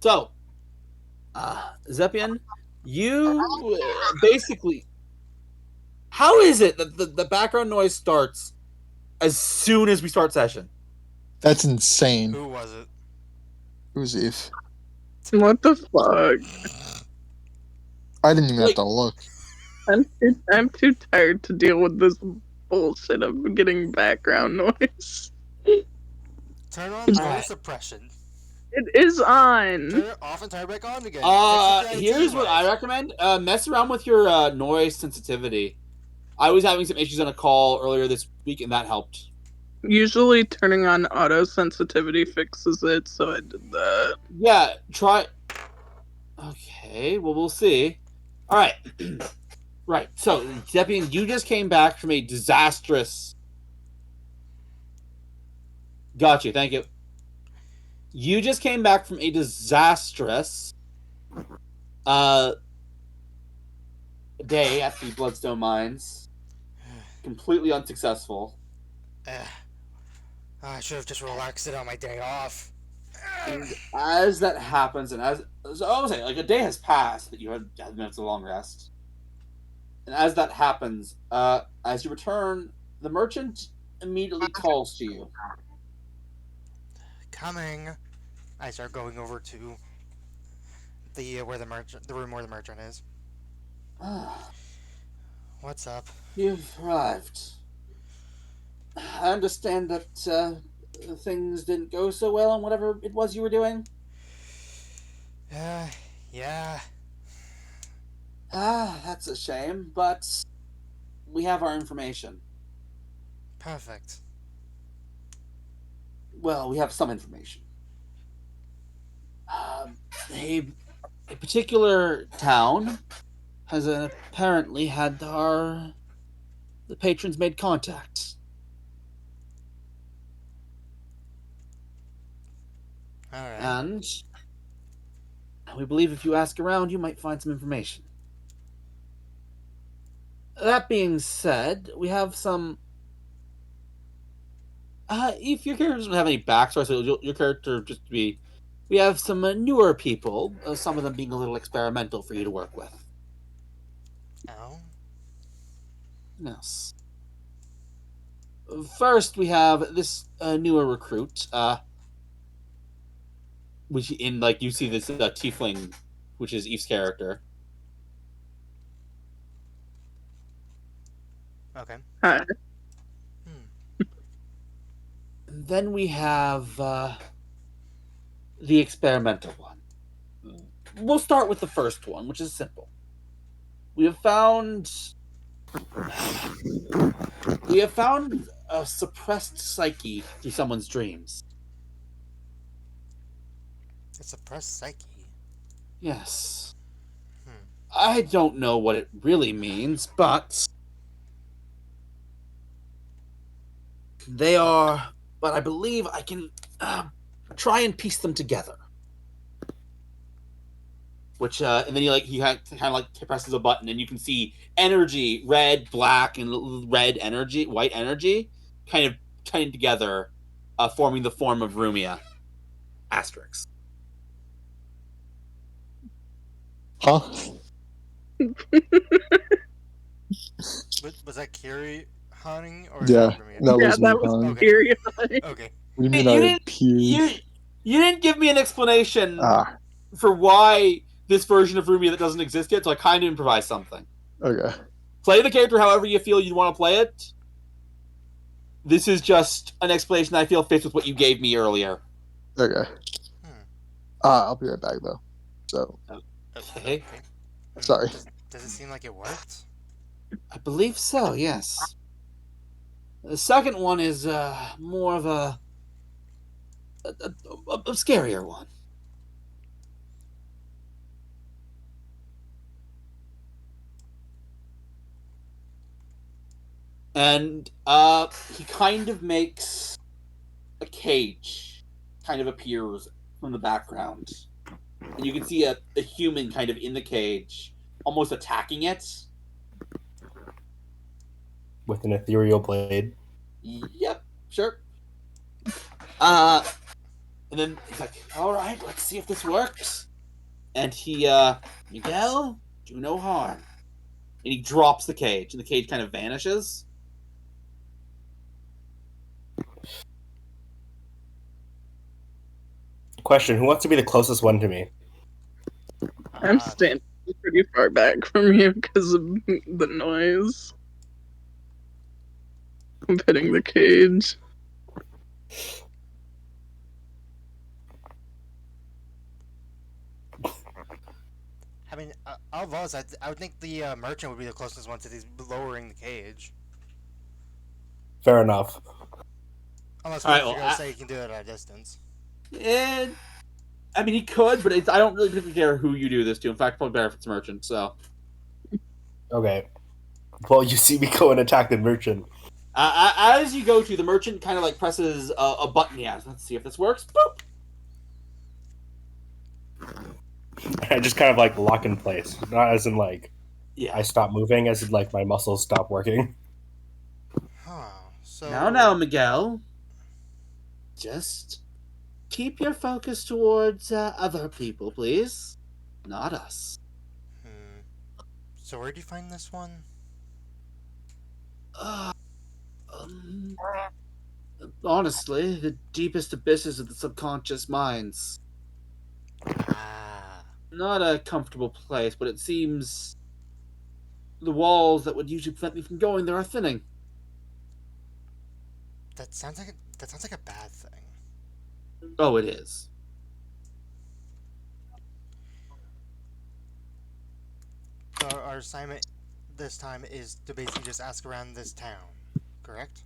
So, Zepian, you basically. How is it that the background noise starts as soon as we start session? That's insane. Who was it? Who's if? What the fuck? I didn't even have Like, to look. I'm too tired to deal with this bullshit of getting background noise. Turn on noise alright. suppression. It is on. Turn it off and turn it back on again. Fixes the Here's what I anyway. recommend. Mess around with your noise sensitivity. I was having some issues on a call earlier this week, and that helped. Usually turning on auto sensitivity fixes it, so I did that. Yeah, try. Okay, well, we'll see. All right. Right. So, Zepian, you just came back from a disastrous. Got you. Thank you. You just came back from a disastrous uh day at the Bloodstone Mines. Completely unsuccessful. I should have just relaxed it on my day off. And as that happens, and as I was saying, like a day has passed that you had minutes of long rest. And as that happens, as you return, the merchant immediately calls to you. Coming. I start going over to the room where the merchant is. What's up? You've arrived. I understand that things didn't go so well on whatever it was you were doing. Yeah. That's a shame, but we have our information. Perfect. Well, we have some information. A particular town has apparently had the patrons made contact. Alright. And we believe if you ask around, you might find some information. That being said, we have some. If your character doesn't have any backstory, so your character just be. We have some newer people, some of them being a little experimental for you to work with. Oh? Yes. First, we have this newer recruit, which in like you see this tiefling, which is Eve's character. Okay. Hi. Then we have the experimental one. We'll start with the first one, which is simple. We have found a suppressed psyche through someone's dreams. A suppressed psyche. Yes. I don't know what it really means, but they are. But I believe I can try and piece them together. Which and then he kind of like presses a button, and you can see energy, red, black, and red energy, white energy, kind of tying together, forming the form of Rumia. Asterix. Huh? Was that Kiri hunting or is Yeah, that Rumi? that Yeah, was me, that was Han. Okay. period. Okay. What do you mean You I didn't. appeared? You didn't give me an explanation Ah, for why this version of Rumia that doesn't exist yet, so I kind of improvised something. okay. Play the character however you feel you'd want to play it. This is just an explanation that I feel fits with what you gave me earlier. Okay. I'll be right back though. So, Okay. sorry. Does it seem like it worked? I believe so, yes. The second one is more of a scarier one. And he kind of makes a cage kind of appears from the background. And you can see a human kind of in the cage, almost attacking it. With an ethereal blade. Yep, sure. Uh, And then he's like, all right, let's see if this works. And he, Miguel, do no harm. And he drops the cage, and the cage kind of vanishes. Question: who wants to be the closest one to me? I'm standing pretty far back from you because of the noise. I'm hitting the cage. I mean, of us, I would think the merchant would be the closest one since he's lowering the cage. Fair enough. Unless All right, you're well, gonna say you can do it at a distance. And I mean, he could, but I don't really particularly care who you do this to. In fact, probably better if it's merchant. So, Okay. Well, you see me go and attack the merchant. as you go to, the merchant kind of like presses a button he has. Let's see if this works. Boop. I just kind of like lock in place, not as in like Yeah. I stop moving, as in like my muscles stop working. Huh. So Now, Miguel. Just keep your focus towards other people, please. Not us. So where do you find this one? Honestly, the deepest abysses of the subconscious minds. Ah. Not a comfortable place, but it seems the walls that would usually prevent me from going there are thinning. That sounds like a bad thing. Oh, it is. So our assignment this time is to basically just ask around this town, correct?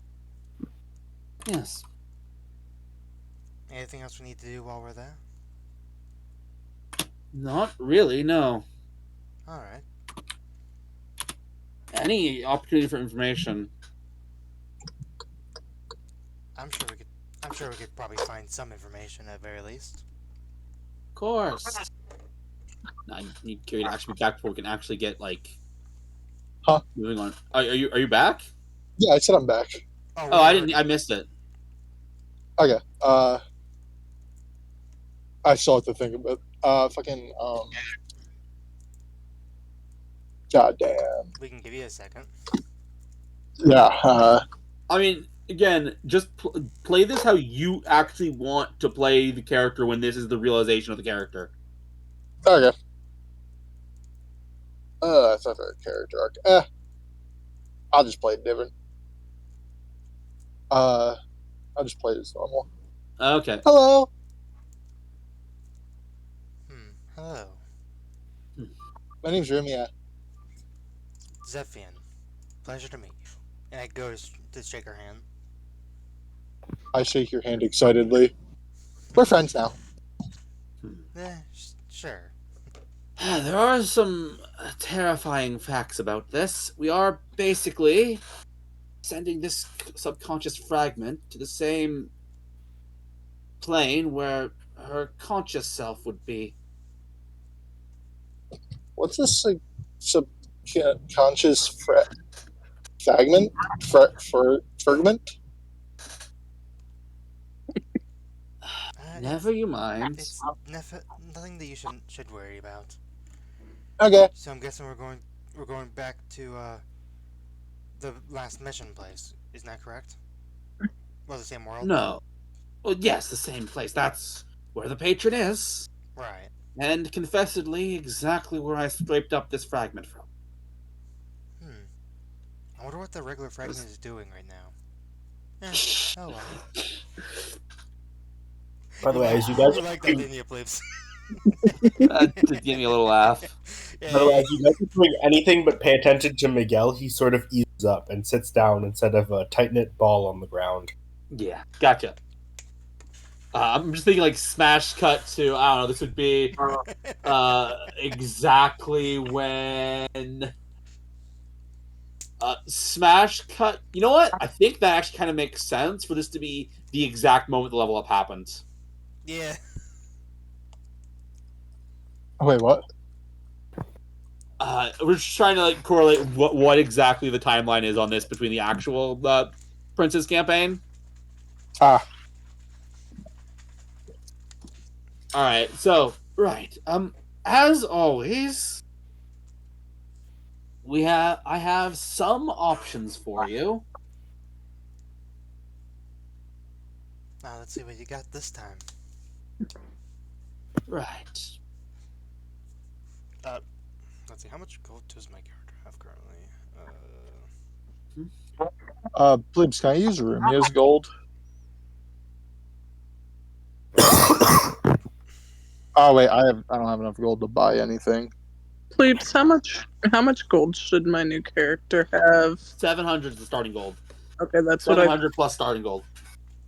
Yes. Anything else we need to do while we're there? Not really, no. Alright. Any opportunity for information. I'm sure we could probably find some information at the very least. Of course. I need Carrie to actually be back before we can actually get, like... Huh? Moving on. Are you back? Yeah, I said I'm back. Oh, I missed it. Okay. I still have to think about God damn. We can give you a second. Yeah. I mean, again, just play this how you actually want to play the character when this is the realization of the character. Okay. It's not a character arc. I'll just play it different. I'll just play it as normal. Okay. Hello. Hello. My name's Rumia. Zephian. Pleasure to meet you. And I go to shake her hand. I shake your hand excitedly. We're friends now. Sure. There are some terrifying facts about this. We are basically sending this subconscious fragment to the same plane where her conscious self would be. What's this subconscious fragment? Fragment? Never you mind. It's nothing that you should worry about. Okay. So I'm guessing we're going back to the last mission place. Isn't that correct? Well, the same world. No. Well, yes, the same place. That's where the patron is. Right. And confessedly, exactly where I scraped up this fragment from. I wonder what the regular fragment is doing right now. Oh well. By the way, as you guys You like that, didn't you, Plebs? That did give me a little laugh. By the way, as you guys are doing anything but pay attention to Miguel, he sort of eases up and sits down instead of a tight-knit ball on the ground. Yeah, gotcha. I'm just thinking like smash cut to, I don't know, this would be exactly when smash cut. You know what? I think that actually kind of makes sense for this to be the exact moment the level up happens. Yeah. Wait, what? We're just trying to like correlate what exactly the timeline is on this between the actual Princess campaign. All right. So right. As always, I have some options for you. Now let's see what you got this time. Right. Let's see, how much gold does my character have currently? Plebes, can I use Rumia's gold? Oh wait, I don't have enough gold to buy anything. Plebes, how much gold should my new character have? 700 is the starting gold. Okay, that's what 700 plus starting gold.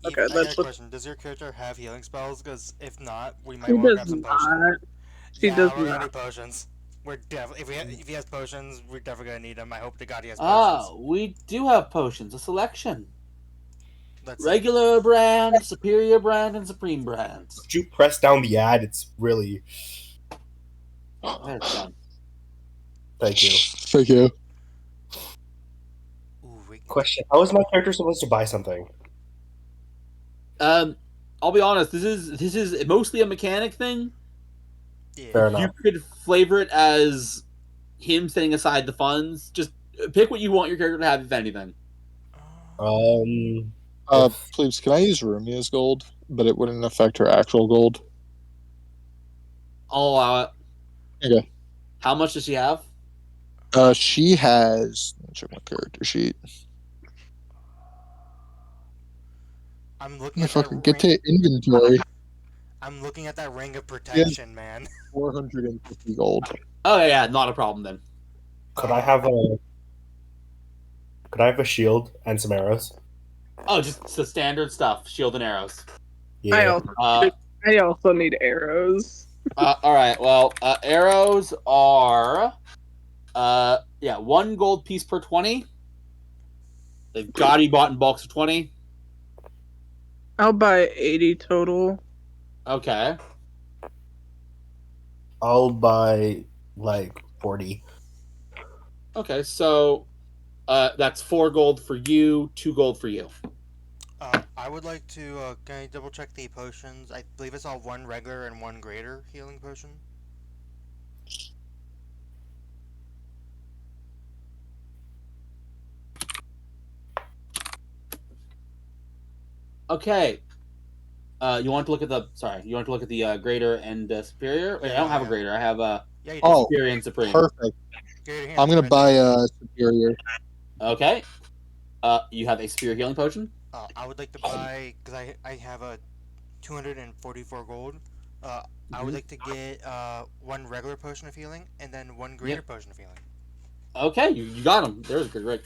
Okay, I got that's a what- question. Does your character have healing spells? Because if not, we might She want to does grab some potions. not. She Yeah, does we're gonna not. need potions. We're if he has potions, we're definitely gonna need them. I hope to God he has Ah, potions. we do have potions. A selection. Let's see. Regular brand, superior brand, and supreme brands. Could you press down the ad? It's really. There it's done. Thank you. Thank you. Ooh, Question: how is my character supposed to buy something? I'll be honest. This is mostly a mechanic thing. yeah. Fair You enough. could flavor it as him setting aside the funds. Just pick what you want your character to have, if anything. Plebes, can I use Rumia's gold? But it wouldn't affect her actual gold. I'll allow it. Okay. How much does she have? She has. Let me check my character sheet. I'm looking at Motherfucker, that get ring. to inventory. I'm looking at that ring of protection, man. 450 gold. Oh yeah, not a problem then. Could I have a shield and some arrows? Oh, just the standard stuff: shield and arrows. Yeah. I also need arrows. All right. Well, arrows are, 1 gold piece per 20. They've got to be bought in bulks of 20. I'll buy 80 total. Okay. I'll buy like 40. Okay. So, that's 4 gold for you, 2 gold for you. I would like to. Can I double check the potions? I believe I saw 1 regular and 1 greater healing potion. Okay. You want to look at the greater and superior? Wait, I don't have a greater. I have a Yeah, you do. Oh, superior and supreme. perfect. Greater healing, I'm gonna right buy there. a superior. Okay. You have a superior healing potion. I would like to buy because I have a 244 gold. I would like to get 1 regular potion of healing and then 1 greater potion of healing. Okay, you got them. There's a good Rick.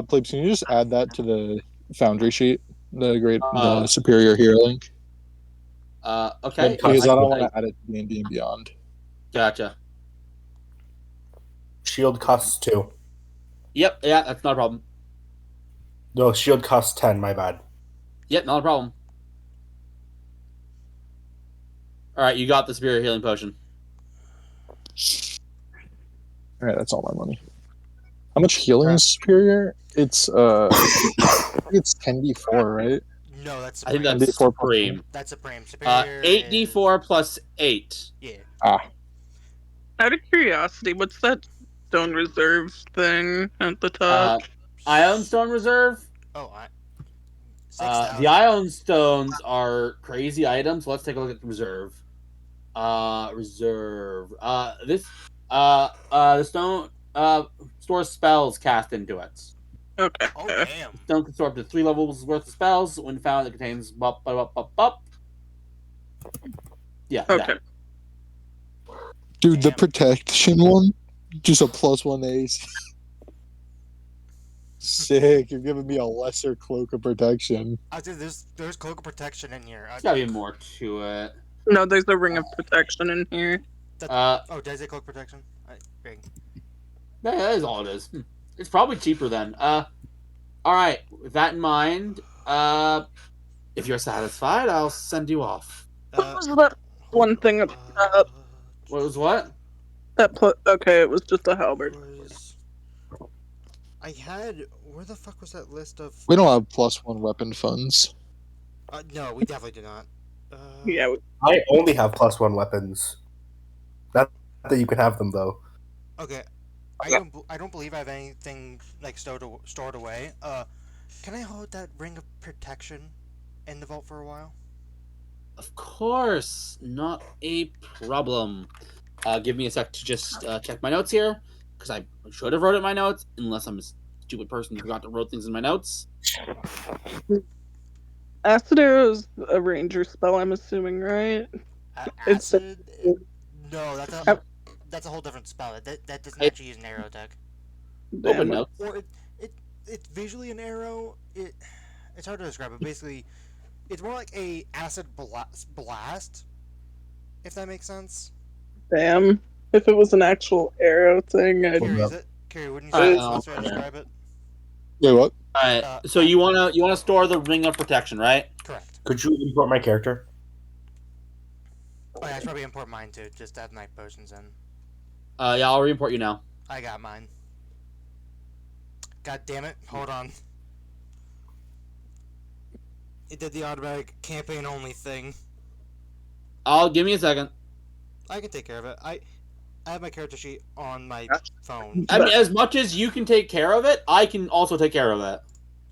Plebes, can you just add that to the foundry sheet? The Uh, superior healing. Okay. Because I don't want to add it to D&D and Beyond. Gotcha. Shield costs 2. Yep. Yeah, that's not a problem. No, shield costs 10. My bad. Yep, not a problem. All right, you got the superior healing potion. All right, that's all my money. How much healing is superior? It's I think it's 10d4, right? No, that's I think supreme. that's 10d4 plus supreme. That's supreme. Superior 8d4 plus 8. Yeah. Out of curiosity, what's that stone reserve thing at the top? Ion Stone Reserve. Oh, 6,000. The Ion Stones are crazy items. Let's take a look at the Reserve. Reserve. The stone stores spells cast into it. Okay. Oh, damn. Stone can store up to 3 levels worth of spells. When found, it contains bup. Yeah. Okay. That. Dude, the Damn. protection one, just a +1 ace. Sick. You're giving me a lesser cloak of protection. There's cloak of protection in here. There's gotta be more to it. No, there's a ring of protection in here. Oh, did I say cloak protection? Ring. That is all it is. It's probably cheaper then. Alright, with that in mind, if you're satisfied, I'll send you off. What was that one thing? What was what? Okay, it was just a halberd. I had. Where the fuck was that list of? We don't have +1 weapon funds. No, we definitely do not. Yeah, I only have +1 weapons. Not that you can have them though. Okay. I don't believe I have anything like stored away. Can I hold that ring of protection in the vault for a while? Of course, not a problem. Give me a sec to just check my notes here, because I should have wrote it in my notes, unless I'm a stupid person who forgot to wrote things in my notes. Acid Arrow is a ranger spell, I'm assuming, right? It's Acid? No, that's a whole different spell. That doesn't I actually use an arrow deck. open damn. notes. Or it's visually an arrow. It's hard to describe, but basically, it's more like a acid blast. If that makes sense. Damn. If it was an actual arrow thing, I'd. Carrie, is it? Carrie, wouldn't you Alright, say that's the best way to describe it? Wait, what? Alright, so you wanna store the ring of protection, right? Correct. Could you import my character? Oh yeah, I should probably import mine too, just to have night potions in. Yeah, I'll re-import you now. I got mine. God damn it! Hold on. It did the automatic campaign only thing. Give me a second. I can take care of it. I have my character sheet on my phone. I mean, as much as you can take care of it, I can also take care of it.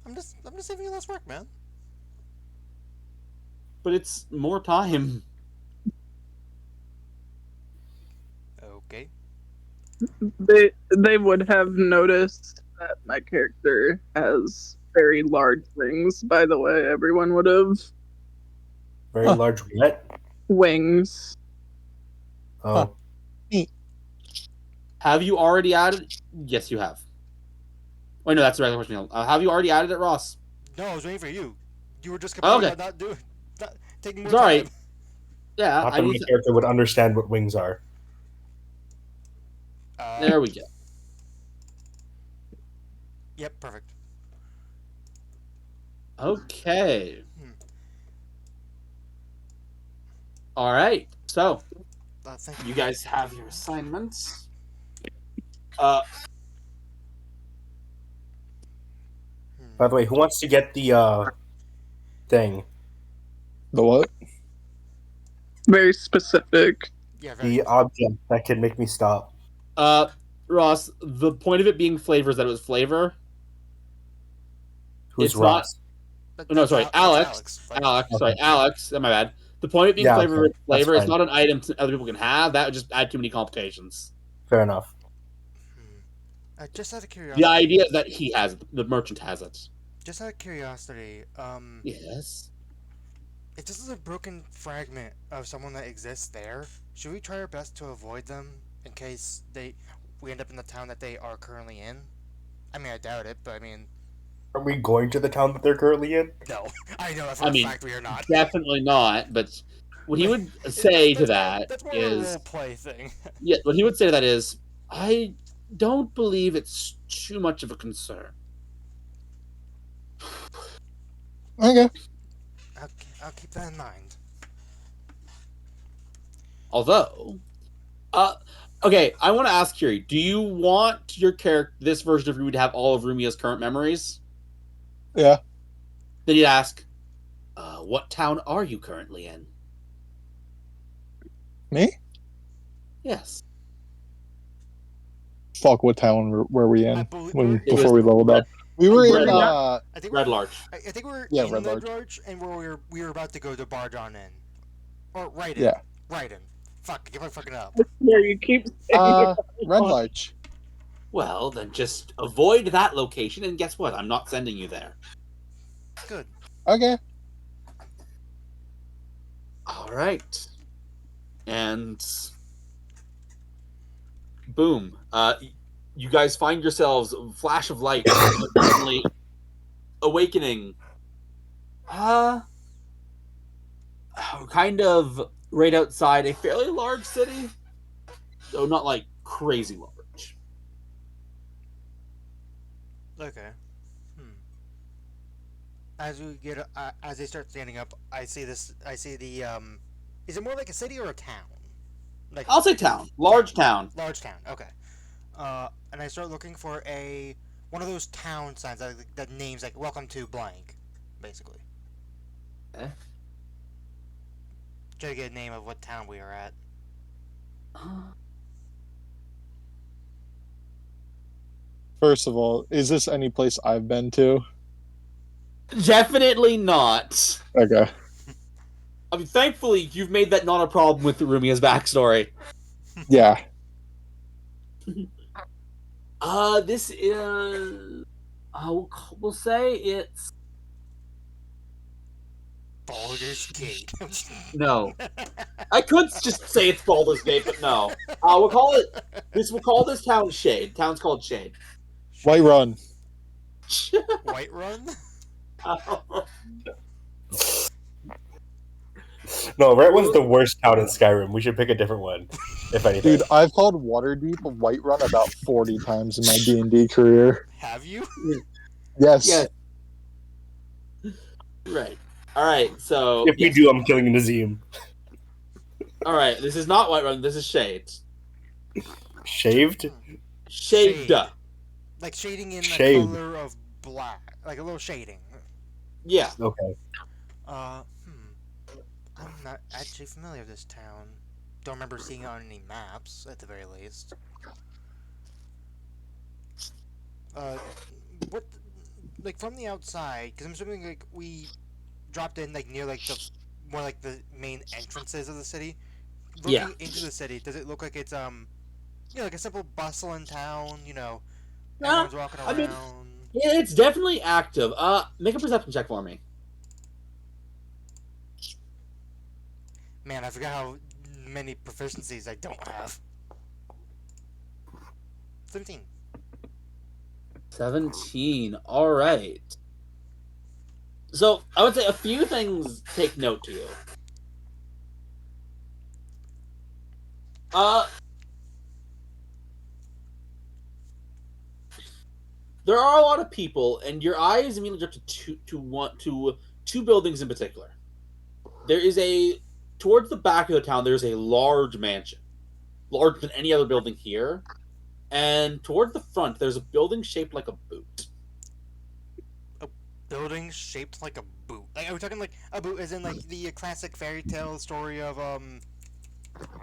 I'm just saving you less work, man. But it's more time. Okay. They would have noticed that my character has very large wings, by the way. Everyone would have. Very Huh. large what? Wings. Oh. Have you already added? Yes, you have. Wait, no, that's the right question. Have you already added it, Ross? No, I was waiting for you. You were just Oh, complaining okay. about not taking more Sorry. time. Yeah, Not I that my need to... character would understand what wings are. There we go. Yep, perfect. Okay. All right. So Thank you guys have your assignments. By the way, who wants to get the thing? The what? Very specific. Yeah, very The object that can make me stop. Ross, the point of it being flavor is that it was flavor. Who's It's not- Ross? No, sorry, that's Alex. Fuck. Alex, sorry, Alex. My bad. The point of it being Yeah, flavor okay. is flavor. That's It's not an item other people can have. That would just add too many complications. Fair enough. Just out of curiosity. The idea is that he has it. The merchant has it. Just out of curiosity, Yes. if this is a broken fragment of someone that exists there, should we try our best to avoid them in case we end up in the town that they are currently in? I mean, I doubt it, but I mean, Are we going to the town that they're currently in? no. I know that for I a mean, fact we are not. Definitely not. But what he would say to that that's more is, of a role play thing. yeah, what he would say to that is, I don't believe it's too much of a concern. Okay. I'll keep that in mind. Although, okay, I want to ask Kiri, do you want your character, this version of Rumi, to have all of Rumia's current memories? Yeah. Then you'd ask, what town are you currently in? Me? Yes. Fuck, what town were we I in believe before we leveled up? We were Red in I think Red we're, Larch. I think we're Yeah, in Red Red Larch. Larch, and we were about to go to Barjon Inn, or right in. Yeah. Right in. Fuck, I keep on fucking up. Yeah, you keep saying Red Larch. Well, then just avoid that location, and guess what? I'm not sending you there. Good. Okay. All right. And boom. You guys find yourselves flash of light suddenly awakening. Kind of right outside a fairly large city. Though not like crazy large. Okay. As we get, as they start standing up, I see this. I see the. Is it more like a city or a town? Like I'll say town. Large town. large town. Okay. And I start looking for one of those town signs that names like "Welcome to blank," basically. Eh? try to get a name of what town we are at. First of all, is this any place I've been to? Definitely not. Okay. I mean, thankfully, you've made that not a problem with Rumia's backstory. Yeah. This is. We'll say it's. Baldur's Gate. No. I could just say it's Baldur's Gate, but no. We'll call it. We'll call this town Shade. Town's called Shade. Whiterun. Whiterun? No, Whiterun's the worst town in Skyrim. We should pick a different one, if anything. Dude, I've called Waterdeep Whiterun about 40 times in my D&D career. Have you? Yes. Yeah. Right. All right. So If we do, I'm killing Nazim. all right. This is not Whiterun. This is Shade. Shaved? Shade. Like shading in the Shade. color of black. Like a little shading. Yeah. Okay. I'm not actually familiar with this town. Don't remember seeing it on any maps, at the very least. What, like from the outside, because I'm assuming like we dropped in like near like the more like the main entrances of the city. Looking Yeah. into the city, does it look like it's like a simple bustling town? Uh, Everyone's walking I around. mean, Yeah, it's definitely active. Make a perception check for me. Man, I forgot how many proficiencies I don't have. 17. 17. All right. So I would say a few things take note to you. There are a lot of people, and your eyes immediately drift to two buildings in particular. There is towards the back of the town. There's a large mansion, larger than any other building here, and towards the front, there's a building shaped like a boot. Building shaped like a boot. Like, are we talking like a boot as in like the classic fairy tale story of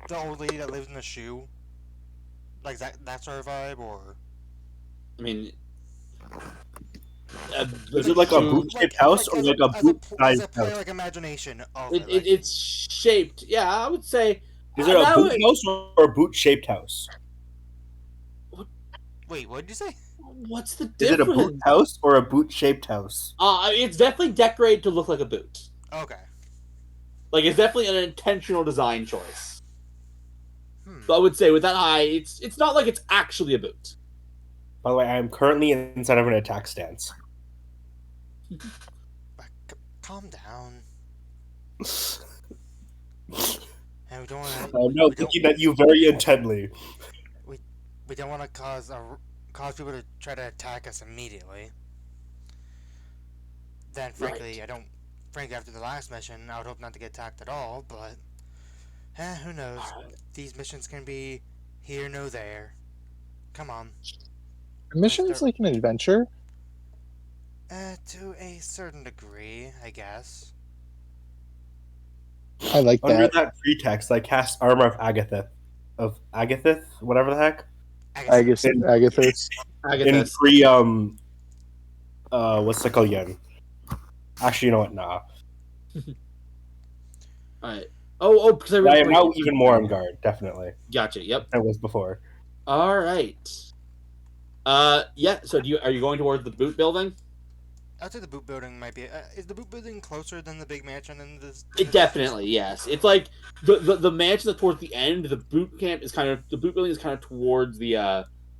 the old lady that lives in a shoe? Like that sort of vibe, or I mean, Is it like a boot-shaped house or like a as boot-sized a player house? like imagination of it's shaped. Yeah, I would say. Is it a that boot would- house or a boot-shaped house? Wait, what did you say? What's the Is it a difference? boot house or a boot-shaped house? It's definitely decorated to look like a boot. Okay. Like it's definitely an intentional design choice. Hmm. So I would say with that eye, it's not like it's actually a boot. By the way, I am currently inside of an attack stance. Calm down. And we don't want to. I'm now looking at you very intently. We don't want to cause people to try to attack us immediately. Then, frankly, Right. Frankly, after the last mission, I would hope not to get attacked at all. But, who knows? These missions can be here, no there. Come on. A mission's like an adventure. To a certain degree, I guess. I like Under that. that pretext, I cast Armor of Agathith, whatever the heck. Agathis. In Agathis. pre what's it called again? Actually, you know what? Nah. All right. Oh, because I am now even more on guard, definitely. Gotcha. Yep. Than I was before. All right. Yeah. So are you going towards the boot building? I'd say the boot building might be. Is the boot building closer than the big mansion in this? It definitely, yes. It's like the mansion that's towards the end. The boot camp is the boot building is kind of towards the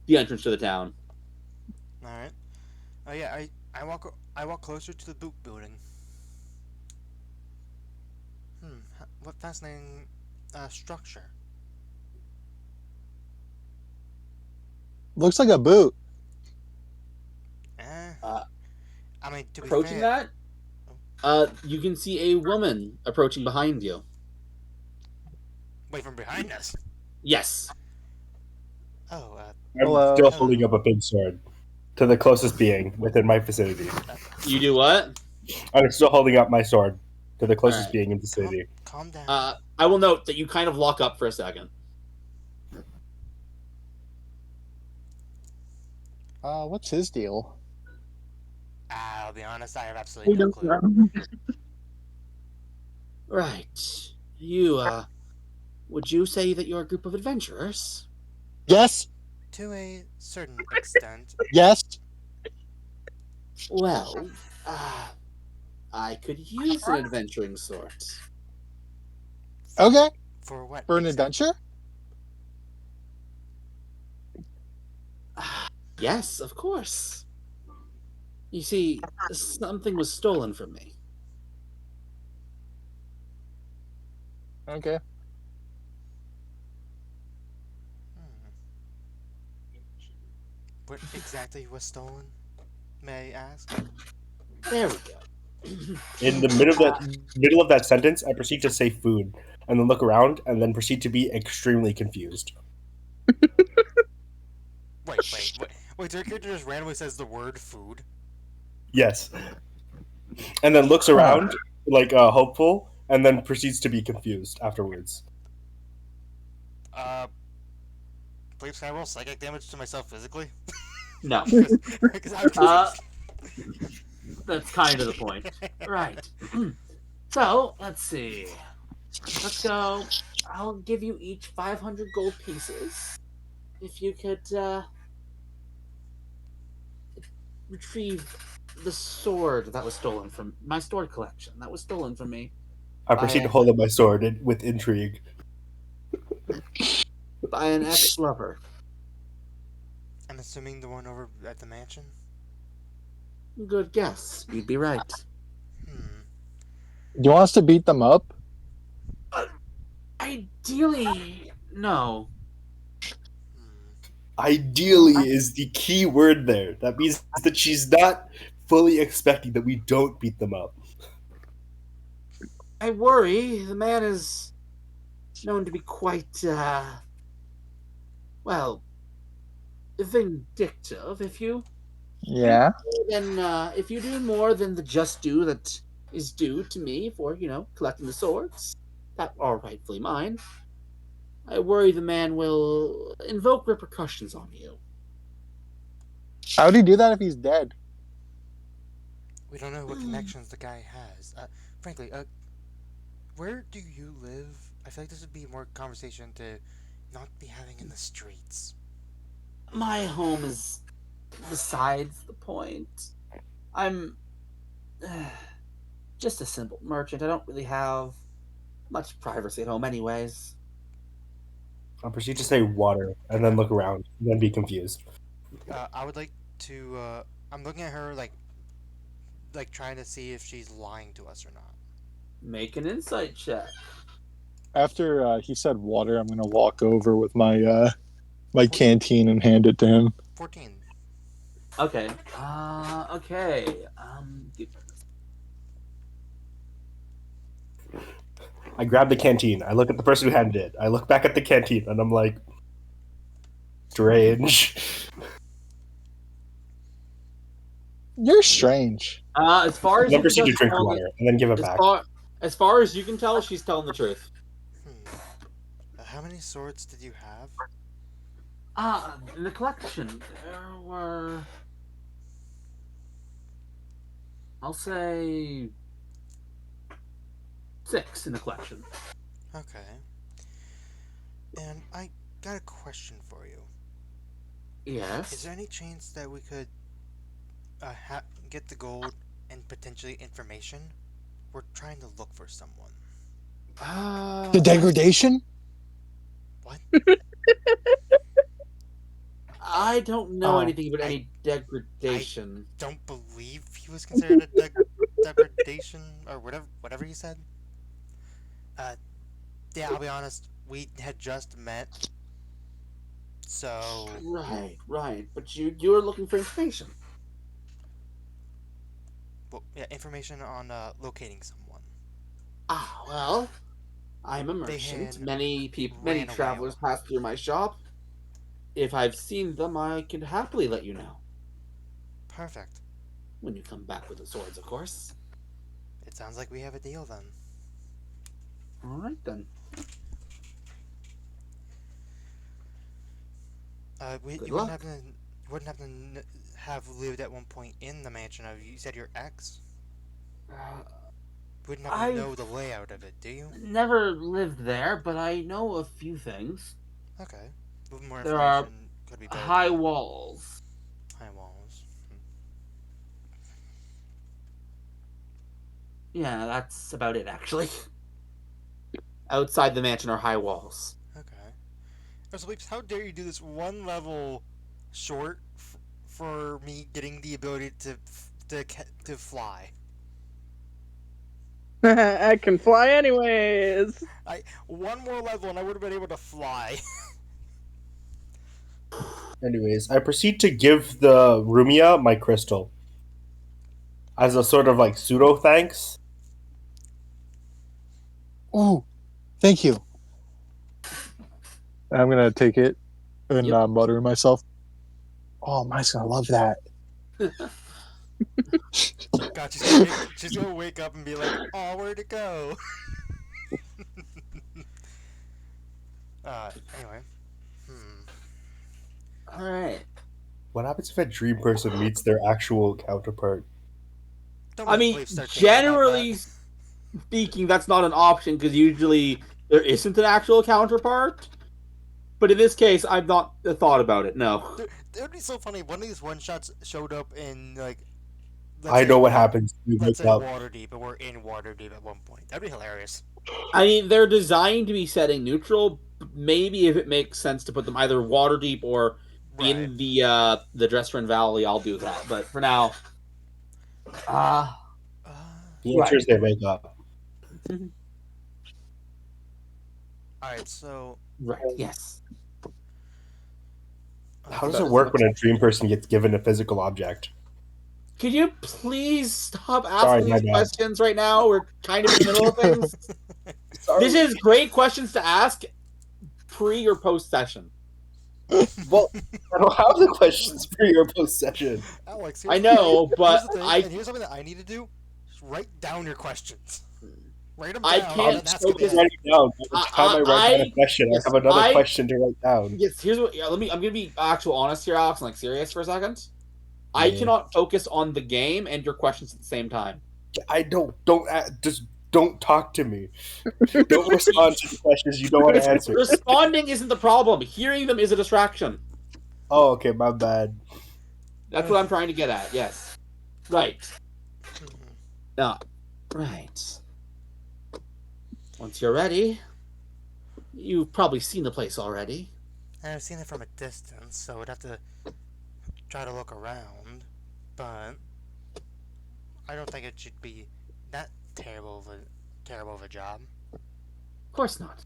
entrance to the town. All right. Oh yeah, I walk closer to the boot building. What fascinating structure. Looks like a boot. I mean, to be Approaching fair, that, you can see a woman approaching behind you. wait from behind us. Yes. Oh, I'm Hello. still holding up a big sword to the closest being within my vicinity. You do what? I'm still holding up my sword to the closest Alright. being in the city. Calm down. I will note that you kind of lock up for a second. What's his deal? I'll be honest, I have absolutely We no don't clue. know. Right. You, would you say that you're a group of adventurers? Yes. To a certain extent. Yes. Well, I could use an adventuring sort. Okay. For what? For an exactly? adventure. Yes, of course. You see, something was stolen from me. Okay. Hmm. What exactly was stolen? May I ask? There we go. In the middle of that sentence, I proceed to say food, and then look around, and then proceed to be extremely confused. Wait, their character just randomly says the word food? Yes, and then looks around like hopeful, and then proceeds to be confused afterwards. Please can I roll psychic damage to myself physically? No, Because I'm Uh, confused. that's kind of the point. Right. So, let's see. Let's go. I'll give you each 500 gold pieces. If you could, retrieve the sword that was stolen from my sword collection. That was stolen from me I proceed to hold up my sword with intrigue. by an ex-lover. I'm assuming the one over at the mansion? Good guess. You'd be right. Do you want us to beat them up? Ideally, no. Ideally is the key word there. That means that she's not fully expecting that we don't beat them up. I worry. The man is known to be quite, well, vindictive. Yeah. If you do more than the just due that is due to me for, collecting the swords that are rightfully mine, I worry the man will invoke repercussions on you. How would he do that if he's dead? We don't know what connections the guy has. Frankly, where do you live? I feel like this would be more conversation to not be having in the streets. My home is besides the point. I'm just a simple merchant. I don't really have much privacy at home, anyways. I proceed to say water, and then look around, and then be confused. I would like to. I'm looking at her like trying to see if she's lying to us or not. Make an insight check. After he said water, I'm gonna walk over with my my canteen and hand it to him. 14. Okay. Okay. I grab the canteen. I look at the person who handed it. I look back at the canteen, and I'm like, strange. You're strange. As far as Then you can proceed tell, to she's drink the telling water, and then give it as back. as far as you can tell, she's telling the truth. How many swords did you have? In the collection, there were, I'll say, 6 in the collection. Okay. And I got a question for you. Yes. Is there any chance that we could get the gold and potentially information? We're trying to look for someone. The degradation? What? I don't know Oh, anything about any degradation. Don't believe he was considered a degradation or whatever he said. Yeah, I'll be honest. We had just met, so Right. But you were looking for information. well, yeah, information on locating someone. Well, I'm a They merchant. had Many ran away. travelers pass through my shop. If I've seen them, I can happily let you know. Perfect. When you come back with the swords, of course. It sounds like we have a deal then. All right then. You Good wouldn't luck. happen to, you wouldn't happen to have lived at one point in the mansion of, you said your ex? Wouldn't happen to I've know the layout of it, do you? never lived there, but I know a few things. Okay. A little more There are information could be better. high walls. High walls. Yeah, that's about it, actually. Outside the mansion are high walls. Okay. So, Leaps, how dare you do this one level short for me getting the ability to fly? I can fly anyways. One more level and I would have been able to fly. Anyways, I proceed to give the Rumia my crystal as a sort of like pseudo thanks. Oh, thank you. I'm gonna take it and Yep. mutter to myself. Oh, Mike's gonna love that. God, she's gonna wake up and be like, "Oh, where'd it go?" Anyway. All right. What happens if a dream person meets their actual counterpart? Don't I let mean, Leaf start thinking about generally that. speaking, that's not an option because usually there isn't an actual counterpart. But in this case, I've not thought about it. No. It would be so funny if one of these one shots showed up in like. I know what happens. We Let's wake say up. Waterdeep, but we're in Waterdeep at one point. That'd be hilarious. I mean, they're designed to be setting neutral. Maybe if it makes sense to put them either Waterdeep or in the Dressren Valley, I'll do that. But for now, Uh, The answer is they wake up. Alright, so. right, yes. How does it work when a dream person gets given a physical object? Could you please stop Sorry, asking my these bad. questions right now? We're kind of in the middle of things. This is great questions to ask pre or post session. Well, I don't have the questions for your post session. Alex, I know, but here's the thing, and here's something that I need to do. Just write down your questions. Write them down. I and can't then ask focus them. Write it down. By the time I write down a question, yes, I have another I- question to write down. Yes, here's what. Yeah, I'm gonna be actual honest here, Alex, and like serious for a second. I Yeah. cannot focus on the game and your questions at the same time. I just don't talk to me. Don't respond to the questions you don't want to answer. Responding isn't the problem. Hearing them is a distraction. Oh, okay, my bad. That's what I'm trying to get at. Yes. Right. No. Right. Once you're ready, you've probably seen the place already. And I've seen it from a distance, so I'd have to try to look around. But I don't think it should be that terrible of a job. Of course not.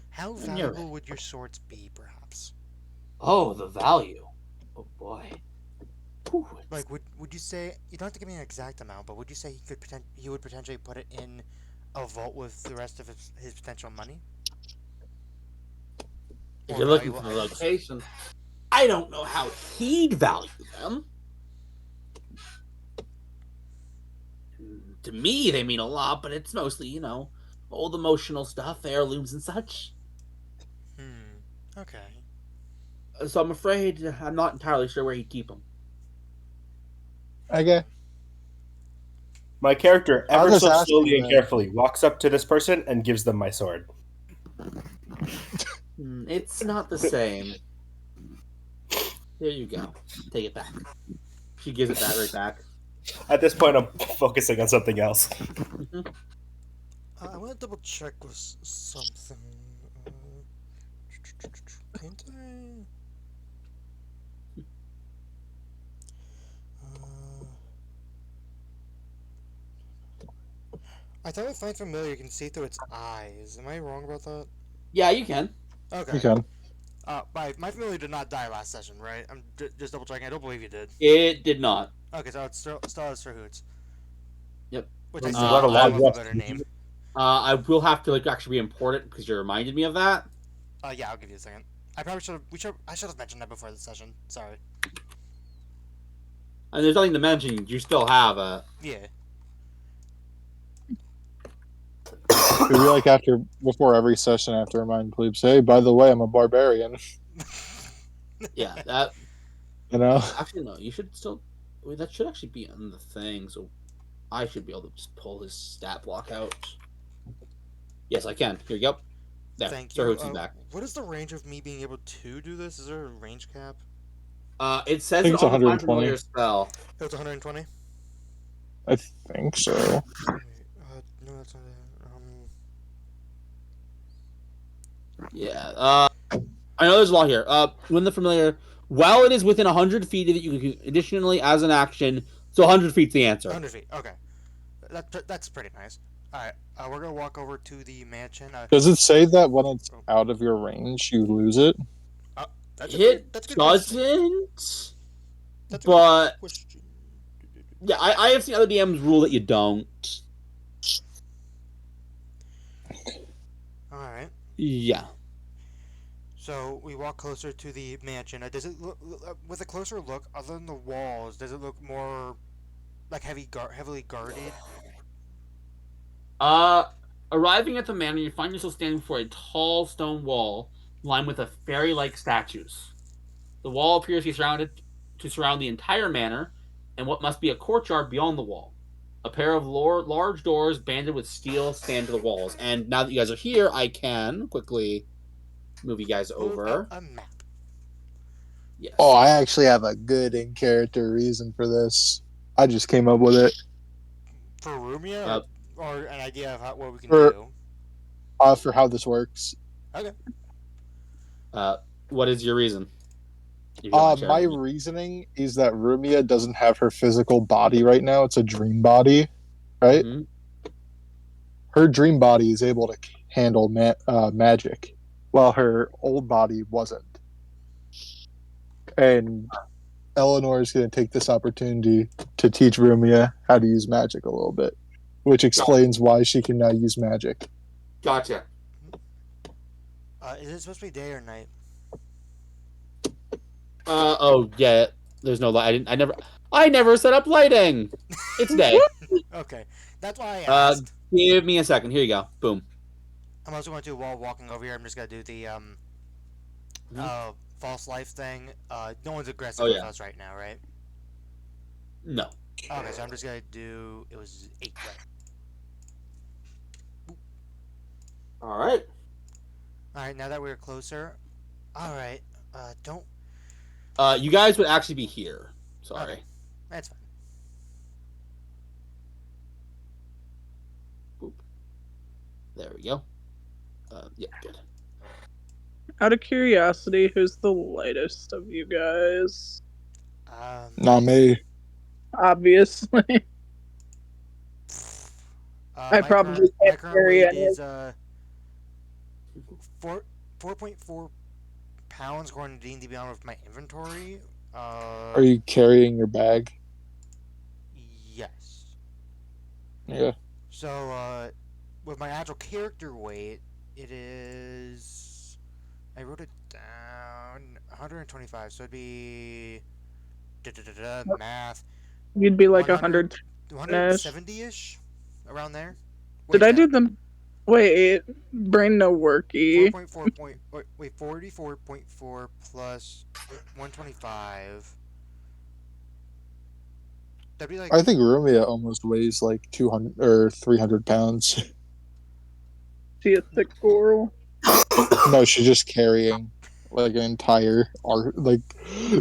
How And you're valuable right. would your swords be, perhaps? Oh, the value. Oh boy. Whew, it's- Like, would you say, you don't have to give me an exact amount, but would you say he would potentially put it in a vault with the rest of his potential money? if Or you're looking for valuable the items? location, I don't know how he'd value them. To me, they mean a lot, but it's mostly, old emotional stuff, heirlooms and such. Okay. So I'm afraid I'm not entirely sure where he'd keep them. Okay. My character, I'll ever just so ask slowly him and then. carefully, walks up to this person and gives them my sword. It's not the same. There you go. Take it back. She gives it right back. At this point, I'm focusing on something else. I want to double check with something. Can't I thought with Find Familiar you can see through its eyes. Am I wrong about that? Yeah, you can. You Okay. can. My Familiar did not die last session, right? I'm just double checking. I don't believe you did. It did not. Okay, so it's still has Sir Hoots. Yep. Which You I got still a lot have of a rest. better name. I will have to actually re-import it because you reminded me of that. Yeah, I'll give you a second. I probably should have. I should have mentioned that before the session. Sorry. And there's nothing to mention. You still have a. Yeah. It'd be like before every session, I have to remind plebes, hey, by the way, I'm a barbarian. Yeah, that. You know? Actually, no. You should still. Wait, that should actually be on the thing. So I should be able to just pull his stat block out. Yes, I can. Here you go. There. Thank Sir you. Hoots is back. What is the range of me being able to do this? Is there a range cap? It says think it it's on the 120. familiar spell. Oh, it's 120. I think so. Wait, no, that's not it. Yeah. I know there's a lot here. When the familiar, while it is within 100 feet of it, you can additionally, as an action, so 100 feet's the answer. 100 feet. Okay. That's pretty nice. Alright, we're gonna walk over to the mansion. Does it say that when it's out of your range, you lose it? That's It that's a good question. doesn't. That's a But good question. yeah, I have seen other DMs rule that you don't. Alright. Yeah. So we walk closer to the mansion. Does it look, with a closer look, other than the walls, does it look more like heavily guarded? Arriving at the manor, you find yourself standing before a tall stone wall lined with a fairy-like statues. The wall appears to be surround the entire manor and what must be a courtyard beyond the wall. A pair of large doors banded with steel stand to the walls. And now that you guys are here, I can quickly move you guys over. A map. Yes. Oh, I actually have a good in-character reason for this. I just came up with it. For Rumia, or an idea of what we can For- do? For how this works. Okay. What is your reason? If you don't mind My sharing. reasoning is that Rumia doesn't have her physical body right now. It's a dream body, right? Mhm. Her dream body is able to handle magic, while her old body wasn't. And Eleanor is going to take this opportunity to teach Rumia how to use magic a little bit, which explains why she can now use magic. Gotcha. Is it supposed to be day or night? Oh yeah. There's no light. I never set up lighting. It's day. Okay, that's why I asked. Give me a second. Here you go. Boom. I'm also going to, while walking over here, I'm just gonna do the false life thing. No one's aggressive Oh, with yeah. us right now, right? No. Okay, so I'm just gonna do. It was 8, right? All right. All right, now that we're closer. All right. Don't. You guys would actually be here. Sorry. Okay. That's fine. There we go. Yeah, good. Out of curiosity, who's the lightest of you guys? Not me. Obviously. I my probably my can't current carry weight any is 4.4 pounds according to D&D Beyond with my inventory. Are you carrying your bag? Yes. Yeah. So, with my actual character weight, it is. I wrote it down 125, so it'd be. Math. You'd be like 100 100. 170-ish? Around there? Did I do them? Wait, brain no worky. 44.4 plus 125. That'd be like. I think Rumia almost weighs like 200 or 300 pounds. See a thick girl. No, she's just carrying like an entire art. Like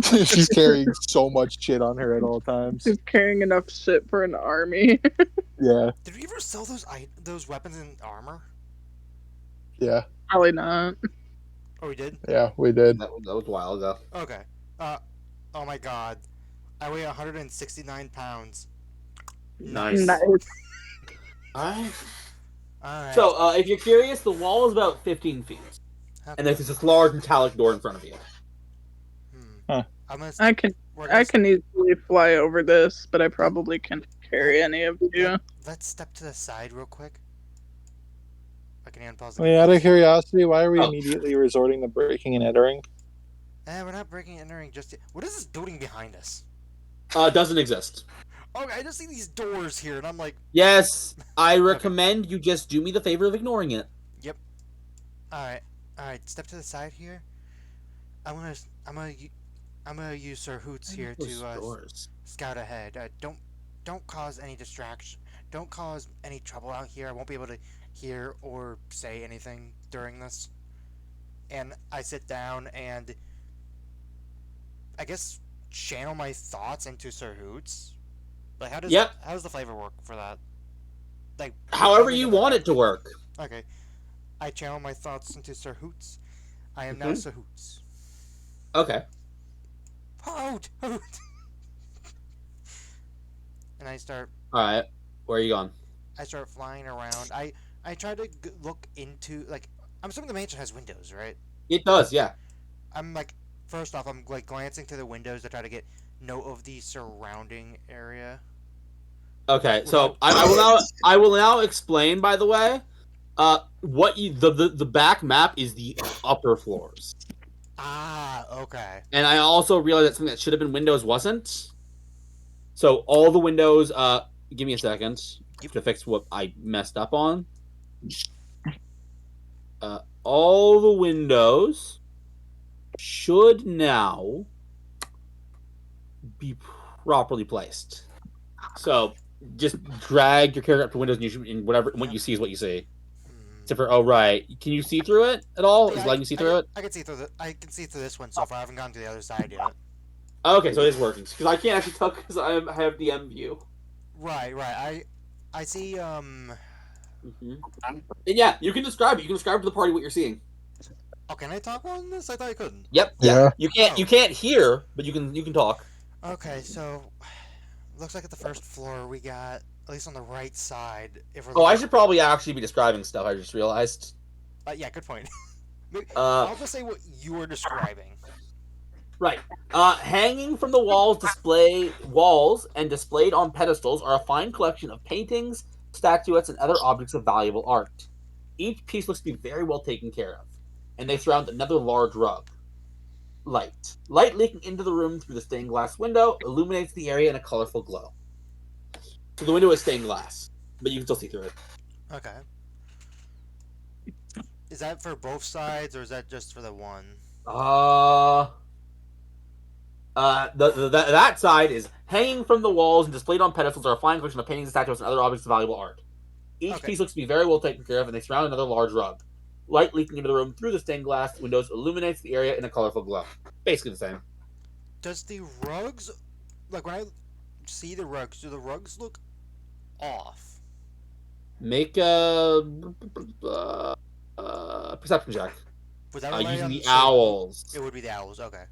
she's carrying so much shit on her at all times. She's carrying enough shit for an army. Yeah, Did we ever sell those weapons and armor? yeah, Probably not. Oh, we did? yeah. We did. That was a while ago. Okay. Oh my god. I weigh 169 pounds. Nice. Nice. Alright. Alright. So, if you're curious, the wall is about 15 feet. And there's this large metallic door in front of you. Huh. I can easily fly over this, but I probably can't carry any of you. Let's step to the side real quick. I can unpause I mean, out of curiosity, why are we Oh. immediately resorting to breaking and entering? We're not breaking and entering just yet. What is this building behind us? Doesn't exist. Okay, I just see these doors here, and I'm like, Yes, I recommend you just do me the favor of ignoring it. yep. All right. Step to the side here. I'm gonna use Sir Hoots here Those to doors. scout ahead. Don't cause any distraction. Don't cause any trouble out here. I won't be able to hear or say anything during this. And I sit down and I guess channel my thoughts into Sir Hoots. Like how does the flavor work for that? Like However you want it to work. Okay. I channel my thoughts into Sir Hoots. I am now Sir Hoots. Okay. Hoot! And I start. All right. Where are you going? I start flying around. I try to look into like. I'm assuming the mansion has windows, right? It does, yeah. I'm like, first off, I'm like glancing to the windows to try to get note of the surrounding area. Okay, so I will now explain. By the way, what you the back map is the upper floors, Ah, okay. and I also realized that something that should have been windows wasn't. So all the windows. Give me a second to fix what I messed up on. All the windows should now be properly placed. So just drag your character up to windows, and you should, and whatever what you see is what you see. Except for right, can you see through it at all? Is letting you see through it? I can see through this one so far. I haven't gone to the other side yet. Okay, so it is working because I can't actually tell because I have DM view. Right. I see. And yeah, you can describe it. You can describe to the party what you're seeing. Oh, can I talk on this? I thought I couldn't. Yep. Yeah. You can't hear, but you can talk. Okay, so looks like at the first floor we got at least on the right side. If we're Oh, I should probably actually be describing stuff. I just realized. Yeah, good point. Maybe, Uh, I'll just say what you were describing. Right. Hanging from the walls and displayed on pedestals are a fine collection of paintings, statuettes, and other objects of valuable art. Each piece looks to be very well taken care of, and they surround another large rug. Light leaking into the room through the stained glass window illuminates the area in a colorful glow. So the window is stained glass, but you can still see through it. Okay. Is that for both sides or is that just for the one? That side is hanging from the walls and displayed on pedestals are a fine collection of paintings, statuettes, and other objects of valuable art. Each piece looks to be very well taken care of, and they surround another large rug. Light leaking into the room through the stained glass windows illuminates the area in a colorful glow. Basically the same. Does the rugs, like when I see the rugs, do the rugs look off? Make a perception check. Was that rely Using on the so owls. It would be the owls. Okay.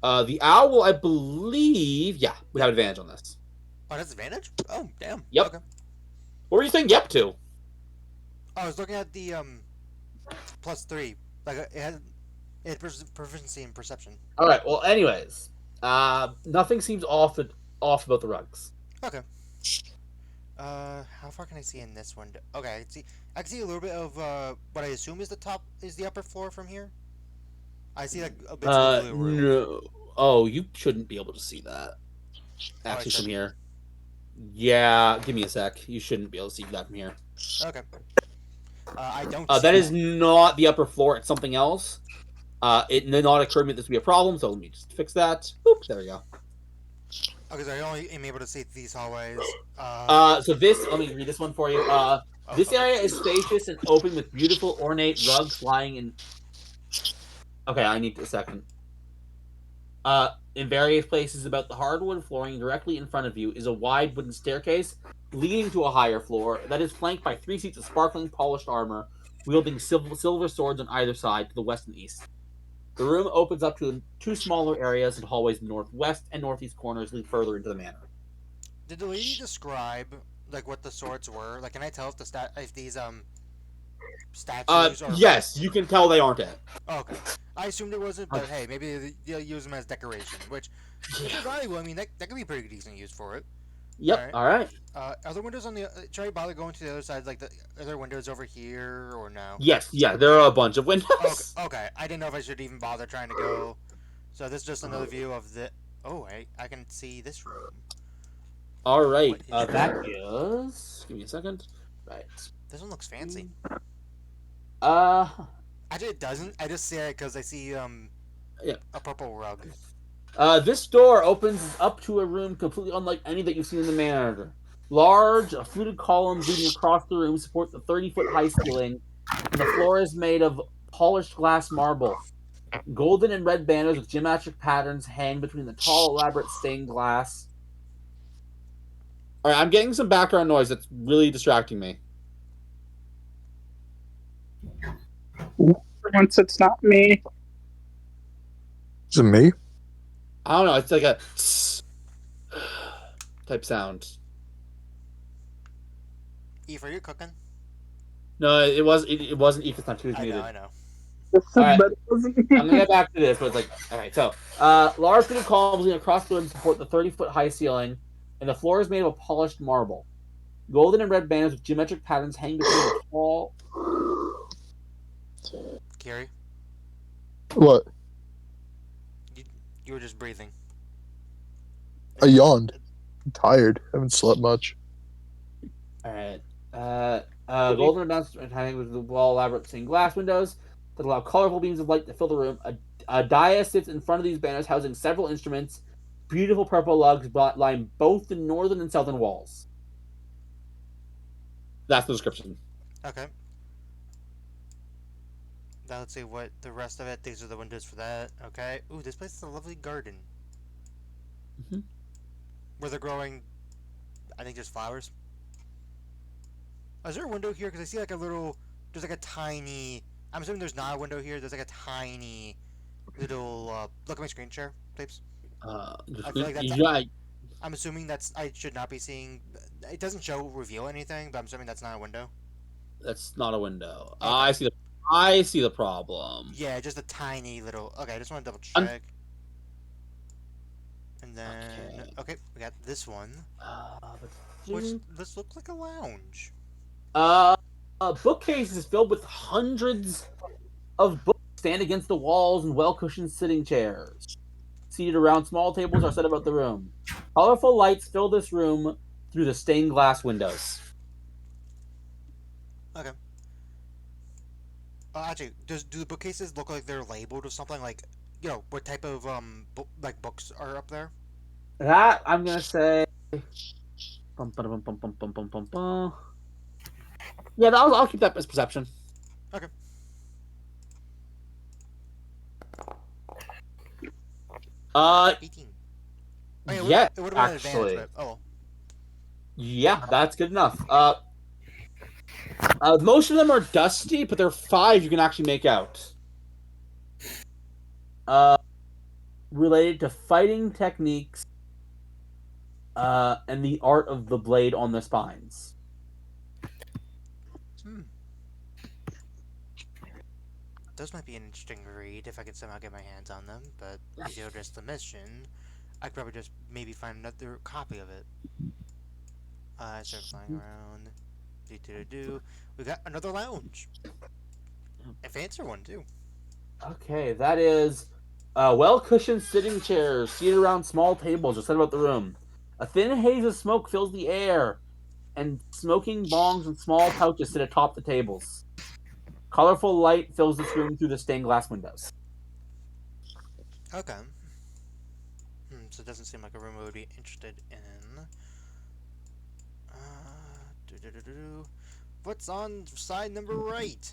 The owl, I believe, yeah, we have advantage on this. Oh, that's advantage. Oh, damn. Yep. Okay. What were you saying yep to? Oh, I was looking at the +3. Like it had proficiency in perception. All right. Well, anyways, nothing seems off about the rugs. Okay. How far can I see in this window? Okay, I can see a little bit of what I assume is the upper floor from here. I see like a bit of the blue room. No. Oh, you shouldn't be able to see that. Actually, from here. Yeah, give me a sec. You shouldn't be able to see that from here. Okay. I don't. That is not the upper floor. It's something else. It did not occur to me that this would be a problem, so let me just fix that. Oops, there we go. Okay, so I only am able to see these hallways. So this, let me read this one for you. This area is spacious and open with beautiful ornate rugs lying in. Okay, I need a second. In various places about the hardwood flooring directly in front of you is a wide wooden staircase leading to a higher floor that is flanked by 3 seats of sparkling polished armor, wielding silver swords on either side to the west and east. The room opens up to 2 smaller areas and hallways in the northwest and northeast corners lead further into the manor. Did the lady describe like what the swords were? Like, can I tell if these statues are? Yes, you can tell they aren't it. Okay. I assumed it wasn't, but hey, maybe they'll use them as decoration, which is valuable. I mean, that could be a pretty decent use for it. Yep. All right. Are there windows on the? Should I bother going to the other side? Like, are there windows over here or no? Yes. Yeah. There are a bunch of windows. Okay. I didn't know if I should even bother trying to go. So this is just another view of Oh, I can see this room. All right. What is That is. Give me a second. Right. This one looks fancy. Uh. Actually, it doesn't. I just see it because I see Yeah. a purple rug. This door opens up to a room completely unlike any that you've seen in the manor. Large, fluted columns leading across the room support the 30-foot high ceiling, and the floor is made of polished glass marble. Golden and red banners with geometric patterns hang between the tall, elaborate stained glass. All right, I'm getting some background noise that's really distracting me. For once, it's not me. Is it me? I don't know. It's like a type sound. Eve, are you cooking? No, it was. It wasn't Ethan's not. She was I muted. know, I know. This is Alright. but it wasn't me. I'm gonna get back to this, but it's like, alright, so, large fluted columns lean across the room support the 30-foot high ceiling, and the floor is made of polished marble. Golden and red banners with geometric patterns hang between the tall. Kiri, What? you were just breathing. I yawned. I'm tired. Haven't slept much. Alright. Golden and banners hang with the well elaborate stained glass windows that allow colorful beams of light to fill the room. A dais sits in front of these banners, housing several instruments. Beautiful purple lugs line both the northern and southern walls. That's the description. Okay. Now let's see what the rest of it. These are the windows for that. Okay. Ooh, this place is a lovely garden. Mhm. Where they're growing, I think, just flowers. Oh, is there a window here? Because I see like a little. There's like a tiny. I'm assuming there's not a window here. There's like a tiny little. Look at my screen share, please. I feel like that's. Yeah, I'm assuming that's. I should not be seeing. It doesn't show reveal anything, but I'm assuming that's not a window. that's not a window. Okay. I see the problem. Yeah, just a tiny little. Okay, I just want to double Un- check. And then, okay, we got this one, which this looks like a lounge. Bookcases filled with hundreds of books stand against the walls and well-cushioned sitting chairs. Seated around small tables are set about the room. Colorful lights fill this room through the stained glass windows. Okay. Actually, do the bookcases look like they're labeled or something? Like, you know, what type of like books are up there? That I'm gonna say. Bum, bum, bum, bum, bum, bum, bum, bum. Yeah, I'll keep that as perception. Okay. Uh, 18. yeah, it would have been actually. advantage, but oh. Yeah, that's good enough. Most of them are dusty, but there are 5 you can actually make out. Related to fighting techniques, and the art of the blade on the spines. Those might be an interesting read if I could somehow get my hands on them, but if you're just the mission, I could probably just maybe find another copy of it. I start flying around. We got another lounge. A fancier one, too. Okay, that is well-cushioned sitting chairs seated around small tables are set about the room. A thin haze of smoke fills the air, and smoking bongs and small pouches sit atop the tables. Colorful light fills this room through the stained glass windows. Okay. So it doesn't seem like a room I would be interested in. What's on side number right?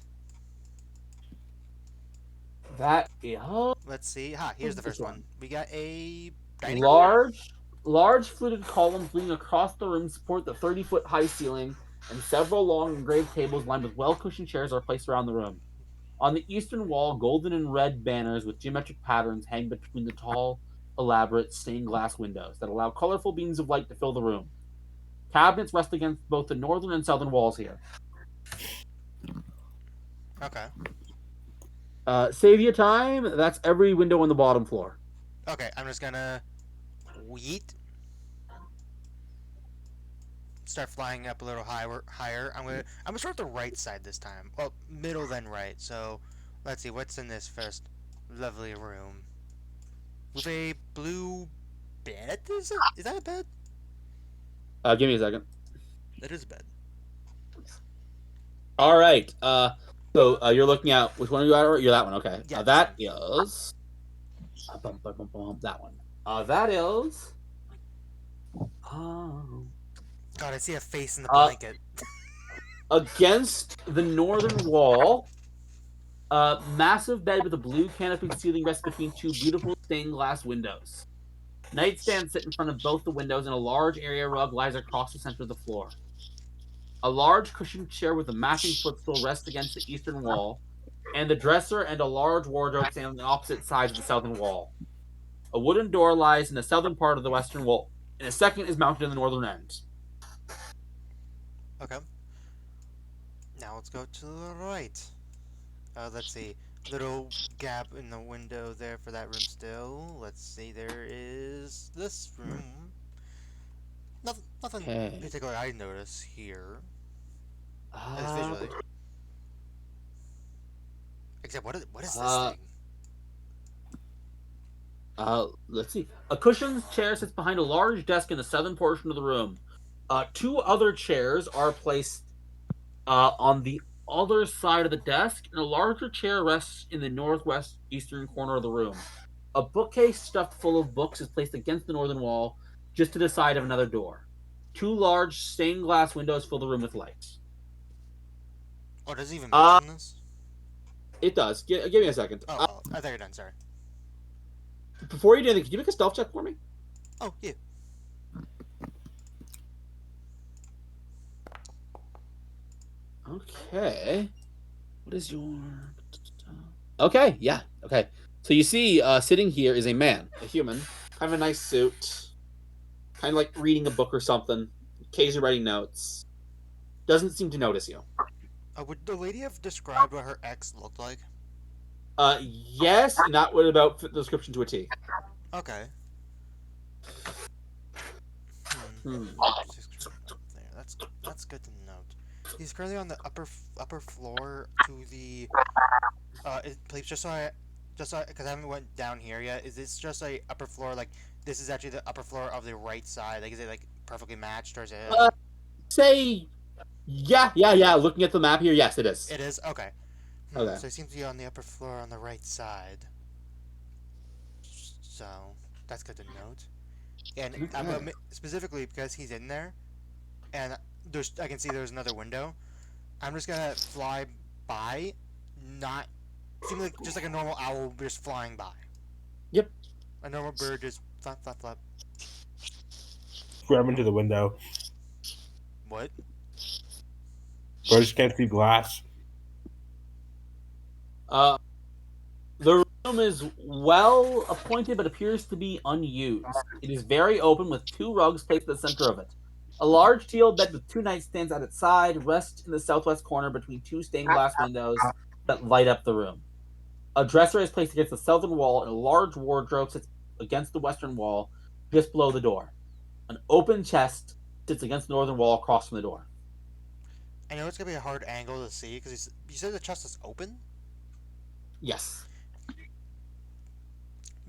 That is Let's see. Here's the This first one. one. We got a dining room. large fluted columns leaning across the room support the 30-foot high ceiling, and several long engraved tables lined with well-cushioned chairs are placed around the room. On the eastern wall, golden and red banners with geometric patterns hang between the tall, elaborate stained glass windows that allow colorful beams of light to fill the room. Cabinets rest against both the northern and southern walls here. Okay. Save you time. That's every window on the bottom floor. Okay, I'm just gonna yeet. Start flying up a little higher. I'm gonna start the right side this time. Well, middle then right. So, let's see what's in this first lovely room. With a blue bed? Is that a bed? Give me a second. That is a bed. All right. So you're looking at which one are you at? You're that one. Okay. Yeah, That this is. That one. That is. God, I see a face in the Uh, blanket. Against the northern wall, a massive bed with a blue canopied ceiling rests between two beautiful stained glass windows. Nightstands sit in front of both the windows, and a large area rug lies across the center of the floor. A large cushioned chair with a matching footstool rests against the eastern wall, and the dresser and a large wardrobe stand on the opposite sides of the southern wall. A wooden door lies in the southern part of the western wall, and a second is mounted in the northern end. Okay. Now let's go to the right. Let's see. Little gap in the window there for that room still. Let's see, there is this room. Nothing Okay. particular I notice here. At least visually. Except, what is this thing? Let's see. A cushioned chair sits behind a large desk in the southern portion of the room. Two other chairs are placed on the other side of the desk, and a larger chair rests in the northwest eastern corner of the room. A bookcase stuffed full of books is placed against the northern wall, just to the side of another door. Two large stained glass windows fill the room with light. Oh, does it even mention this? It does. Give me a second. Oh, I thought you were done, sorry. Before you do anything, can you make a stealth check for me? Oh, yeah. Okay. What is your... Okay, yeah. Okay. So you see, sitting here is a man, a human, kind of a nice suit, kind of like reading a book or something, occasionally writing notes. Doesn't seem to notice you. Would the lady have described what her ex looked like? Yes, and that would about fit the description to a T. Okay. Hmm. There, that's good to note. He's currently on the upper floor to the please just so because I haven't went down here yet. Is this just a upper floor? Like this is actually the upper floor of the right side. Like is it like perfectly matched or is it? Say, yeah. Looking at the map here, yes, it is. It is okay. Okay. So he seems to be on the upper floor on the right side. So that's good to note. And Okay. specifically because he's in there, and I can see there's another window. I'm just gonna fly by, not seem like just like a normal owl just flying by. Yep. A normal bird just flap. Grab into the window. What? Birds can't see glass. The room is well appointed but appears to be unused. It is very open with two rugs placed at the center of it. A large teal bed with two nightstands at its side rests in the southwest corner between two stained glass windows that light up the room. A dresser is placed against the southern wall, and a large wardrobe sits against the western wall, just below the door. An open chest sits against the northern wall across from the door. I know it's gonna be a hard angle to see because you said the chest is open. Yes.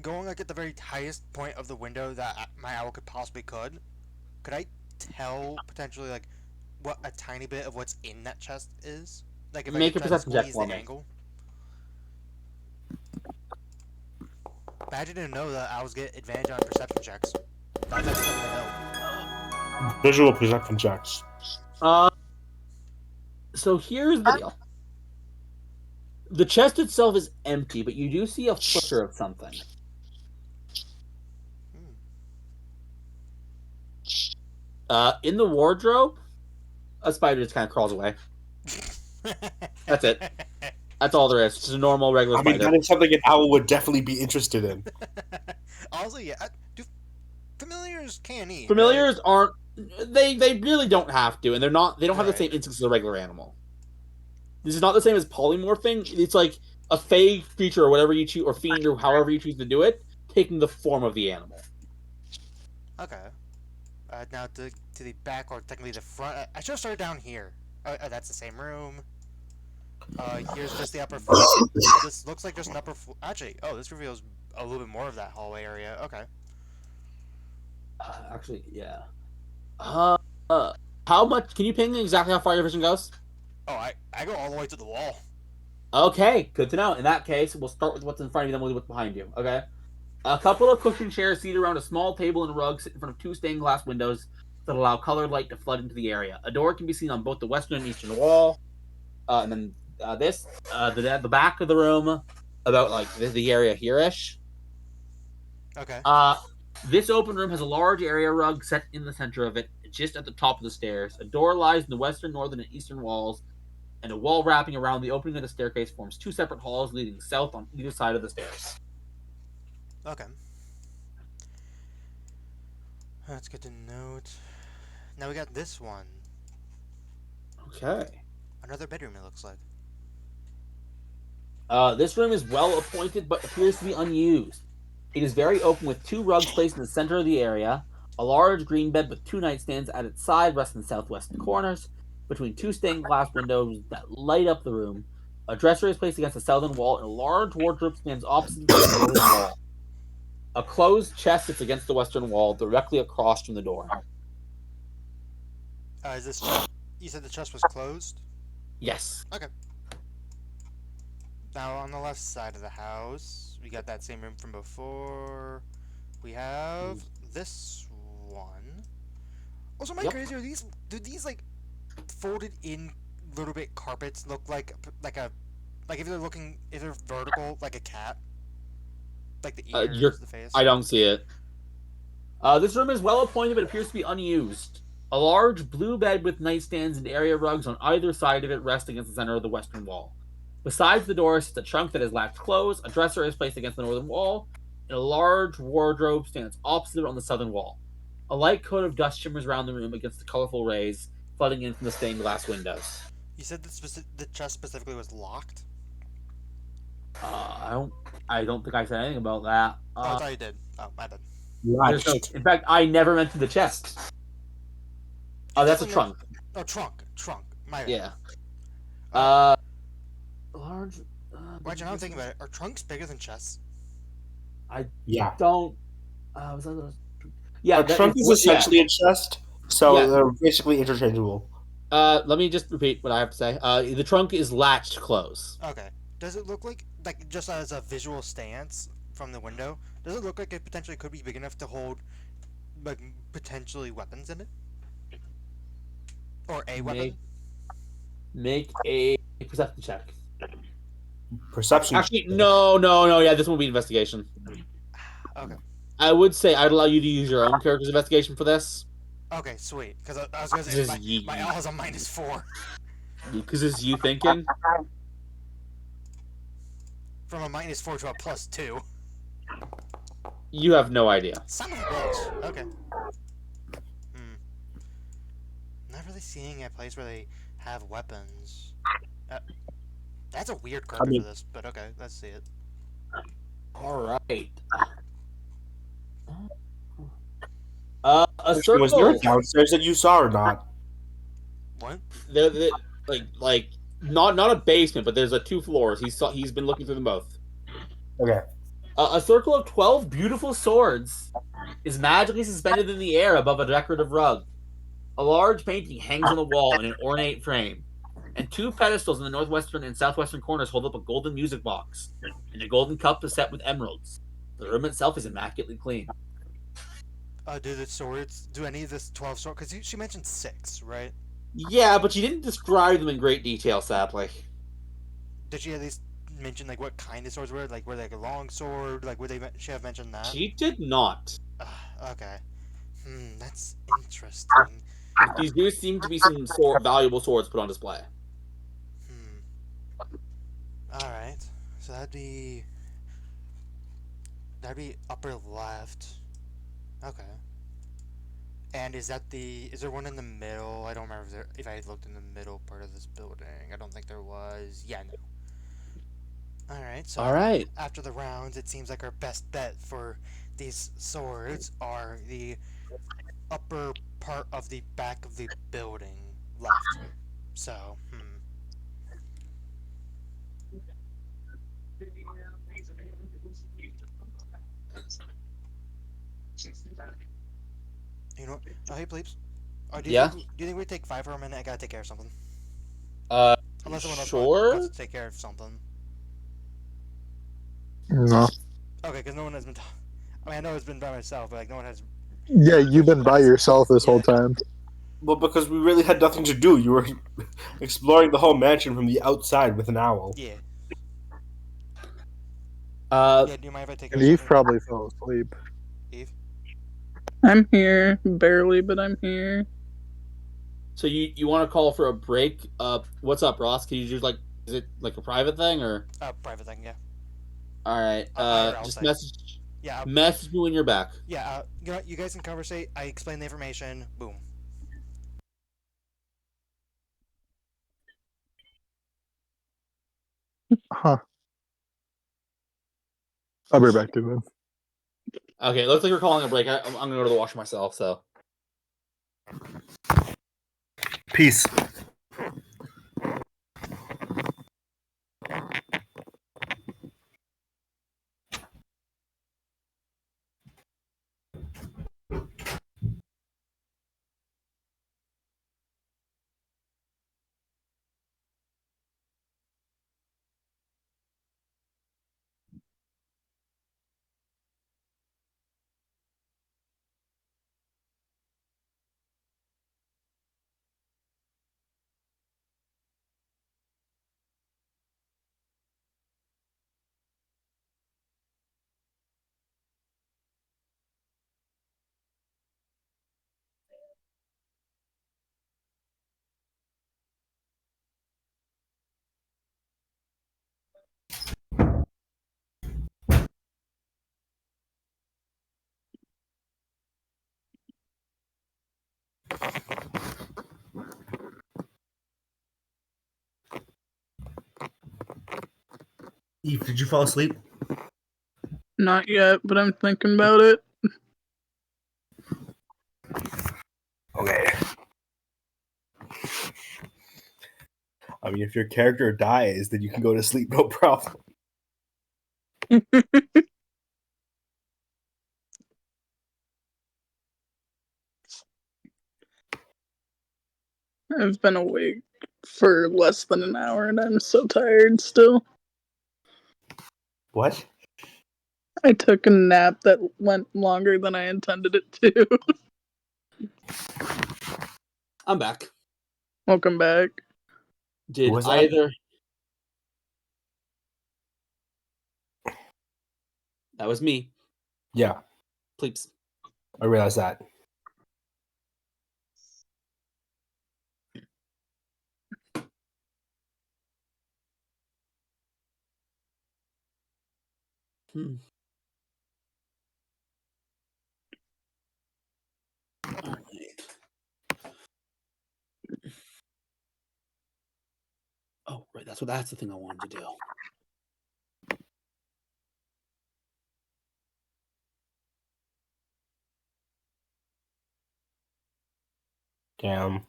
Going like at the very highest point of the window that my owl could I tell potentially like what a tiny bit of what's in that chest is? Like if Make I a could try to perception check squeeze for the me. angle. Imagine to know that owls get advantage on perception checks. That's good to know. Visual perception checks. So here's the deal. The chest itself is empty, but you do see a flicker of something. In the wardrobe, a spider just kind of crawls away. That's it. That's all there is. Just a normal, regular I mean, spider. that is something an owl would definitely be interested in. Honestly, yeah. Do familiars can eat? Familiars aren't. They really don't have to, and they're not. They don't have the Right. same instincts as a regular animal. This is not the same as polymorphing. It's like a fey creature or whatever you choose, or fiend or however you choose to do it, taking the form of the animal. Okay. Now to the back, or technically the front. I should have started down here. That's the same room. Here's just the upper floor. This looks like just an upper floor. Actually, this reveals a little bit more of that hallway area. Okay. Actually, yeah. Uh, how much? Can you ping exactly how far your vision goes? Oh, I go all the way to the wall. Okay, good to know. In that case, we'll start with what's in front of you, then we'll do what's behind you. Okay. A couple of cushioned chairs seated around a small table and rug sit in front of two stained glass windows that allow colored light to flood into the area. A door can be seen on both the western and eastern wall. And then the back of the room, about like the area here-ish. Okay. Uh, this open room has a large area rug set in the center of it, just at the top of the stairs. A door lies in the western, northern, and eastern walls, and a wall wrapping around the opening of the staircase forms two separate halls leading south on either side of the stairs. Okay. That's good to note. Now we got this one. Okay. Another bedroom, it looks like. This room is well appointed but appears to be unused. It is very open with two rugs placed in the center of the area. A large green bed with two nightstands at its side rest in the southwest corners, between two stained glass windows that light up the room. A dresser is placed against the southern wall, and a large wardrobe stands opposite the northern wall. A closed chest sits against the western wall, directly across from the door. Is this chest? You said the chest was closed? Yes. Okay. Now on the left side of the house, we got that same room from before. We have this one. Also, am I Yep. crazy? Do these like folded in little bit carpets look like a if they're vertical like a cat, like the ears, the face? I don't see it. This room is well appointed but appears to be unused. A large blue bed with nightstands and area rugs on either side of it rest against the center of the western wall. Besides the door sits a trunk that is latched closed, a dresser is placed against the northern wall, and a large wardrobe stands opposite it on the southern wall. A light coat of dust shimmers around the room against the colorful rays flooding in from the stained glass windows. You said the chest specifically was locked. Uh, I don't think I said anything about that. Oh, I thought you did. Oh, I did. There's no. Latched. In fact, I never mentioned the chest. Oh, that's a trunk. Oh, trunk. My bad. Yeah. Large. Right now I'm thinking about it. Are trunks bigger than chests? Yeah. Don't. Was that yeah, A trunk is essentially a chest, so Yeah. they're basically interchangeable. Let me just repeat what I have to say. The trunk is latched closed. Okay. Does it look like just as a visual stance from the window? Does it look like it potentially could be big enough to hold like potentially weapons in it? Or a weapon? Make a perception check. Perception. Actually, no. Yeah, this will be investigation. Okay. I would say I'd allow you to use your own character's investigation for this. Okay, sweet. Because I was gonna This say is my L has a -4 Because this is you thinking. from a -4 to a +2. You have no idea. Son of a bitch. Okay. Not really seeing a place where they have weapons. That's a weird carpet for this, but okay, let's see it. All right. A circle. Was there downstairs that you saw or not? What? They're like not a basement, but there's 2 floors. He's been looking through them both. Okay. A circle of 12 beautiful swords is magically suspended in the air above a decorative rug. A large painting hangs on the wall in an ornate frame, and 2 pedestals in the northwestern and southwestern corners hold up a golden music box, and a golden cup is set with emeralds. The room itself is immaculately clean. Do any of this 12 swords? Because she mentioned 6, right? Yeah, but she didn't describe them in great detail, sadly. Did she at least mention like what kind of swords were? Like were they like a long sword? Like she have mentioned that? She did not. Okay. That's interesting. These do seem to be some valuable swords put on display. Alright. So that'd be upper left. Okay. And is there one in the middle? I don't remember if I looked in the middle part of this building. I don't think there was. Yeah, no. Alright, so Alright. after the rounds, it seems like our best bet for these swords are the upper part of the back of the building left. So, You know, hey, please. Do you Yeah. think we take 5 for a minute? I gotta take care of something. Uh, Unless someone else wants sure. to take care of something. No. Okay, because no one has been. I mean, I know it's been by myself, but like no one has. Yeah, you've been by yourself this whole Yeah. time. Well, because we really had nothing to do. You were exploring the whole mansion from the outside with an owl. Yeah. Uh, Yeah. Do you mind if I take care And of Eve something? probably fell asleep. Eve. I'm here, barely, but I'm here. so you want to call for a break? What's up, Ross? Can you do like, is it like a private thing or? Private thing. Yeah. All right. IRL Just thing. message Yeah. message me when you're back. Yeah. You guys can conversate. I explain the information. Boom. Huh. I'll be back to him. Okay, looks like we're calling a break. I'm gonna go to the washroom myself. So. Peace. Eve, did you fall asleep? Not yet, but I'm thinking about it. Okay. I mean, if your character dies, then you can go to sleep, no problem. I've been awake for less than an hour and I'm so tired still. What? I took a nap that went longer than I intended it to. I'm back. Welcome back. Did Was that? either? That was me. Yeah, Please. I realized that. Hmm. All right. Oh, right. That's the thing I wanted to do. Damn.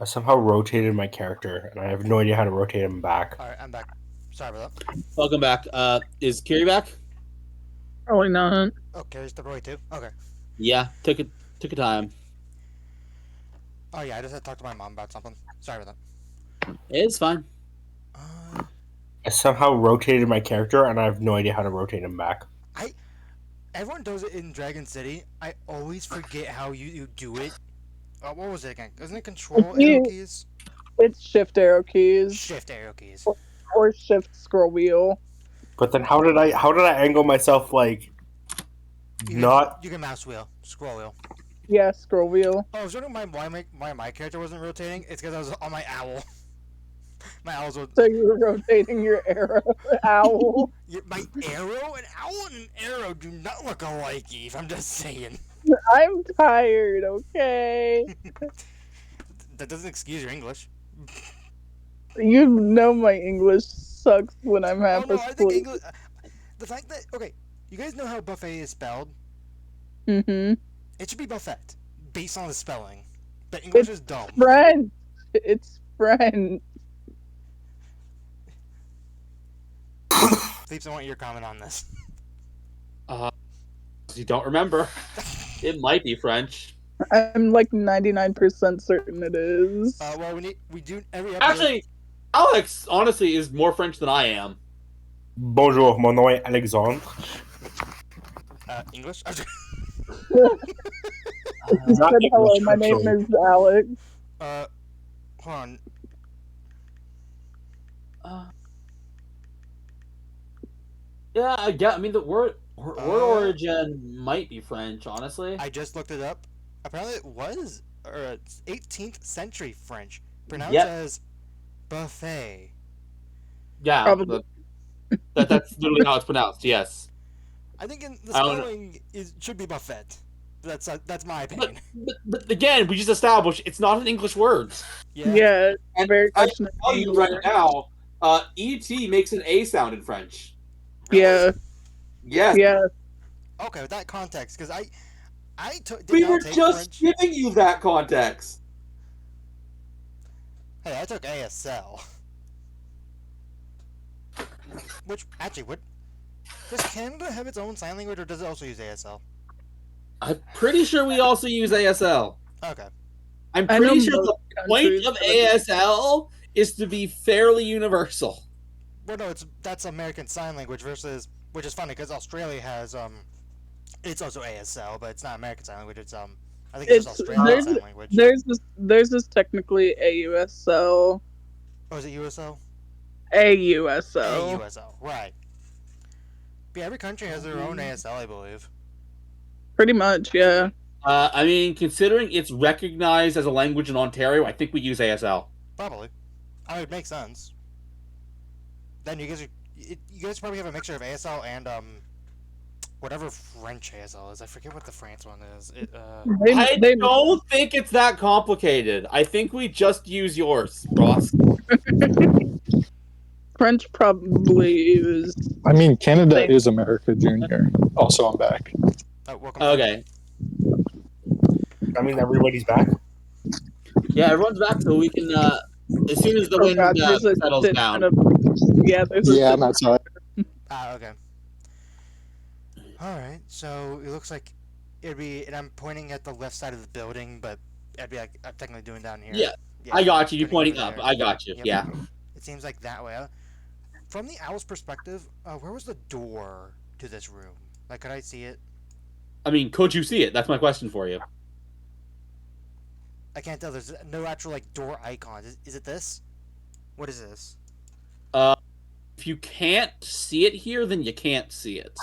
I somehow rotated my character, and I have no idea how to rotate him back. All right. I'm back. Sorry about that. Welcome back. Is Kiri back? Probably not. Oh, Carrie's the boy too. Okay. Yeah. Took a time. Oh yeah. I just had to talk to my mom about something. Sorry about It's fine. that. I somehow rotated my character, and I have no idea how to rotate him back. Everyone does it in Dragon City. I always forget how you do it. What was it again? Isn't it control arrow keys? It's shift arrow keys Shift arrow keys. or shift scroll wheel. But then how did I angle myself like not? You can mouse wheel, scroll wheel. Yeah, scroll wheel. Oh, I was wondering why my character wasn't rotating. It's because I was on my owl. My owls were. So you were rotating your arrow owl. My arrow, an owl, and an arrow do not look alike, Eve. I'm just saying. I'm tired, okay? That doesn't excuse your English. You know my English sucks when I'm half I think asleep. English. The fact that you guys know how buffet is spelled. Mm-hmm. It should be buffet, based on the spelling. But English is dumb. French. It's French. Sleeps, I want your comment on this. You don't remember. It might be French. I'm like 99% certain it is. Well, we do every episode. Actually, Alex honestly is more French than I am. Bonjour, mon nom est Alexandre. English. He said, hello, my name is Alex. Hold on. Yeah, I mean, the word origin might be French, honestly. I just looked it up. Apparently, it was 18th century French, pronounced Yep. as buffet. Yeah, Probably. that's literally how it's pronounced. Yes, I think in the I don't know. spelling should be buffet. That's my opinion. but again, we just established it's not an English word. Yeah, And very I much can an tell you English. right now, ET makes an A sound in French. Yeah, Yes, yeah. Okay, with that context, because did we not were take just French. giving you that context. Hey, I took ASL. Which actually, does Canada have its own sign language, or does it also use ASL? I'm pretty sure we also use ASL. Okay. I'm I know pretty sure most the point countries of have a- ASL is to be fairly universal. Well, no, that's American Sign Language versus, which is funny because Australia has it's also ASL, but it's not American Sign Language. It's I think it's just Australian Sign Language. There's this technically AUSL. Oh, is it USL? AUSL. AUSL, right. But yeah, every country has their own ASL, I believe. Pretty much, yeah. I mean, considering it's recognized as a language in Ontario, I think we use ASL. Probably. I mean, it makes sense. Then you guys probably have a mixture of ASL and whatever French ASL is. I forget what the France one is. I don't think it's that complicated. I think we just use yours, Ross. French probably use. I mean, Canada is America Junior. Also, I'm back. Oh, welcome. Okay. I mean, everybody's back. Yeah, everyone's back, so we can. As soon as the Oh wind god, there's a settles shit down. ton of. Yeah, there's a Yeah, shit I'm outside. Okay. Alright, so it looks like it'd be, and I'm pointing at the left side of the building, but I'd be like, I'm technically doing down here. Yeah, I got you. You're pointing pointing over up. there. I got you. Yep. Yeah. It seems like that way. From the owl's perspective, where was the door to this room? Like, could I see it? I mean, could you see it? That's my question for you. I can't tell. There's no actual like door icon. Is it this? What is this? If you can't see it here, then you can't see it.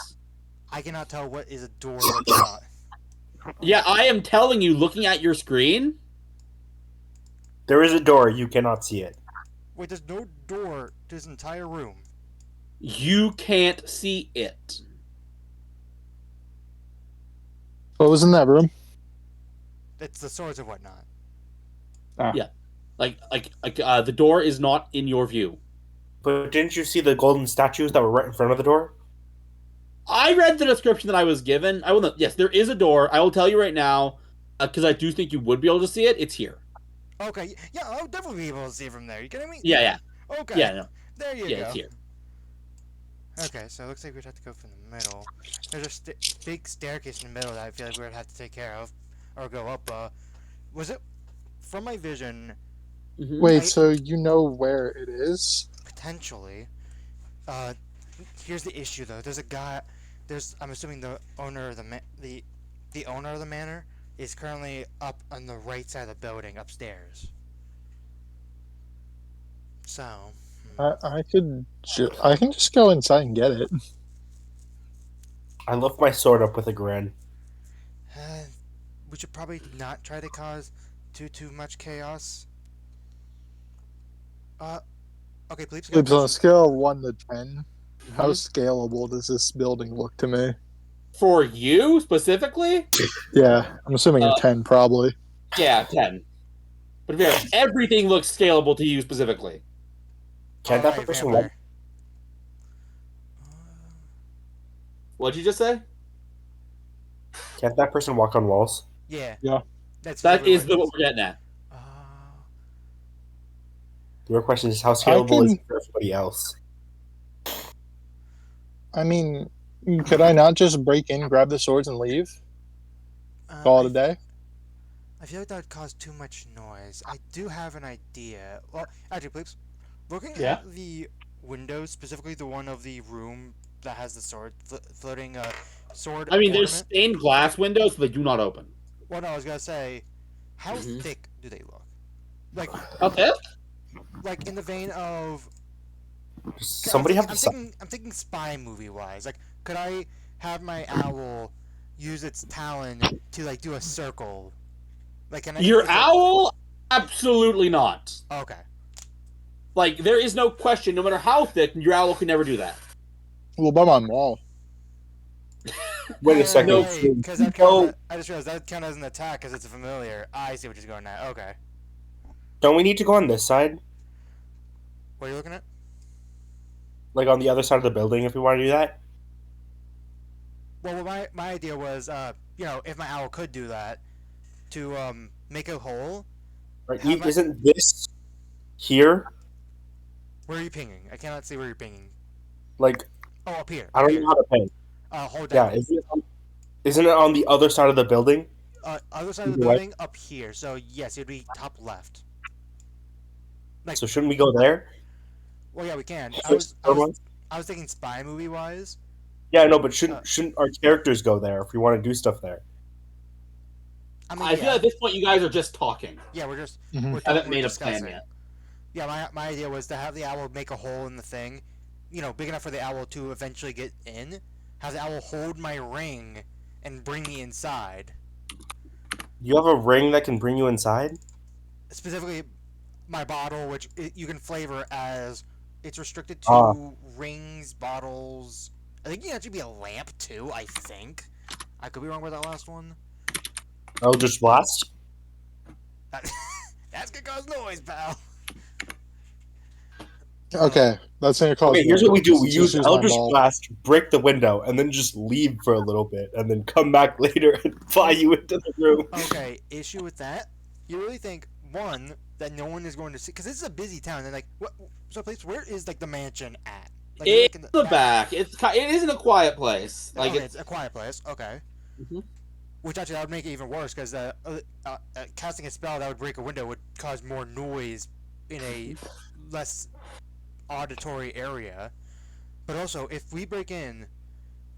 I cannot tell what is a door. What's not. Yeah, I am telling you, looking at your screen. There is a door. You cannot see it. Wait, there's no door to this entire room. You can't see it. What was in that room? It's the swords and whatnot. Like, the door is not in your view. But didn't you see the golden statues that were right in front of the door? I read the description that I was given. I will know. Yes, there is a door. I will tell you right now, because I do think you would be able to see it. It's here. Okay, yeah, I'll definitely be able to see it from there. You kidding me? Yeah. Okay. Yeah, no. There you Yeah, go. it's here. Okay, so it looks like we'd have to go from the middle. There's a big staircase in the middle that I feel like we'd have to take care of, or go up. Was it from my vision? Mhm. Wait, so you know where it is? Potentially. Here's the issue though. There's a guy. I'm assuming the owner of the owner of the manor is currently up on the right side of the building upstairs. So. I can just go inside and get it. I lift my sword up with a grin. We should probably not try to cause too much chaos. Okay, please. It's on a scale of 1 to 10. How scalable does this building look to me? For you specifically? Yeah, I'm assuming a 10 probably. Yeah, 10. But to be honest, everything looks scalable to you specifically. Can that person walk? What'd you just say? Can't that person walk on walls? Yeah. Yeah. That's That exactly is what it what we're getting at. The real question is how scalable is can- it for everybody else? I mean, could I not just break in, grab the swords, and leave? Call it a day? I feel like that would cause too much noise. I do have an idea. Well, actually, please. Looking Yeah? at the windows, specifically the one of the room that has the sword, floating sword I mean, there's ornament. stained glass windows, so they do not open. Well, no, I was gonna say, how Mhm. thick do they look? Like, Okay. like in the vein of Somebody have to I'm thinking spy movie wise. Like, could I have my owl use its talon to like do a circle? Like, can I? Your is it- owl? Absolutely not. Okay. Like, there is no question, no matter how thick, your owl can never do that. Well, by my wall. Wait a second. No. Because that No. I just realized that count as an attack because it's a familiar. I see what you're going at. Okay. Don't we need to go on this side? What are you looking at? Like on the other side of the building if we want to do that? Well, my idea was, if my owl could do that, to make a hole. Right? How about- Isn't this here? Where are you pinging? I cannot see where you're pinging. Like, Oh, up here. I up don't here. know how to pay. Hold Yeah, down. isn't it on the other side of the building? Other side of the Right. building, up here. So yes, it'd be top left. So shouldn't we go there? Well, yeah, we can. First, I was thinking spy movie wise. Yeah, no, but shouldn't our characters go there if we want to do stuff there? I mean, I feel at this point you guys are just talking. yeah, we're just Mhm. we're, Haven't we're made a discussing. plan yet. Yeah, my idea was to have the owl make a hole in the thing, big enough for the owl to eventually get in. Have the owl hold my ring and bring me inside. You have a ring that can bring you inside? Specifically, my bottle, which you can flavor as it's restricted to Ah. rings, bottles. I think you can actually be a lamp too. I think. I could be wrong with that last one. Eldritch Blast? That's gonna cause noise, pal. Okay, that's gonna cause. Okay, here's what we do. We Just use my Eldritch ball. Blast, break the window, and then just leave for a little bit, and then come back later and fly you into the room. Okay, issue with that. You really think one that no one is going to see because this is a busy town. And like, what? So, place where is like the mansion at? Like, It's in the back. It isn't a quiet place. Like Okay, it's a quiet place. Okay. Mhm. Which actually that would make it even worse because casting a spell that would break a window would cause more noise in a less auditory area. But also, if we break in,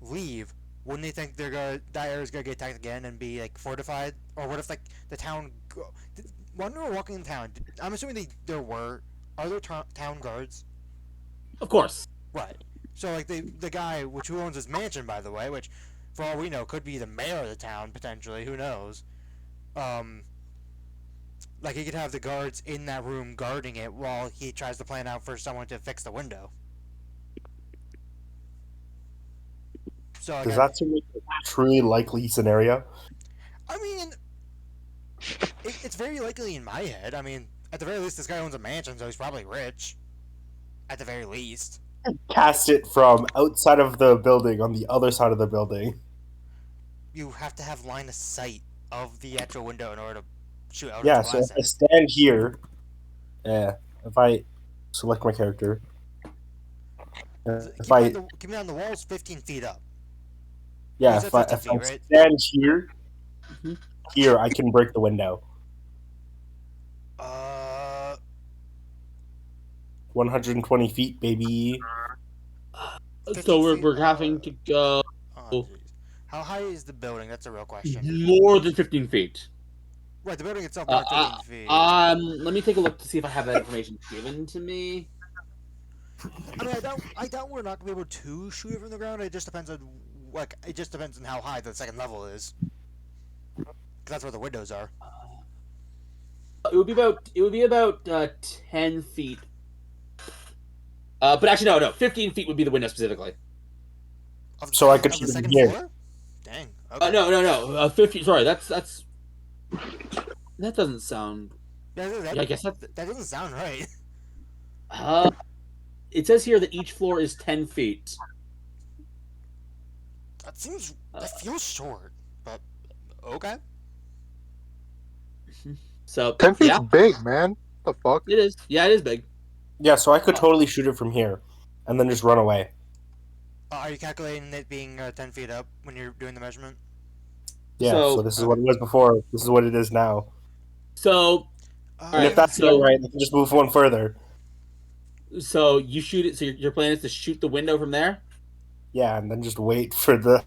leave, wouldn't they think that area's gonna get attacked again and be like fortified? Or what if like the town? When we were walking in town, I'm assuming there were. Are there town guards? of course. Right. So like the guy who owns this mansion, by the way, which for all we know could be the mayor of the town potentially. Who knows? Like he could have the guards in that room guarding it while he tries to plan out for someone to fix the window. So Does again, that seem like a truly likely scenario? I mean, it's very likely in my head. I mean, at the very least, this guy owns a mansion, so he's probably rich. At the very least. Cast it from outside of the building on the other side of the building. You have to have line of sight of the actual window in order to shoot out. Yeah, so if I stand here, if I select my character, if I keep me on the walls 15 feet up. yeah, You said if I 50 feet, right? stand here, Mhm. here I can break the window. 120 feet, baby. 50 So we're, feet, we're having to go Oh, jeez. How high is the building? That's a real question. more than 15 feet. Right, the building itself not 15 feet. Let me take a look to see if I have that information given to me. I mean, I doubt we're not gonna be able to shoot it from the ground. It just depends on how high the second level is. 'Cause that's where the windows are. It would be about 10 feet. But actually, no, 15 feet would be the window specifically. Of the So I second- could of shoot the it second here. floor? Dang. Okay. No. 15. Sorry, that's. That doesn't sound. That, Yeah, I guess that doesn't sound right. It says here that each floor is 10 feet. That feels short. But Okay. So 10 feet's yeah, big, man. What the fuck? it is. Yeah, it is big. Yeah, so I could totally shoot it from here, and then just run away. Are you calculating it being 10 feet up when you're doing the measurement? Yeah, so So this is what it was before. This is what it is now. so Oh, And if Alright, that's so- not right, I can just move one further. so you shoot it. So your plan is to shoot the window from there. Yeah, and then just wait for the.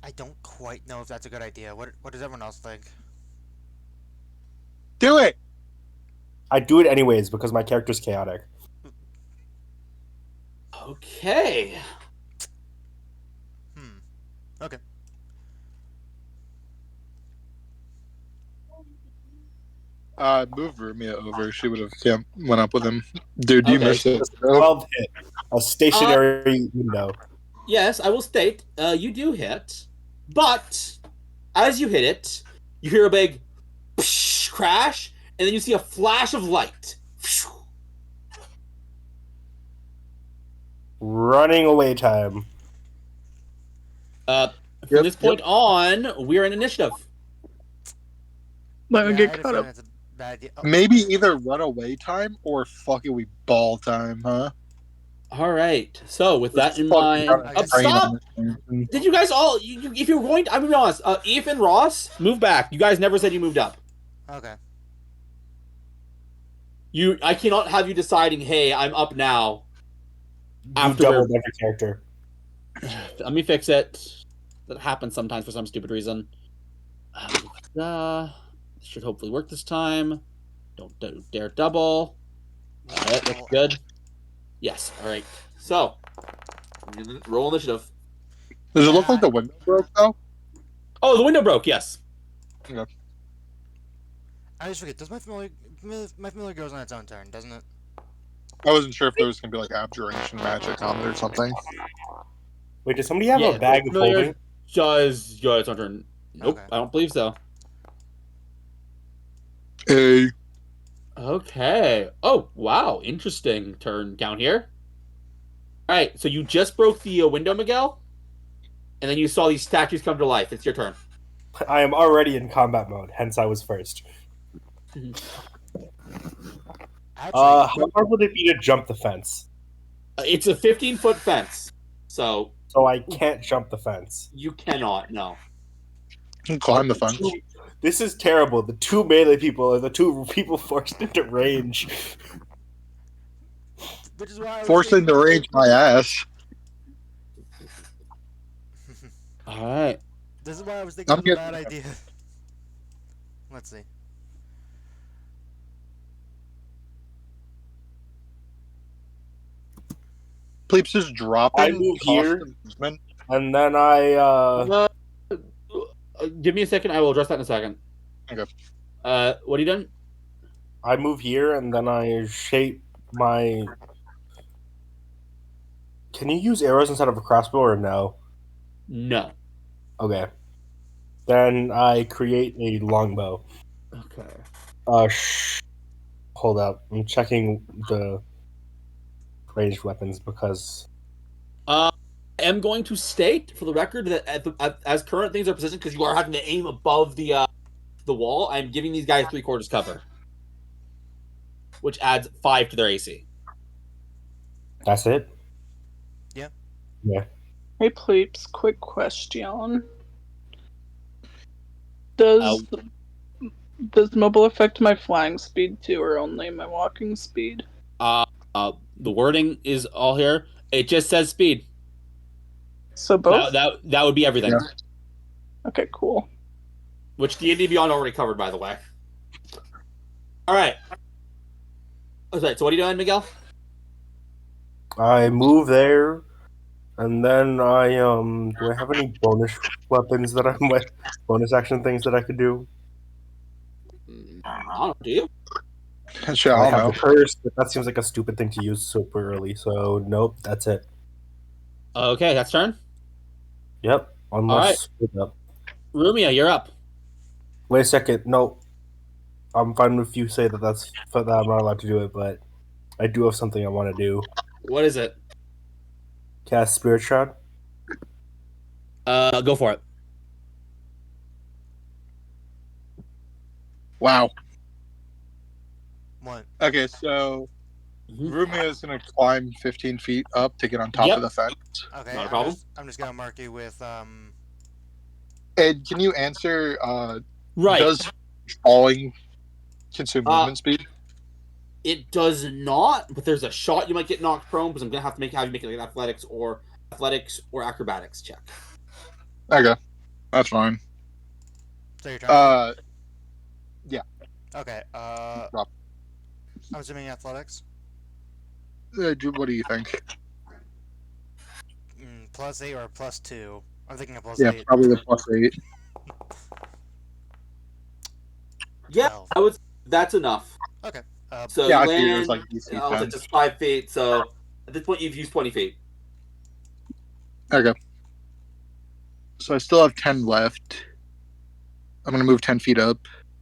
I don't quite know if that's a good idea. What does everyone else think? Do it! I do it anyways because my character's chaotic. Okay. Okay. Move Rumia over. She would have went up with him. Dude, you Okay. missed it. It's a 12 hit. A stationary window. Yes, I will state you do hit, but as you hit it, you hear a big crash, and then you see a flash of light. Running away time. From Yep, this point on, we're in initiative. Let me Yeah, I get had a caught feeling up. it's a bad idea. Oh, Maybe either run away time or fucking we ball time, huh? All right. So with that in Fucking mind, down a train stop. on this. Did you guys all? If you're going, I'm gonna be honest. Eve and Ross, move back. You guys never said you moved up. okay. I cannot have you deciding. Hey, I'm up now. You After doubled every character. Let me fix it. That happens sometimes for some stupid reason. Should hopefully work this time. Don't dare double. All right, that's good. Yes. All right. So, roll initiative. Does it look like the window broke though? Oh, the window broke. Yes. I just forget. Does my familiar goes on its own turn, doesn't it? I wasn't sure if there was gonna be like abjuration magic on it or something. Wait, does somebody have Yeah, a bag of familiar- holding? Does go its own turn? Nope. Okay. I don't believe so. Hey, Okay. Oh, wow. Interesting turn count here. All right. So you just broke the window, Miguel, and then you saw these statues come to life. It's your turn. I am already in combat mode, hence I was first. Actually, How hard would it be to jump the fence? It's a 15-foot fence, so So I can't jump the fence. you cannot. No. you can climb the fence. This is terrible. The two melee people are the two people forced into range. which is why I was Forced thinking- into range my ass. All right. This is why I was thinking I'm it was a getting- bad idea. Let's see. Please just drop it. I move cost here. the movement. And then I Give me a second. I will address that in a second. Okay. What are you doing? I move here and then I shape my. Can you use arrows instead of a crossbow or no? No. Okay. Then I create a longbow. Okay. Hold up. I'm checking the ranged weapons because I am going to state for the record that as current things are positioned, because you are having to aim above the wall, I'm giving these guys 3/4 cover, which adds 5 to their AC. that's it. Yeah. Yeah. Hey, Pleeps, quick question. Does mobile affect my flying speed too, or only my walking speed? The wording is all here. It just says speed. So both? That would be everything. Yeah. Okay, cool. Which D&D Beyond already covered, by the way. All right. Okay, so what are you doing, Miguel? I move there, and then I do I have any bonus weapons that I'm with? Bonus action things that I could do? I don't know, do you? Shit, I I have don't the know. curse, but that seems like a stupid thing to use super early. So nope, that's it. Okay, that's turn. Yep. Unless yep. Rumia, you're up. Wait a second. No, I'm fine if you say that I'm not allowed to do it, but I do have something I want to do. What is it? Cast Spirit Shroud. Go for it. Wow. What? Okay, so Mhm. Rumia is gonna climb 15 feet up to get on top Yep. of the fence. Okay, Not a problem. I'm just gonna mark you with And can you answer? Right. Does falling consume Uh, movement speed? It does not, but there's a shot you might get knocked prone because I'm gonna have to have you make like an athletics or acrobatics check. Okay, that's fine. so you're trying Yeah. Okay, Drop. I'm assuming athletics. What do you think? +8 or +2? I'm thinking of Yeah, +8. probably the +8. Yeah, 12. I would. That's enough. Okay. So Yeah, you I figured it was land. like DC I'll say 10. just 5 feet. So at this point, you've used 20 feet. Okay. So I still have 10 left. I'm gonna move 10 feet up,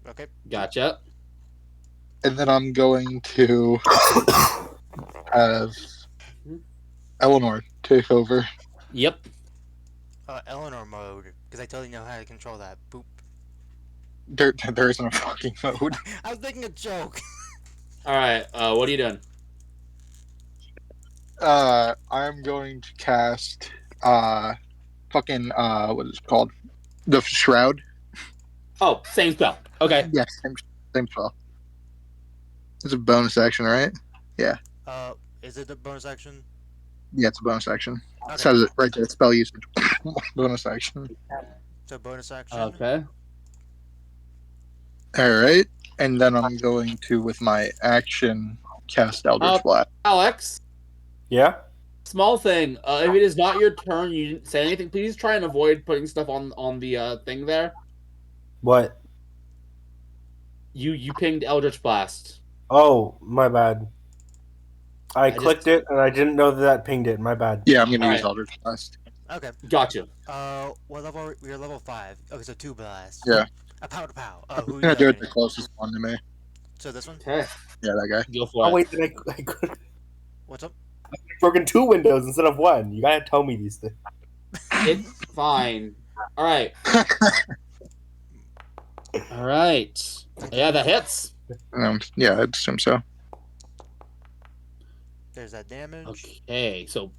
Okay. Gotcha. and then I'm going to have Eleanor take over. Yep. Eleanor mode, because I totally know how to control that. Boop. There isn't a fucking mode. I was making a joke. All right. What are you doing? I'm going to cast fucking what is it called? The Shroud. Oh, same spell. Okay. Yes, same spell. It's a bonus action, right? Is it the bonus action? Yeah, it's a bonus action. It Okay. says it right there. Spell usage. Bonus action. So bonus action. Okay. All right, and then I'm going to, with my action, cast Eldritch Blast. Alex, Yeah? small thing. If it is not your turn, you didn't say anything. Please try and avoid putting stuff on the thing there. What? You pinged Eldritch Blast. Oh, my bad. I just- clicked it and I didn't know that pinged it. My bad. Yeah, I'm going to All use right. Eldritch Blast. Okay. Gotcha. What level? We're level 5. Okay, so 2 blasts. Yeah. A pow to pow. Who I'm you going to do it the targeting? closest one to me. So this one? Okay. Yeah, that guy. Go for Oh, it. wait, then I could have What's up? broken 2 windows instead of 1. You gotta tell me these things. It's fine. All right. All right. Yeah, that hits. Yeah, I assume so. There's that damage. Okay. So.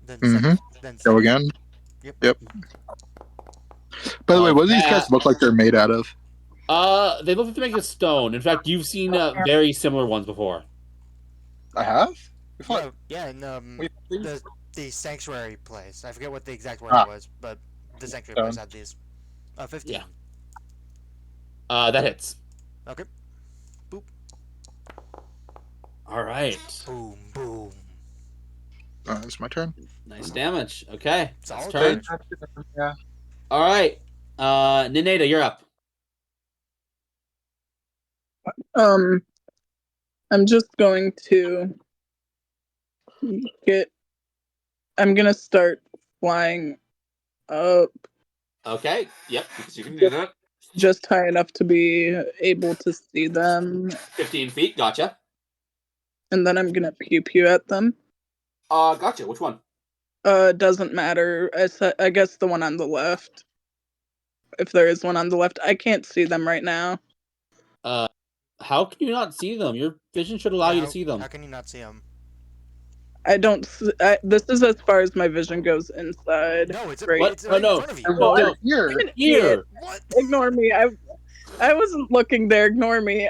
Then Mhm. then Go second- again. Yep. By the way, what do these that- guys look like they're made out of? They look like to make a stone. In fact, you've seen very similar ones before. I have? What? Yeah, and Wait, the sanctuary place. I forget what the exact word Ah. was, but the sanctuary Stone. place had these. 15. Yeah. That hits. Okay. All right. Boom, boom. It's my turn. Nice damage. Okay. Solid turn. damage. Yeah. All right. Nineda, you're up. I'm just going to I'm gonna start flying up Okay. Yep. You can do that. just high enough to be able to see them, 15 feet. Gotcha. and then I'm gonna pew pew at them. Gotcha. Which one? Doesn't matter. I guess the one on the left. If there is one on the left, I can't see them right now. How can you not see them? Your vision should allow you to see them. How can you not see them? I don't. This is as far as my vision goes inside. No, it's Right. it's right No, in front of you. Well, no. they're here. I'm an Here. idiot. What? Ignore me. I wasn't looking there. Ignore me.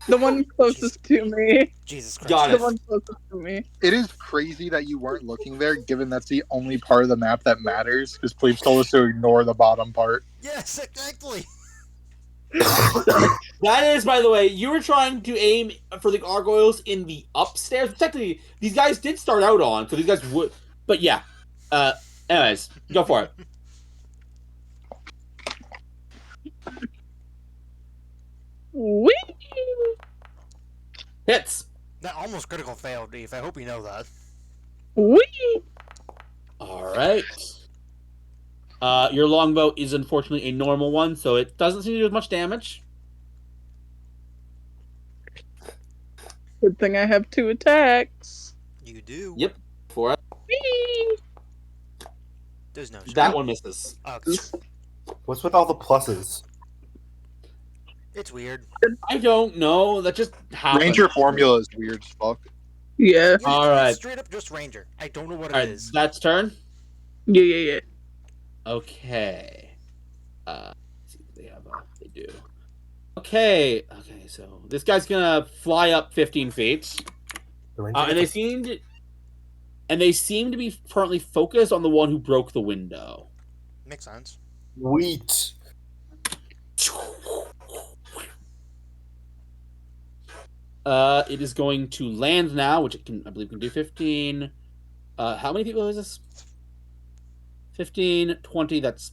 The one closest to me. Jesus Christ. Got The it. one closest to me. It is crazy that you weren't looking there, given that's the only part of the map that matters, because Plebes told us to ignore the bottom part. Yes, exactly. That is, by the way, you were trying to aim for the gargoyles in the upstairs. Technically, these guys did start out on, so these guys would. But yeah. Anyways, go for it. Whee! Hits. That almost critical failed, Dave. I hope you know that. Whee! All right. Your longbow is unfortunately a normal one, so it doesn't seem to do as much damage. Good thing I have 2 attacks. You do. Yep. For it. Whee! There's no shot. That one misses. Oh, What's with all the pluses? It's weird. I don't know. That just happened. Ranger formula is weird as fuck. Yeah. All right. It's straight up just Ranger. I don't know what All it right, is. that's turn. Yeah. Okay. Let's see what they have. They do. Okay. So this guy's gonna fly up 15 feet, The ranger and they seem to be currently focused on the one who broke the window. Makes sense. Sweet. It is going to land now, which it can, I believe, can do 15. How many people is this? 15, 20. That's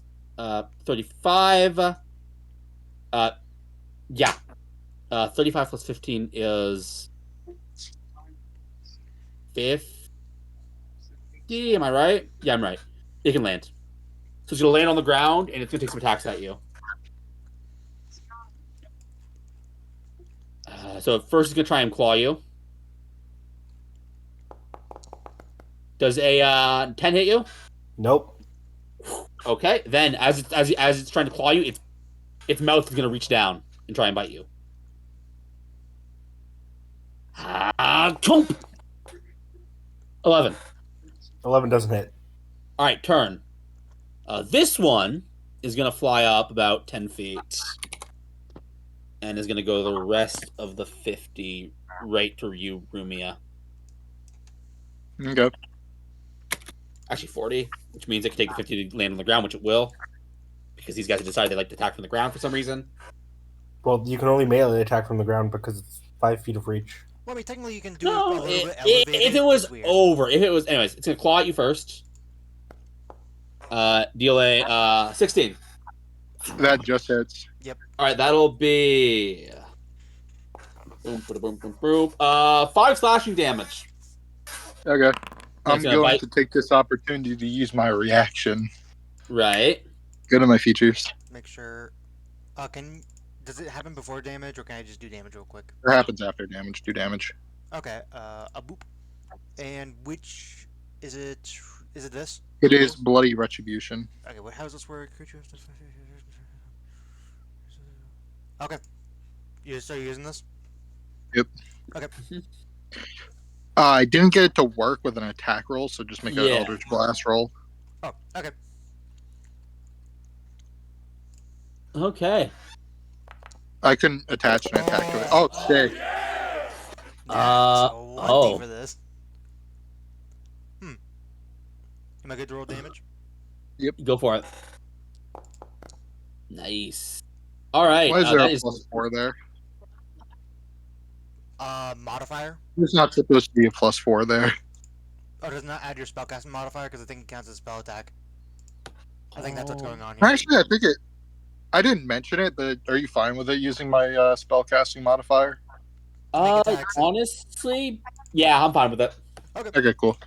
35. Yeah. 35 plus 15 is 50. Am I right? Yeah, I'm right. It can land. So it's gonna land on the ground, and it's gonna take some attacks at you. So first, it's gonna try and claw you. Does a 10 hit you? Nope. Okay. Then, as it's trying to claw you, its mouth is gonna reach down and try and bite you. Chomp! 11. 11 doesn't hit. All right, turn. This one is gonna fly up about 10 feet, and is gonna go the rest of the 50 right to you, Rumia. Okay. Actually, 40, which means it can take the 50 to land on the ground, which it will, because these guys have decided they like to attack from the ground for some reason. Well, you can only melee attack from the ground because it's 5 feet of reach. Well, I mean, technically you can do No, it a little bit if elevated. it was It's weird. anyways, it's gonna claw at you first. Deal a 16. That just hits. All right, that'll be boom, boom, boom, boom. 5 slashing damage. Okay. I'm gonna going bite. to take this opportunity to use my reaction. Right. Go to my features. Make sure. Does it happen before damage, or can I just do damage real quick? It happens after damage. Do damage. Okay. A boop. And which is it? Is it this? It is bloody retribution. Okay. How does this work? Okay. You start using this? Yep. Okay. I didn't get it to work with an attack roll, so just make an Yeah. Eldritch Blast roll. Oh. Okay. Okay. I couldn't attach an attack to it. Oh, sick. Yeah, Uh, so 1D oh. for this. Am I good to roll damage? Go for it. Nice. All right. Why is there that a is +4 there? Modifier? There's not supposed to be a +4 there. Oh, does not add your spellcasting modifier because I think it counts as a spell attack. I think that's what's going on here. Actually, I think it. I didn't mention it, but are you fine with it using my spellcasting modifier? Make attacks and- honestly, yeah, I'm fine with it. Okay, cool.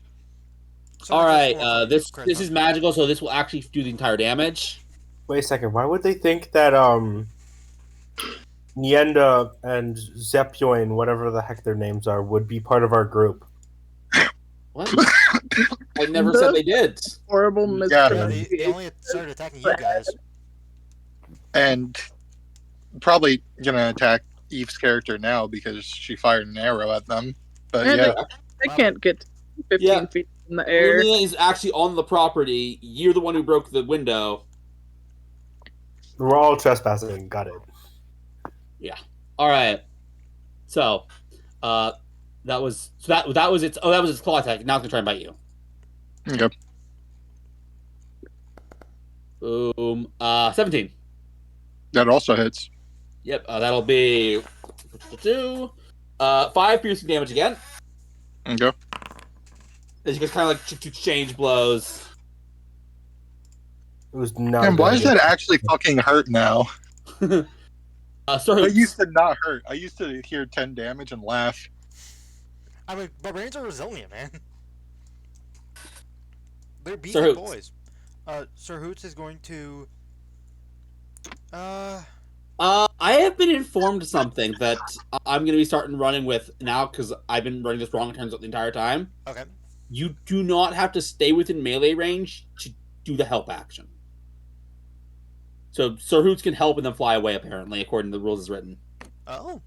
So All that's right. 4 for This charisma. is magical, so this will actually do the entire damage. Wait a second. Why would they think that Nienda and Zepyoin, whatever the heck their names are, would be part of our group? What? I never said they did. Horrible Yeah. Yeah, miscreant. they only started attacking you guys. And probably gonna attack Eve's character now because she fired an arrow at them. But And yeah, I can't get 15 Yeah. feet in the air. Lumia is actually on the property. You're the one who broke the window. We're all trespassing. Got it. All right. So, that was its. Oh, that was its claw attack. Now it's gonna try and bite you. okay. Boom. 17. That also hits. Yep. That'll be 5 piercing damage again. Okay. As you guys kind of like to change blows. It was not. And why good. does that actually fucking hurt now? Sorry. It used to not hurt. I used to hear 10 damage and laugh. I mean, barbarians are resilient, man. They're Sir beefy Hoots. boys. Sir Hoots is going to. I have been informed something that I'm going to be starting running with now because I've been running this wrong turns the entire time. Okay. You do not have to stay within melee range to do the help action. So Sir Hoots can help and then fly away, apparently, according to the rules as written. Oh,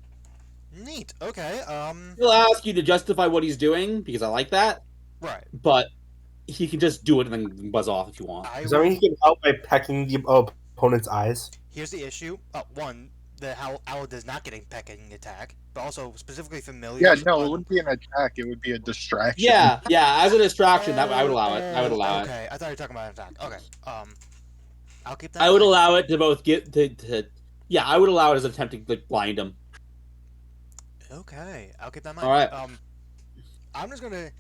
neat. Okay. He'll ask you to justify what he's doing, because I like that, Right. but he can just do it and then buzz off if you want. I Does that mean will. he can help by pecking the opponent's eyes? Here's the issue. One, the owl does not get a pecking attack, but also specifically familiar. Yeah, no, it wouldn't be an attack. It would be a distraction. Yeah, as a distraction, that I would allow it. I would allow it. Okay, I thought you were talking about an attack. Okay. I'll keep that. I would in mind. allow it to both get to. Yeah, I would allow it as an attempt to like blind him. Okay, I'll keep that in mind. All right. I'm just gonna,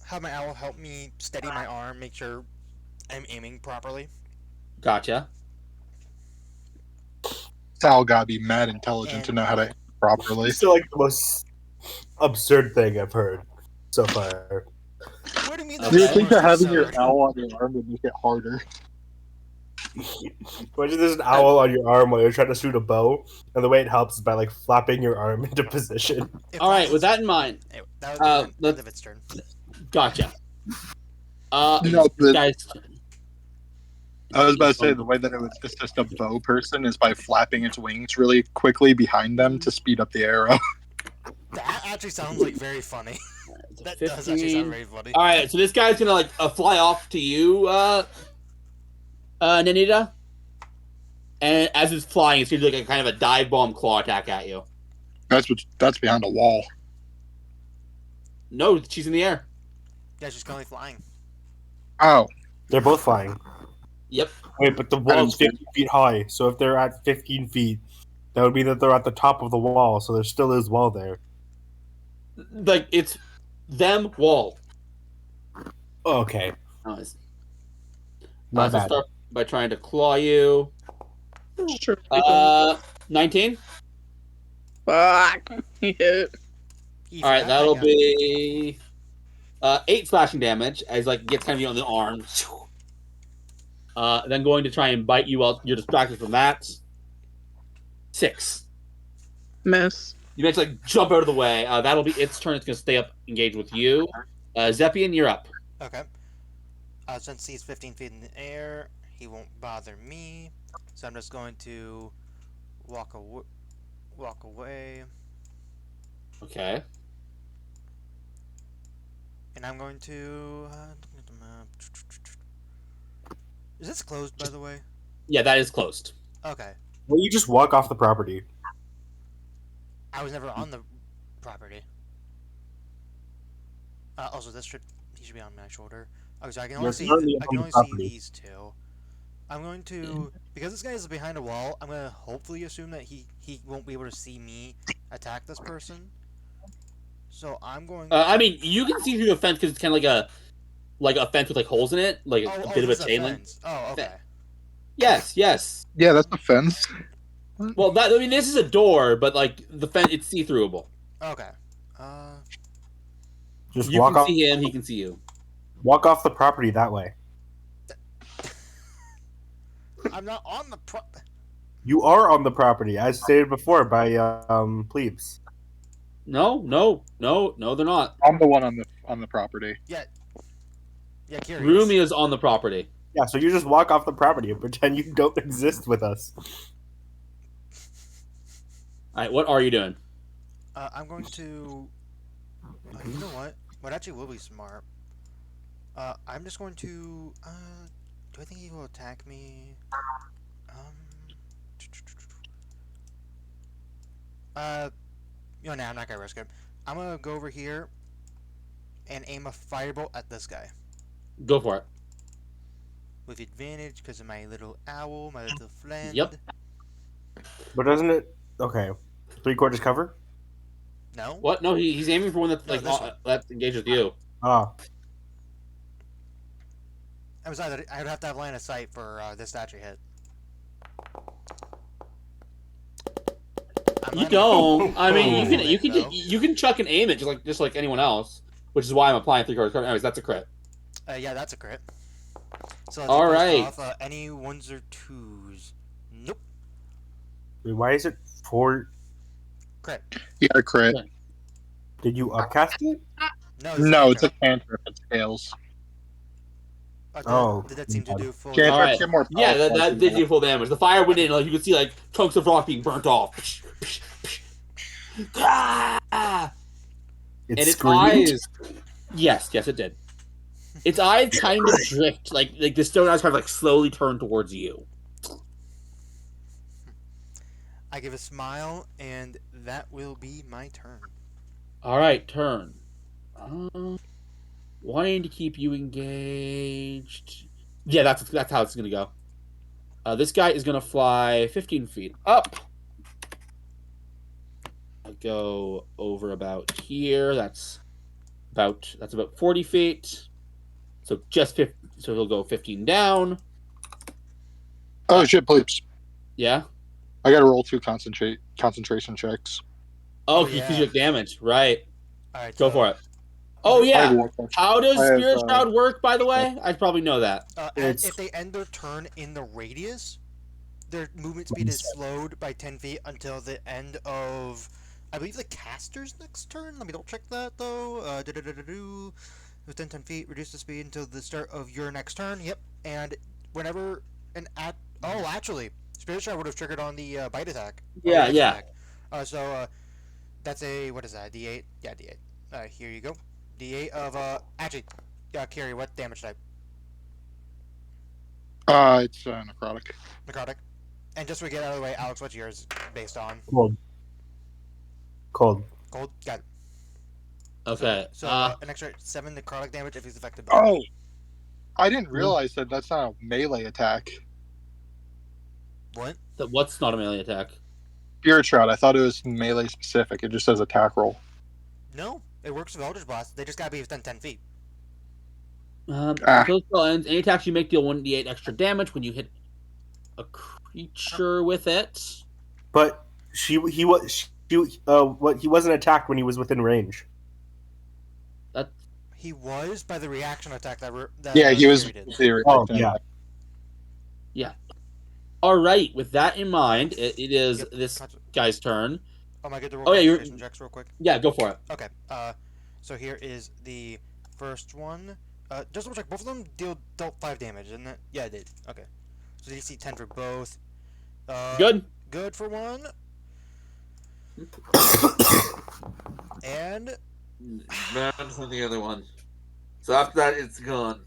have my owl help me steady my arm, make sure I'm aiming properly. Gotcha. Sal gotta be mad intelligent to know how to aim properly. It's still like the most absurd thing I've heard so far. What do you mean? Okay. Do you think that having your absurd? owl on your arm would make it harder? Imagine there's an owl on your arm while you're trying to shoot a bow, and the way it helps is by like flapping your arm into position. If All I right, was- with that in mind, Anyway, that was the let's- end of its turn. gotcha. No, but Guys, I was about to say the way that it would assist a bow person is by flapping its wings really quickly behind them to speed up the arrow. That actually sounds like very funny. That does actually 15. sound very funny. All right, so this guy's gonna like fly off to you, Nanita, and as it's flying, it's gonna do like a kind of a dive bomb claw attack at you. That's behind a wall. No, she's in the air. Yeah, she's currently flying. Oh, They're both flying. Yep. Wait, but the wall's 15 feet high, so if they're at 15 feet, that would mean that they're at the top of the wall, so there still is wall there. Like it's them wall. Okay. Nice. My So bad. start by trying to claw you. sure. 19. Fuck. He hit. He All right, forgot that'll that guy. be 8 slashing damage as like gets kind of you on the arm. Then going to try and bite you while you're distracted from that. 6. Miss. You manage to like jump out of the way. That'll be its turn. It's gonna stay up, engaged with you. Zeppian, you're up. Okay. Since he's 15 feet in the air, he won't bother me. So I'm just going to walk away, Okay. and I'm going to. Looking at the map. Is this closed, by the way? Yeah, that is closed. Okay. Well, you just walk off the property. I was never on the property. Also, he should be on my shoulder. Okay, so I can only You're see. currently I on can the only see property. these two. I'm going to, because this guy is behind a wall, I'm gonna hopefully assume that he won't be able to see me attack this person. So I'm going. I mean, you can see through the fence because it's kind of like a fence with like holes in it, like a bit of a this is chain link. fence. Oh, okay. Yes. Yeah, that's a fence. Well, this is a door, but like the fence, it's see-throughable. Okay. Just You walk can off. see him, he can see you. Walk off the property that way. I'm not on the You are on the property, as stated before by plebes. No, they're not. I'm the one on the property. Yeah, curious. Rumi is on the property. Yeah, so you just walk off the property and pretend you don't exist with us. All right, what are you doing? I'm going to. You know what? What actually will be smart? I'm just going to. Do I think he will attack me? I'm not gonna risk it. I'm gonna go over here and aim a firebolt at this guy Go for it. with advantage because of my little owl, my little friend. Yep. But doesn't it? Okay. 3/4 cover? No. What? No, he's aiming for one that's No, like this one. that's engaged with you. Ah. I'm sorry. I would have to have line of sight for this to actually hit. I'm You letting- don't. I mean, Oh, you can chuck and aim it just like anyone else, which is why I'm applying 3/4 cover. Anyways, that's a crit. Yeah, that's a crit. So All first right. off, any ones or twos? Nope. Wait, why is it 4? Crit. You got a crit. Did you upcast it? No. No, it's a cantrip. It scales. Did that seem to do full Can't All right. get more Yeah, powerful that as did well. do full damage. The fire went in, like you could see like chunks of rock being burnt off. Ah! It And its screamed. eyes. Yes, it did. Its eyes kind of drift, like the stone eyes kind of like slowly turn towards you. I give a smile, and that will be my turn. All right, turn. Wanting to keep you engaged. Yeah, that's how it's gonna go. This guy is gonna fly 15 feet up. I'll go over about here. That's about 40 feet. So just 50, so he'll go 15 down. Oh shit, please. Yeah. I gotta roll 2 concentration checks. Oh, Oh, because yeah. you took damage, right? All right, Go so, for it. Oh I have yeah. war touch. How does I have, Spirit Shroud work? By the way, I probably know that. It's- if they end their turn in the radius, their movement speed is slowed by 10 feet until the end of, I believe, the caster's next turn. Let me double check that though. Within 10 feet, reduce the speed until the start of your next turn. Yep. And whenever actually, Spirit Shroud would have triggered on the bite attack. Or Yeah, reaction yeah. attack. That's a, what is that? D8. Yeah, D8. Here you go. D8 of actually, Carrie, what damage type? It's necrotic. Necrotic. And just so we get out of the way, Alex, what's yours based on? Cold. Cold. Gold? Got it. Okay. So, an extra 7 necrotic damage if he's affected by Oh, I didn't realize that's not a melee attack. What? What's not a melee attack? Spirit Shroud. I thought it was melee specific. It just says attack roll. No, it works with Eldritch Blast. They just gotta be within 10 feet. Until the spell ends, any attacks you make deal 1d8 extra damage when you hit a creature with it. But he wasn't attacked when he was within range. He was by the reaction attack that Yeah, he was. Fury did. Theory. Oh, yeah. All right. With that in mind, it is Yep. this guy's turn. Am I good to roll Oh, yeah, you're- concentration checks real quick? Yeah, go for it. Okay. So here is the first one. Just double check. Both of them dealt 5 damage, didn't it? Yeah, it did. Okay. So DC 10 for both. Good. Good for one. And Bad for the other one. So after that, it's gone.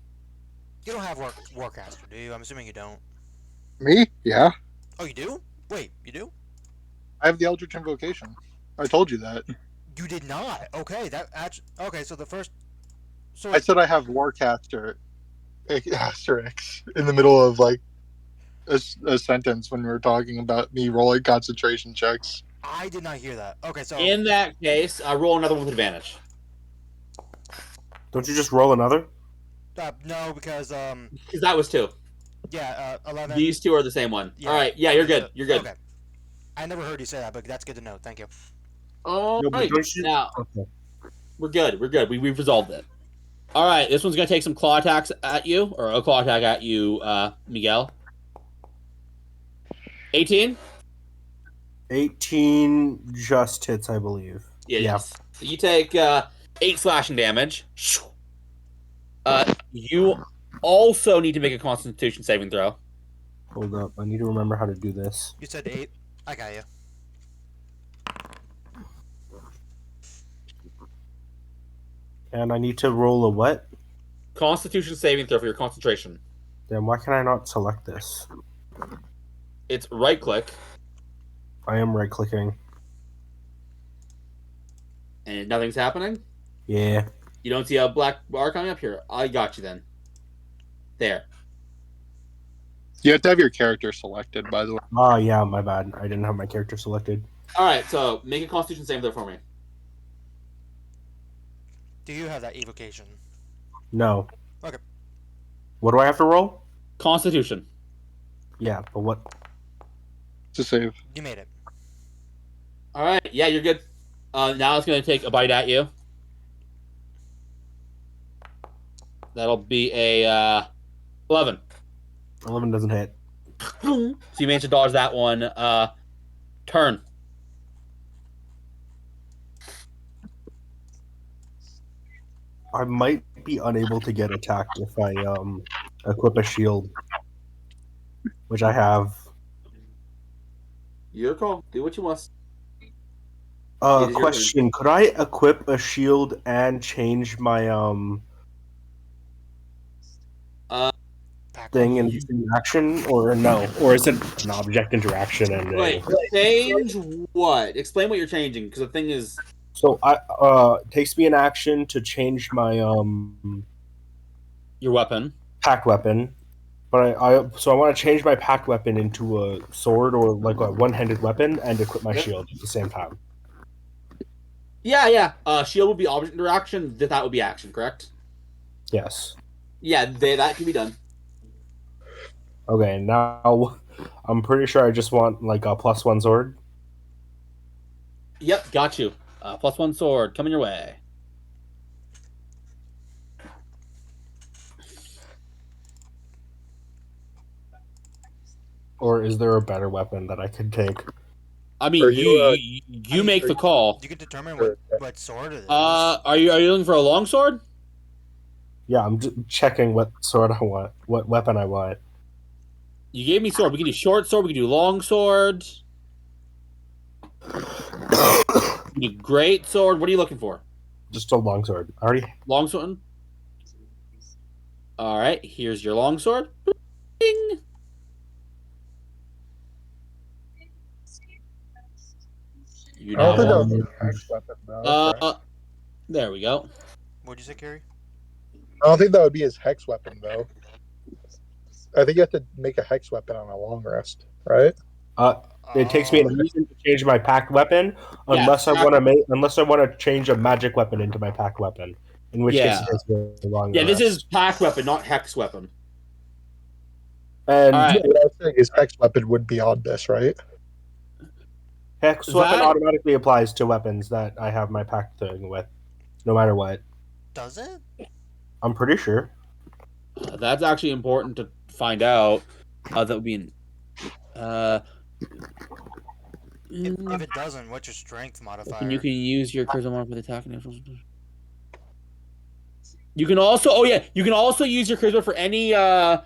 you don't have Warcaster, do you? I'm assuming you don't. Me? Yeah. Oh, you do? Wait, you do? I have the Eldritch Invocation. I told you that. You did not. Okay, that actually. Okay, so the first. So I said I have Warcaster asterisk in the middle of like a sentence when we were talking about me rolling concentration checks. I did not hear that. Okay, so In that case, roll another one with advantage. Don't you just roll another? no, because Because that was 2. 11. These 2 are the same one. Yeah. All right. Yeah, you're good. You're good. Okay. I never heard you say that, but that's good to know. Thank you. All No, but right. don't you- Now, Okay. we're good. We're good. We've resolved it. All right. This one's going to take some claw attacks at you, or a claw attack at you, Miguel. 18? 18 just hits, I believe. Yeah. Yeah. Yes. So you take 8 slashing damage. You also need to make a Constitution saving throw. Hold up. I need to remember how to do this. You said 8. I got you. And I need to roll a what? Constitution saving throw for your concentration. Then why can I not select this? It's right click, I am right clicking. and nothing's happening. Yeah. You don't see a black bar coming up here. I got you then. There. You have to have your character selected, by the way. Ah, yeah, my bad. I didn't have my character selected. All right. So make a Constitution saving throw for me. Do you have that evocation? No. Okay. What do I have to roll? Constitution. Yeah, but what? To save. You made it. All right. Yeah, you're good. Now it's going to take a bite at you. That'll be a 11. 11 doesn't hit. So you managed to dodge that one. Turn. I might be unable to get attacked if I equip a shield, which I have. Your call. Do what you must. It is your Question: could I equip a shield and change my Pack thing one. into an action, or no? Or is it an object interaction and Wait, change what? Explain what you're changing, because the thing is, So I it takes me an action to change my your weapon. packed weapon, but I want to change my packed weapon into a sword or like a one-handed weapon and equip my Yep. shield at the same time. Yeah. Shield would be object interaction. That would be action, correct? Yes. Yeah, that can be done. Okay. Now I'm pretty sure I just want like a +1 sword. Yep, got you. +1 sword coming your way. Or is there a better weapon that I could take? I mean, Are you make the call. You can determine Sure. what sword it is. Are you looking for a long sword? Yeah, I'm just checking what sword I want, what weapon I want. You gave me sword. We can do short sword. We can do long sword. We can do great sword. What are you looking for? Just a long sword. I already. Long sword. All right. Here's your long sword. Bing. You I don't think that know. would be a hex weapon, though. right? There we go. What'd you say, Carrie? I don't think that would be his hex weapon, though. I think you have to make a hex weapon on a long rest, right? It takes me an Oh, action to change my packed weapon, unless I want to change a magic weapon into my packed weapon. In which case, Yeah. it takes me a long Yeah, this rest. is pack weapon, not hex weapon. And All right. What I was saying is hex weapon would be on this, right? hex weapon That- automatically applies to weapons that I have my packed thing with, no matter what. does it? I'm pretty sure. That's actually important to find out. That would be in. If it doesn't, what's your strength modifier? You can use your charisma modifier with attack. You can also, you can also use your charisma for any of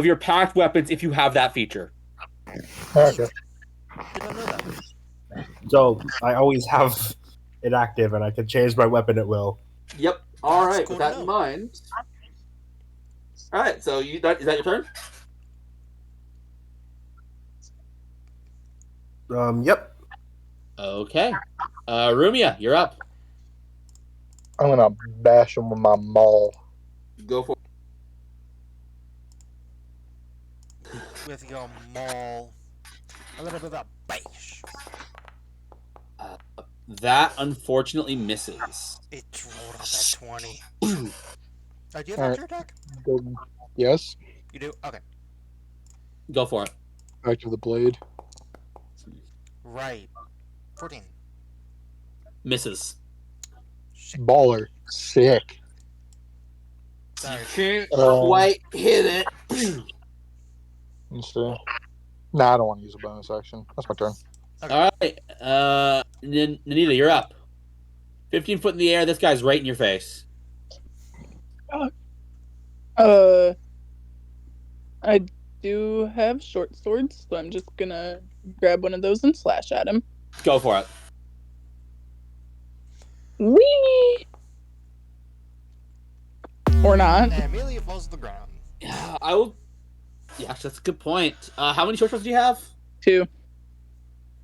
your packed weapons if you have that feature. Okay. Did not know that. So I always have it active, and I can change my weapon at will. Yep. All That's right. cool With to that in know. mind. All right. So is that your turn? Yep. Okay. Rumia, you're up. I'm gonna bash him with my maul. Go for. With your maul. A little bit of a bash. That unfortunately misses. It rolled up at 20. Do you have Alright. extra attack? Yes. You do? Okay. Go for it. Back to the blade. Right. 14. Misses. Shit. Baller. Sick. Sorry. Can't Um, quite hit it. Let's see. Nah, I don't want to use a bonus action. That's my turn. All right. Nanita, you're up. 15 foot in the air. This guy's right in your face. I do have short swords, so I'm just gonna grab one of those and slash at him. Go for it. Whee! Or not. And Amelia falls to the ground. Yeah, I will. Yeah, that's a good point. How many short swords do you have? 2.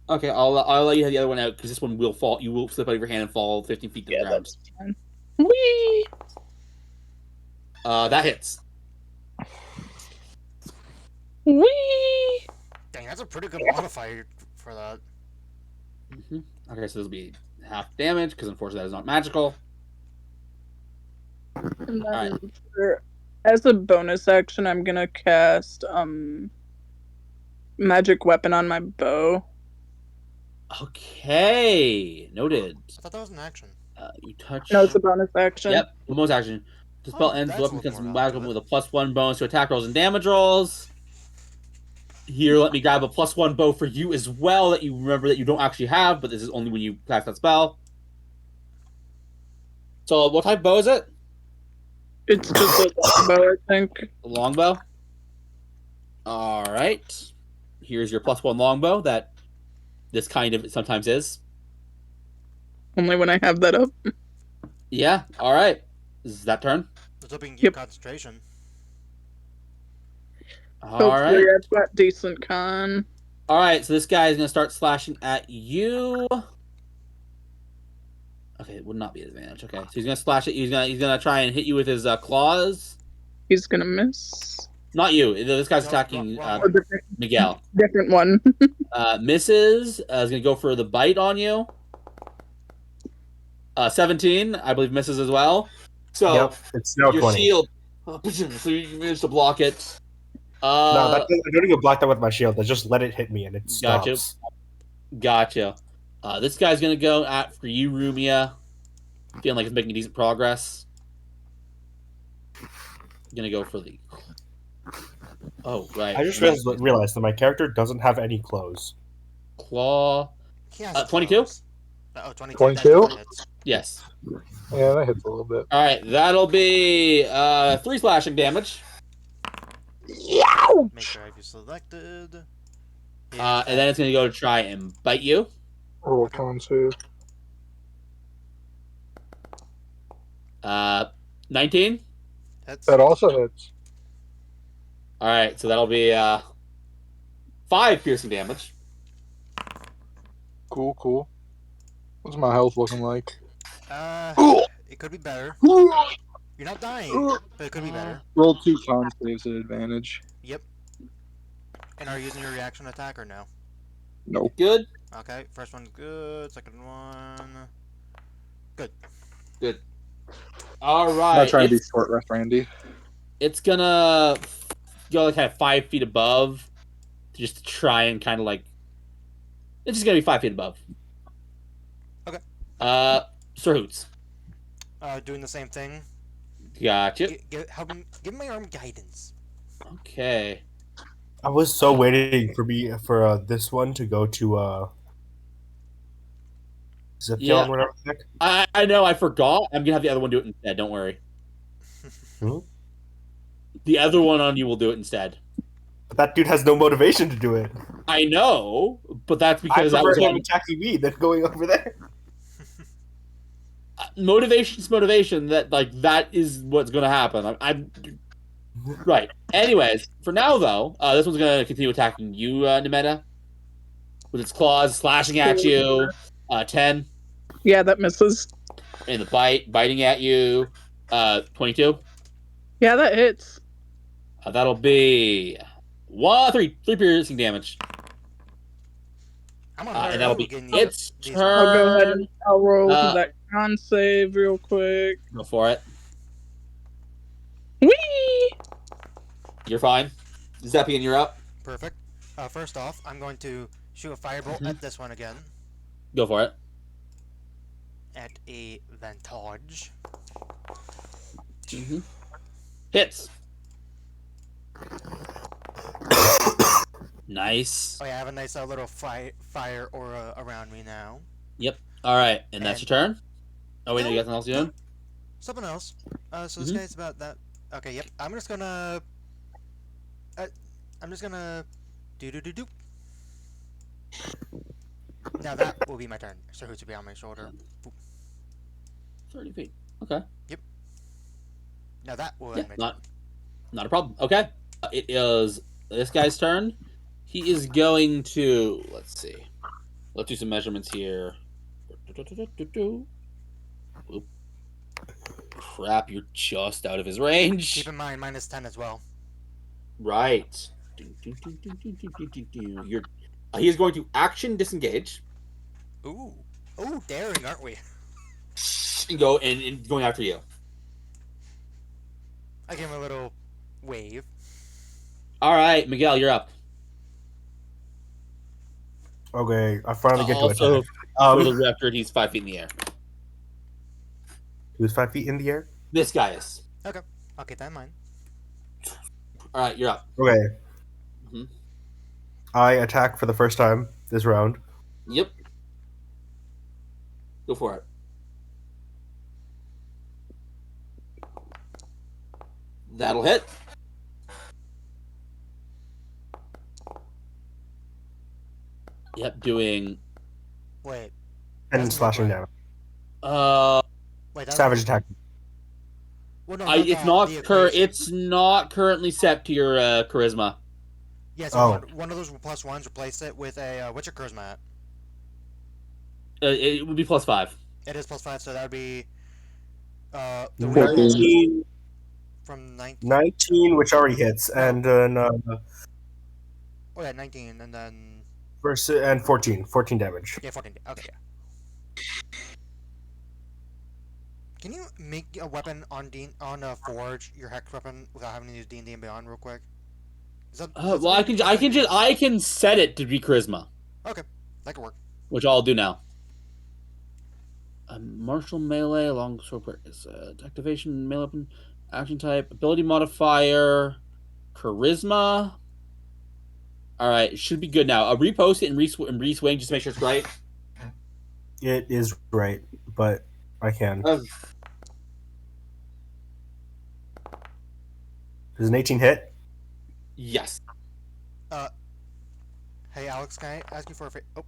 Okay, I'll let you have the other one out because this one will fall. You will slip out of your hand and fall 15 feet to the Yeah, ground. that's fine. Whee! That hits. Whee! Dang, that's a pretty good modifier for that. Okay, so this will be half damage because unfortunately that is not magical. And then Alright. as a bonus action, I'm gonna cast magic weapon on my bow. Okay, noted. I thought that was an action. You touch. No, it's a bonus action. Yep, bonus action. The spell Oh, ends. that's The weapon a little becomes more magical valid. with a +1 bonus to attack rolls and damage rolls. Here, let me grab a +1 bow for you as well that you remember that you don't actually have, but this is only when you cast that spell. So, what type of bow is it? It's just a longbow, I think. A longbow. All right. Here's your +1 longbow that this kind of sometimes is. Only when I have that up. Yeah. All right. Is that turn? Let's hope we can keep Yep. concentration. All Hopefully, right. I've got decent con. All right. So this guy is gonna start slashing at you. Okay, it would not be an advantage. Okay, so he's gonna slash at you. He's gonna try and hit you with his claws. He's gonna miss. Not you. This guy's No, attacking wrong A one. different, Miguel. different one. Misses. Is gonna go for the bite on you. 17, I believe, misses as well. So Yep, it's now your 20. shield. So you managed to block it. No, I don't even block that with my shield. I just let it hit me and it Gotcha. stops. Gotcha. This guy's gonna go for you, Rumia. Feeling like it's making decent progress. Gonna go for the. Oh right. I just Right. realized that my character doesn't have any clothes. Claw. He has 22? clothes. Oh, 22. 22? That hits. Yes. Yeah, that hits a little bit. All right. That'll be 3 slashing damage. Make sure I have you selected. And then it's gonna go to try and bite you. Roll a con save. 19. Hits. That also hits. All right. So that'll be 5 piercing damage. Cool, cool. What's my health looking like? It could be better. Roll You're not dying, but it could be better. 2 con saves at advantage. Yep. And are you using your reaction attack or no? Nope. Good. Okay, first one's good. Second one. All I'm right. not trying to be short rest, Randy. It's gonna go like kind of 5 feet above, just to try and kind of like. It's just gonna be 5 feet above. Okay. Sir Hoots. Doing the same thing. Gotcha. Help him. Give my arm guidance. Okay. I was so waiting for this one to go to Zipkill Yeah. or whatever the heck. I know. I forgot. I'm gonna have the other one do it instead. Don't worry. Hmm? The other one on you will do it instead. But that dude has no motivation to do it. I know, but that's I because that prefer was him attacking me than going over there. motivation's motivation. That is what's gonna happen. I'm right. Anyways, for now though, this one's gonna continue attacking you, Nemeta, with its claws slashing at you. 10 Yeah, that misses. in the biting at you. 22. Yeah, that hits. That'll be 3 piercing damage. I'm on And that'll be getting its these- turn. I'll go ahead and I'll roll Uh, that con save real quick. Go for it. Whee! You're fine. Zeppian, you're up. Perfect. First off, I'm going to shoot a firebolt at this one again. Go for it. At a vantage. Hits. Nice. Oh yeah, I have a nice little fire aura around me now. All right, and that's your turn. Oh wait, no, you got something else doing? Something else. So this Mhm. guy's about that. Okay, yep. I'm just gonna do do do do. Now that will be my turn. So who to be on my shoulder? Boop. 30 feet. Okay. Now that will Yeah, end my turn. not a problem. Okay. It is this guy's turn. He is going to. Let's see. Let's do some measurements here. Oop. Crap, you're just out of his range. Keep in mind, minus 10 as well. Right. You're. He is going to action disengage Ooh, daring, aren't we? and go and going after you. I give him a little wave. All right, Miguel, you're up. Okay, I finally get to Also, attack. for the record, he's 5 feet in the air. He was 5 feet in the air. This guy is. I'll keep that in mind. All right, you're up. Okay. Mhm. I attack for the first time this round. Yep. Go for it. That'll hit. Yep, doing Wait, And That's slashing right. damage. wait. That's Savage attack. Well, no, it's that, not the equation. it's not currently set to your charisma. Yeah, so Oh. one of those +1s, replace it with a what's your charisma at? It would be +5. It is +5, so that would be the 14. reroll 19, from 19. 19, which already hits, and then Oh yeah, 19, and then and 14 damage. yeah, 14. Okay, yeah. Can you make a weapon on Forge, your hex weapon, without having to use D&D and Beyond real quick? Is that, Well, I can set it to be charisma, that could work. which I'll do now. Martial melee, long sword is activation, melee weapon, action type, ability modifier, charisma. All right, it should be good now. Repost it and re-swing just to make sure it's right. It is right, but I can. Does an 18 hit? Yes. Hey Alex, can I ask you for a favor? Oh.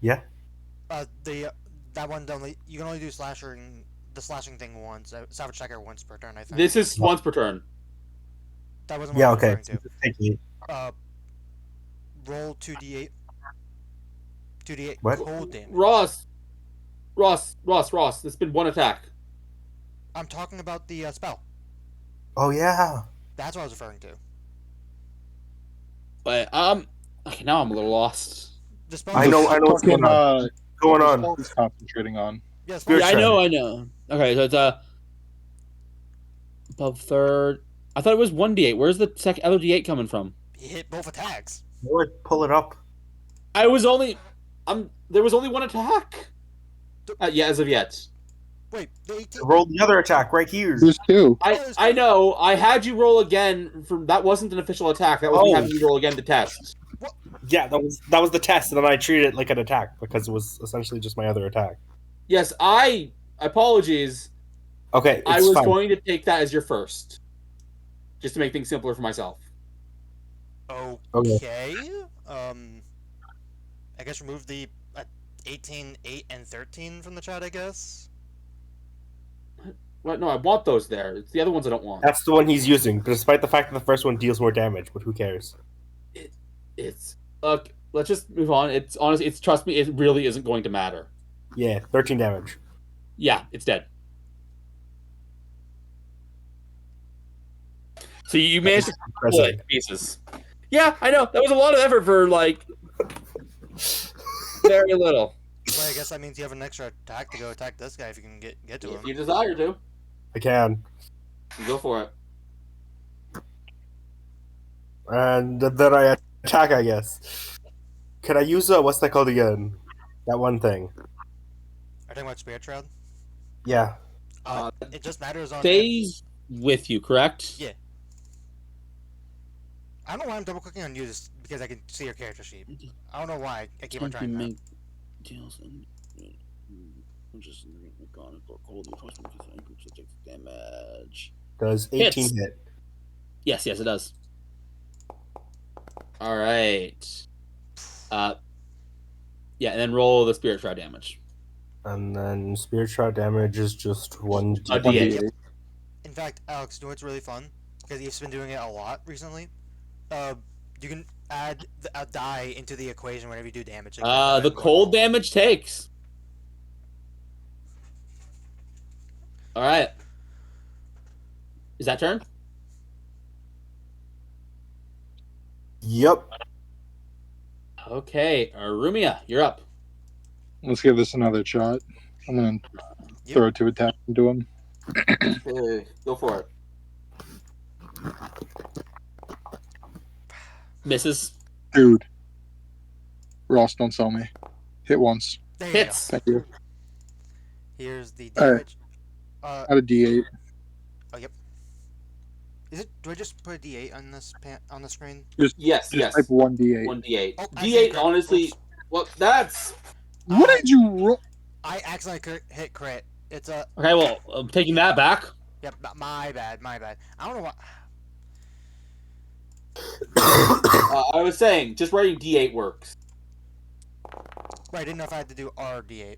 Yeah. That one only you can only do the slashing thing once. Savage Tiger once per turn, I think. This is once per turn. That wasn't what Yeah, I was okay. referring to. Take it. Roll 2d8. 2d8 What? cold damage. Ross. It's been one attack. I'm talking about the spell. Oh, yeah. That's what I was referring to. But okay, now I'm a little lost. The spell. I know what's going on. Going on. What he's concentrating on. Yeah, Spirit Yeah, I Shred. know. Okay, so it's above third. I thought it was 1d8. Where's the other d8 coming from? He hit both attacks. Pull it up. There was only one attack. Yeah, as of yet. Wait, the 18. Roll the other attack right here. There's two. I know. I had you roll again. That wasn't an official attack. That was me Oh. having you roll again to test. Yeah, that was the test, and then I treated it like an attack because it was essentially just my other attack. Yes, apologies. Okay, I it's was fine. going to take that as your first, just to make things simpler for myself. Okay. I guess remove the 18, 8, and 13 from the chat, I guess. What? No, I want those there. It's the other ones I don't want. That's the one he's using, despite the fact that the first one deals more damage. But who cares? It's look. Let's just move on. It's honestly. Trust me. It really isn't going to matter. Yeah, 13 damage. Yeah, it's dead. So you managed to pull it to pieces. Yeah, I know. That was a lot of effort for like very little. Well, I guess that means you have an extra attack to go attack this guy if you can get to If him. you desire to, I can. go for it. And then I attack, I guess. Can I use what's that called again? That one thing. Are you talking about Spirit Shroud? Yeah. It just matters on. Stays with you, correct? Yeah. I don't know why I'm double clicking on you, just because I can see your character sheet. I don't know why I keep on trying that. Deals and just mechanical cold groups that take damage. Does 18 Hits. hit? Yes, it does. All right. Yeah, and then roll the spirit shroud damage. And then Spirit Shroud damage is just one A D8. In fact, Alex, you know what's really fun? Because you've been doing it a lot recently. You can add a die into the equation whenever you do damage. Like The cold damage takes. All right. Is that turn? Yep. Okay, Arumia, you're up. Let's give this another shot. I'm gonna Yep. throw 2 attacks into him. Go for it. Misses. Dude. Ross, don't sell me. Hit once. There you Hits. Thank you. go. Here's the Alright. damage. Add a D8. Is it? Do I just put a D8 on this on the screen? Yes. Just type 1D8. 1d8. Oh, I D8, think- honestly. oops. Well, that's What did you roll? I accidentally hit crit. It's a. okay. Well, I'm taking that back. Yep, my bad, my bad. I don't know what. I was saying, just writing D8 works. Right, I didn't know if I had to do R D8.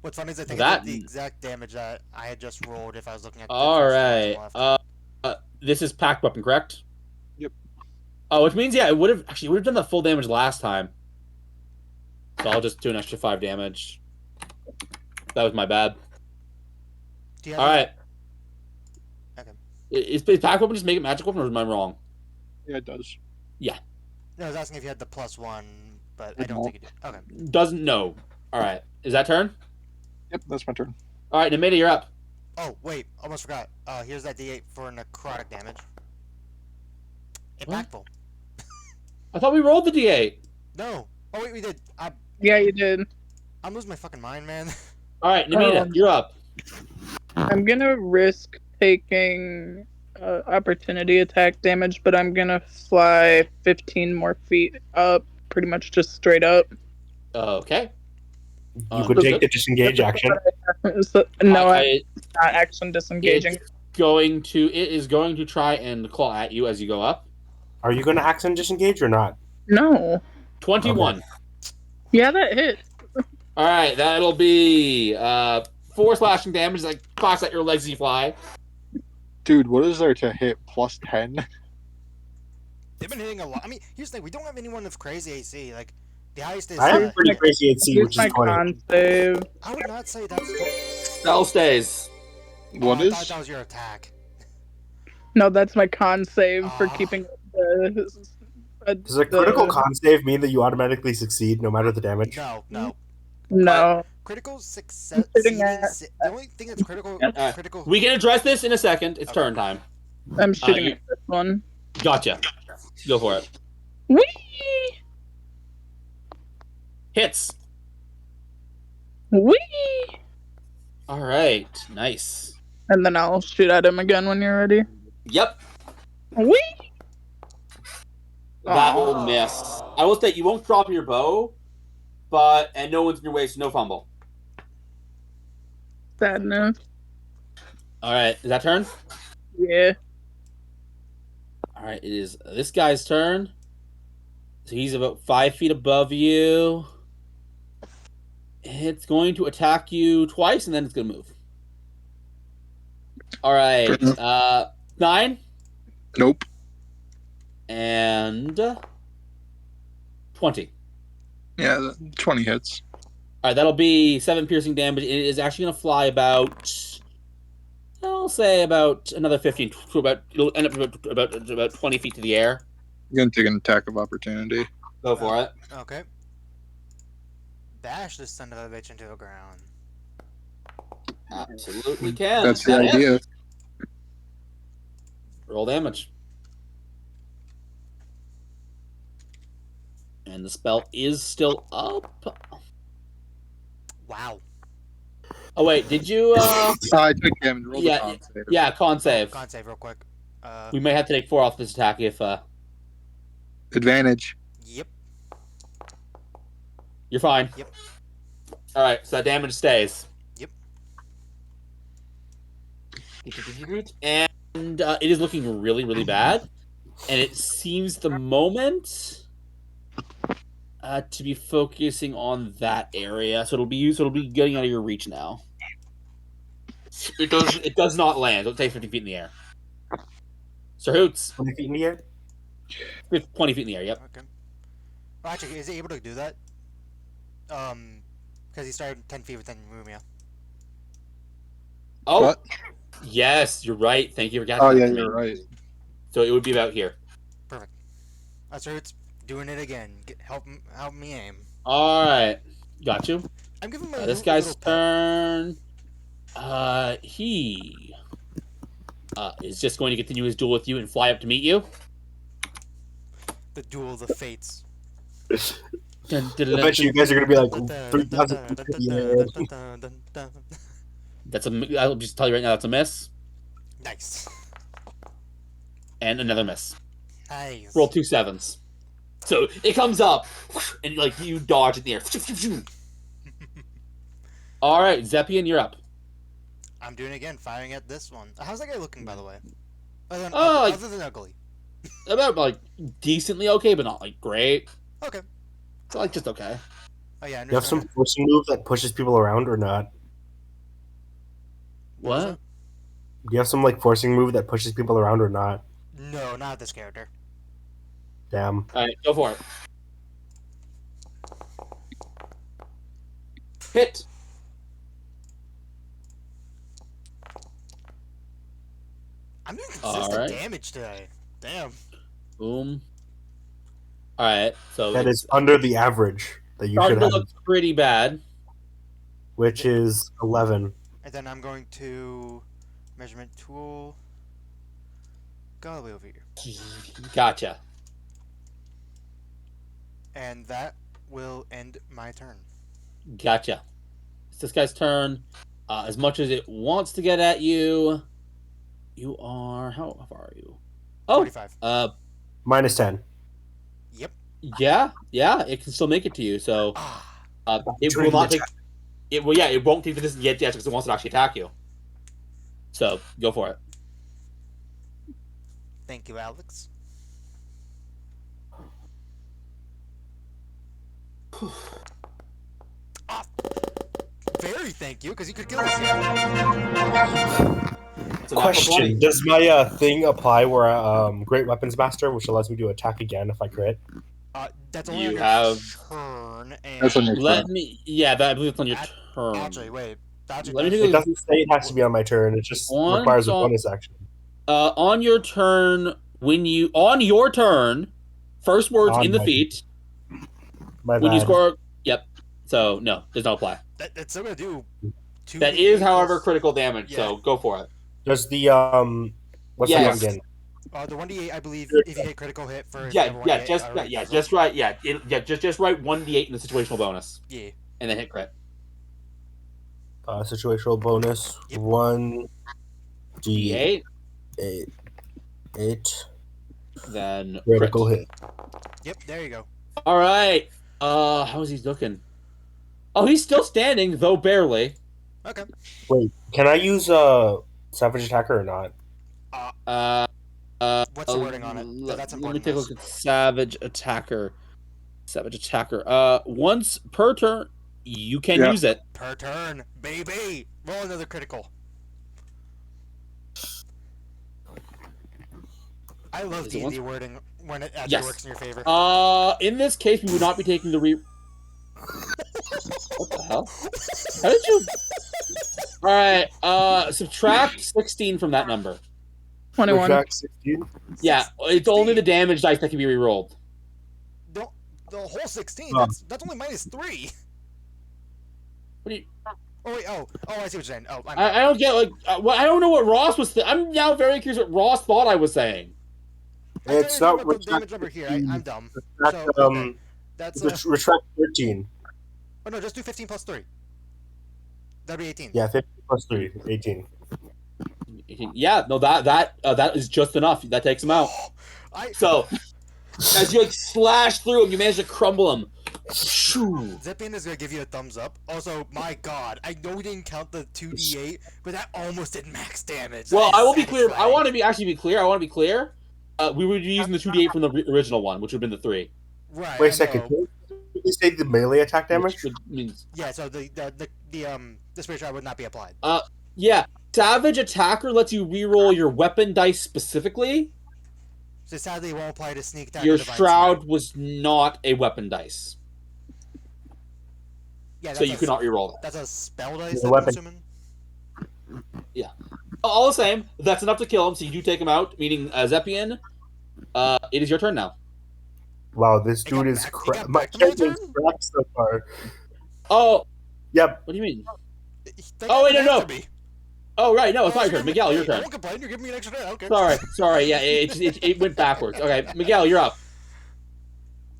What's funny is I think I That- did the exact damage that I had just rolled if I was looking at the All first right. ones on the left. This is packed weapon, correct? Yep. Oh, which means it would have done the full damage last time. So I'll just do an extra 5 damage. That was my bad. Do you have All any- right. Okay. Is pack weapon just make it magic weapon, or am I wrong? Yeah, it does. No, I was asking if you had the +1, but I don't think you did. Okay. Doesn't know. All right. Is that turn? Yep, that's my turn. All right, Nemeda, you're up. Oh, wait, almost forgot. Here's that D8 for necrotic damage. What? Impactful. I thought we rolled the D8. No. Oh, wait, we did. Yeah, you did. I'm losing my fucking mind, man. All right, Nemeda, you're up. I'm gonna risk taking opportunity attack damage, but I'm gonna fly 15 more feet up, pretty much just straight up. Okay. You could take the disengage action. So, no, I'm I- not action disengaging. It is going to try and claw at you as you go up. Are you going to action disengage or not? No. 21. Yeah, that hit. All right, that'll be 4 slashing damage that clacks at your legs as you fly. Dude, what is there to hit +10? They've been hitting a lot. I mean, here's the thing. We don't have anyone with crazy AC. Like, the highest is... I have pretty crazy AC, Use which my is 20. con save. I would not say that's... Spell stays. What I is? thought that was your attack. No, that's my con save for Ah. keeping the... Does a critical con save mean that you automatically succeed no matter the damage? No, no. No. Critical success... sitting at- The only thing that's critical... Yeah. critical... We can address this in a second. It's Okay. turn time. I'm shooting you- at this one. Gotcha. Go for it. Whee! Hits. Whee! All right. Nice. And then I'll shoot at him again when you're ready. Yep. Whee! That Aw. will miss. I will say you won't drop your bow, and no one's in your way, so no fumble. Sadness. All right. Is that turn? Yeah. All right. It is this guy's turn. So he's about 5 feet above you. It's going to attack you twice, and then it's going to move. All right. 9 Nope. and 20. Yeah, 20 hits. All right, that'll be 7 piercing damage. It is actually going to fly about, I'll say about another 15 to about. It'll end up about 20 feet to the air. You're gonna take an attack of opportunity. Go for it. Okay. Bash this son of a bitch into the ground. Absolutely can. That's the That hit. idea. Roll damage. And the spell is still up. Wow. Oh wait, did you? I took damage. Roll Yeah, the con save. Yeah, con save. Con save real quick. We may have to take 4 off this attack if Advantage. Yep. you're fine. Yep. All right, so that damage stays. Yep. And it is looking really, really bad. And it seems the moment to be focusing on that area. So it'll be getting out of your reach now. It does not land. It'll take 50 feet in the air. Sir Hoots, 20 feet in the air? 20 feet in the air. Yep. Okay. Oh, actually, is he able to do that? Because he started 10 feet within Rumia. Oh, What? yes, you're right. Thank you for catching Oh that yeah, for me. you're right. So it would be about here. That's right. It's doing it again. Help me aim. All right, got you. I'm giving my This little guy's pet. turn. He is just going to continue his duel with you and fly up to meet you. The duel of the fates. I bet you guys are going to be like 3,000 feet in the air. That's I'll just tell you right now. That's a miss Nice. and another miss. Nice. Roll 2 7s. So it comes up and like you dodge in the air. All right, Zeppian, you're up. I'm doing it again, firing at this one. How's that guy looking, by the way? Like- Other than ugly. About like decently okay, but not like great. Okay. So like just okay. Oh yeah, I'm You have just some trying forcing move that pushes people around or not? What was What? Do you have some like forcing move that pushes people around or not? No, not this character. Damn. All right, go for it. Hit. I'm doing consistent Alright. damage today. Damn. Boom. All right, so That it's is under the average that you starting should to have, look pretty bad. which is 11. And then I'm going to measurement tool. Go all the way over here. Gotcha. And that will end my turn. Gotcha. It's this guy's turn. As much as it wants to get at you, you are how far are you? Oh, 45. Minus 10. Yep. yeah, it can still make it to you. So Ah. it will not take. It will, it won't take the distance yet because it wants to actually attack you. So go for it. Thank you, Alex. Ah. Very thank you, because you could kill us. It's a natural 20. Question: Does my thing apply where Great Weapons Master, which allows me to attack again if I crit? That's only You on your have- turn. And That's on your Let turn. me. Yeah, that I believe it's on your turn. Actually, wait. Actually, Let me does- take It doesn't say it has to be on my turn. It just One requires a song- bonus action. On your turn, first words On in the my- feat. My When you bad. score, yep. So no, does not apply. that's still gonna do. 2 That is, however, critical damage. So Yeah. go for it. Does the what's Yes. that again? The 1d8, I believe, if you hit critical hit for if you have a 1d8, Just right. Just write 1d8 in the situational bonus, Yeah. and then hit crit. Situational bonus Yep. 1d8 D8, 8 then critical crit. hit. Yep, there you go. All right. How is he looking? Oh, he's still standing, though barely. Okay. Wait, can I use Savage Attacker or not? What's the wording on it? That's Let me important. take a look at Savage Attacker. Once per turn, you can Yeah. use it. Per turn, baby. Roll another critical. I love Is it D&D once- wording when it actually Yes. works in your favor. In this case, we would not be taking the What the hell? How did you? All right. Subtract 16 from that number. 21. Subtract 16. Yeah, it's only the damage dice that can be re-rolled. The whole 16. Oh. That's only -3. What do you? Oh wait. Oh, I see what you're saying. Oh, I don't get I don't know what Ross was. I'm now very curious what Ross thought I was saying. It's not the damage number here. I'm dumb. Retract, So, okay. That's retract 13. oh no, just do 15 plus 3. That'd be 18. Yeah, 15 plus 3, 18. Yeah, no, that is just enough. That takes him out. I So, as you slash through him, you manage to crumble him. Shoo. Zepian is gonna give you a thumbs up. Also, my God, I know we didn't count the 2d8, but that almost did max damage. Well, That I is will be clear. I satisfying. want to be actually be clear. I want to be clear. We would be using the 2d8 from the original one, which would have been the 3. Right. Wait I a second. know. Can you say the melee attack damage? Which means, Yeah. So the spirit shot would not be applied. yeah, Savage Attacker lets you reroll your weapon dice specifically. So sadly, it won't apply to sneak attack. Your or divine Shroud smite. was not a weapon dice, Yeah. so you could not reroll that. That's a spell dice. It's a I'm weapon. assuming. All the same, that's enough to kill him, so you do take him out, meaning Zepian. It is your turn now. Wow, this It dude got is back- it crap. got My back to my character is turn? crap so far. Oh, Yep. what do you mean? That Oh, guy wait, went no. after me. Oh, right, no, it's Oh, my so turn. you're- Miguel, your hey, I turn. won't complain. You're giving me an extra day. Okay. Sorry, yeah, it went backwards. Okay, Miguel, you're up.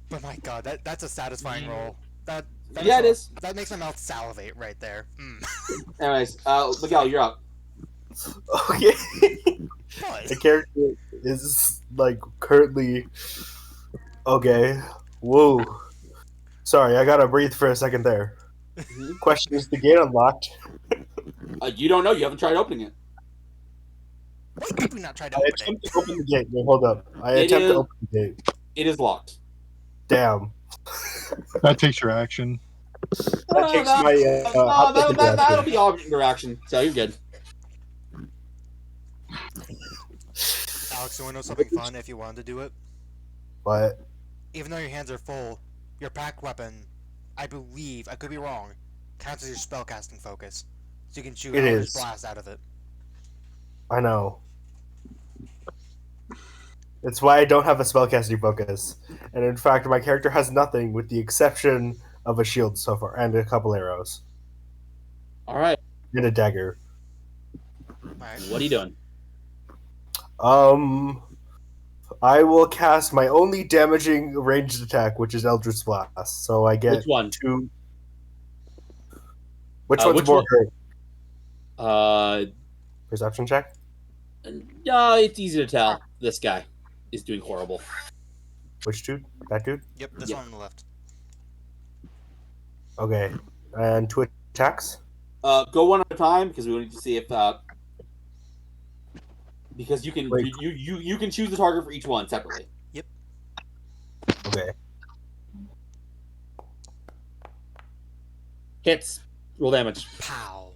But my God, that's a satisfying roll. That Yeah, it is. That makes my mouth salivate right there. Mm. Anyways, Miguel, you're up. Okay. What? The character is like currently okay. Whoa. Sorry, I gotta breathe for a second there. Mhm. Question: Is the gate unlocked? You don't know. You haven't tried opening it. Why did we not try to I open attempt it? to open the gate. Wait, hold up. I It attempt is- to open the gate. It is locked. Damn. That takes your action. That takes my that'll be object interaction. So you're good. Alex, you want to know something fun if you wanted to do it? But Even though your hands are full, your pack weapon, I believe, I could be wrong, counts as your spellcasting focus. So you can shoot It Eldritch is. Blast out of it. I know. It's why I don't have a spellcasting focus. And in fact, my character has nothing with the exception of a shield so far and a couple arrows. All right. And a dagger. Alright. What are you doing? I will cast my only damaging ranged attack, which is Eldritch Blast. So I get Which one? 2. Which Uh, one's which more one? hurt? Perception check? No, it's easy to tell. This guy is doing horrible. Which dude? That dude? Yep, this Yeah. one on the left. Okay. And 2 attacks? Go one at a time because we need to see if because you can Wait. you can choose the target for each one separately. Okay. Hits, roll damage, Pow.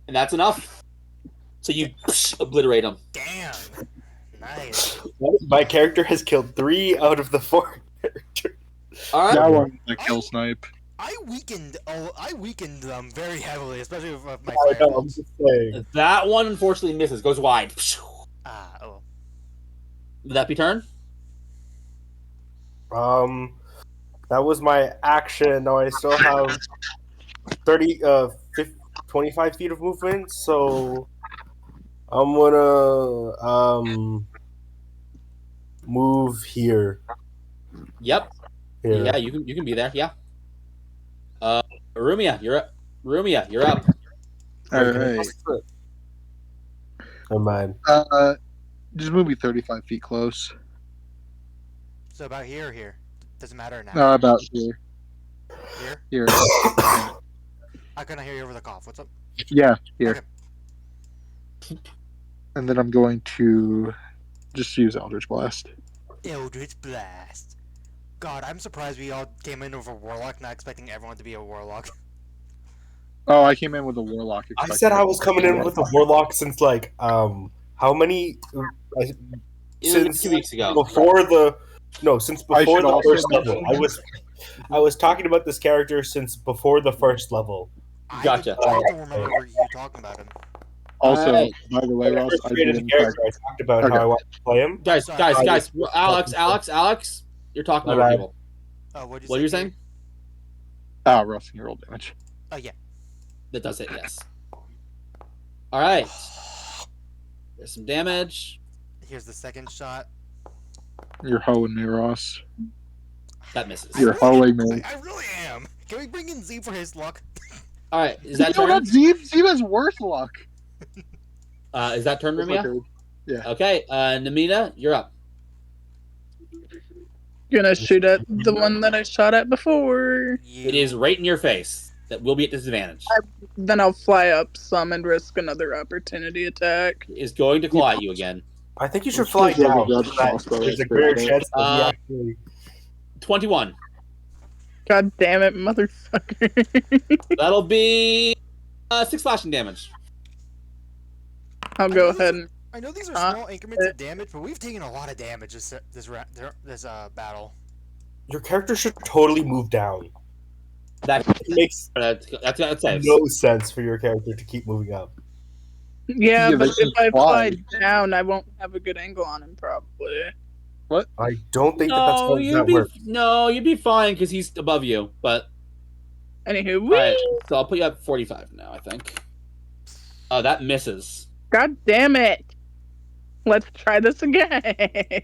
and that's enough. So you obliterate them. Damn. Nice. My character has killed 3 out of the 4 characters. All right. That one, the kill snipe. I weakened them very heavily, especially with my I know, I'm fireballs. just saying. That one unfortunately misses. Goes wide. Oh. Would that be turn? That was my action. Now I still have 25 feet of movement, so I'm gonna move here. Yep. Here. Yeah, you can be there. Yeah. Rumia, you're up. Rumia, you're up. All right. Never mind. Just move me 35 feet close. So about here or here? Doesn't matter now. About here. Here? Here. I couldn't hear you over the cough. What's up? Yeah, here. Okay. And then I'm going to just use Eldritch Blast. Eldritch Blast. God, I'm surprised we all came in with a warlock, not expecting everyone to be a warlock. Oh, I came in with a Warlock. I said I was coming in with a warlock since like how many? Since 2 weeks ago. before the since I before should the also first level. I was talking about this character since before the first level. Gotcha. I don't remember you talking about him. Also, Alright. by the way, When I Ross, first I created did the in character, fact. I talked about Okay. how I wanted to play him. Guys, Sorry. guys, Alex, you're talking My over bad. people. What What are you saying? Ah, Ross, you roll damage. Oh, yeah. That does it, yes. All right. There's some damage. Here's the second shot. You're hoeing me, Ross. That misses. You're hoeing me. I really am. Can we bring in Z for his luck? All right, is that No, turn? not Zeeb. Zeeb has worse luck. Is that turn, That's Rumia? okay. Okay, Namita, you're up. Gonna shoot at the one that I shot at before. It is right in your face. That will be at disadvantage. Then I'll fly up some and risk another opportunity attack. Is going to claw at you again. I think you should Let's fly just down. go to so the that crossbow There's a right greater there. chance that he Uh, actually. 21. God damn it, motherfucker. That'll be 6 slashing damage. I'll go ahead and I know these are small increments of damage, but we've taken a lot of damage this battle. Your character should totally move down. That It makes that's saves. no sense for your character to keep moving up. yeah, Yeah, but but if I fly. fly down, I won't have a good angle on him probably. I don't think that's how that works. You'd be fine because he's above you. But Anywho, all right, whee! so I'll put you at 45 now. I think. That misses. God damn it! Let's try this again.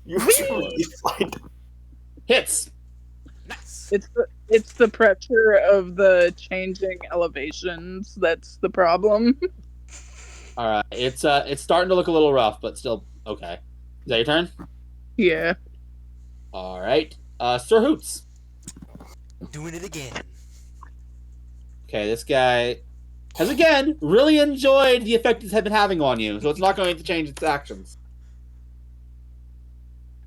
You should really fly down. Hits. Nice. It's the pressure of the changing elevations that's the problem. All right, it's starting to look a little rough, but still okay. Is that your turn? Yeah. All right, Sir Hoots. Doing it again. Okay, this guy has again really enjoyed the effect it's been having on you, so it's not going to change its actions.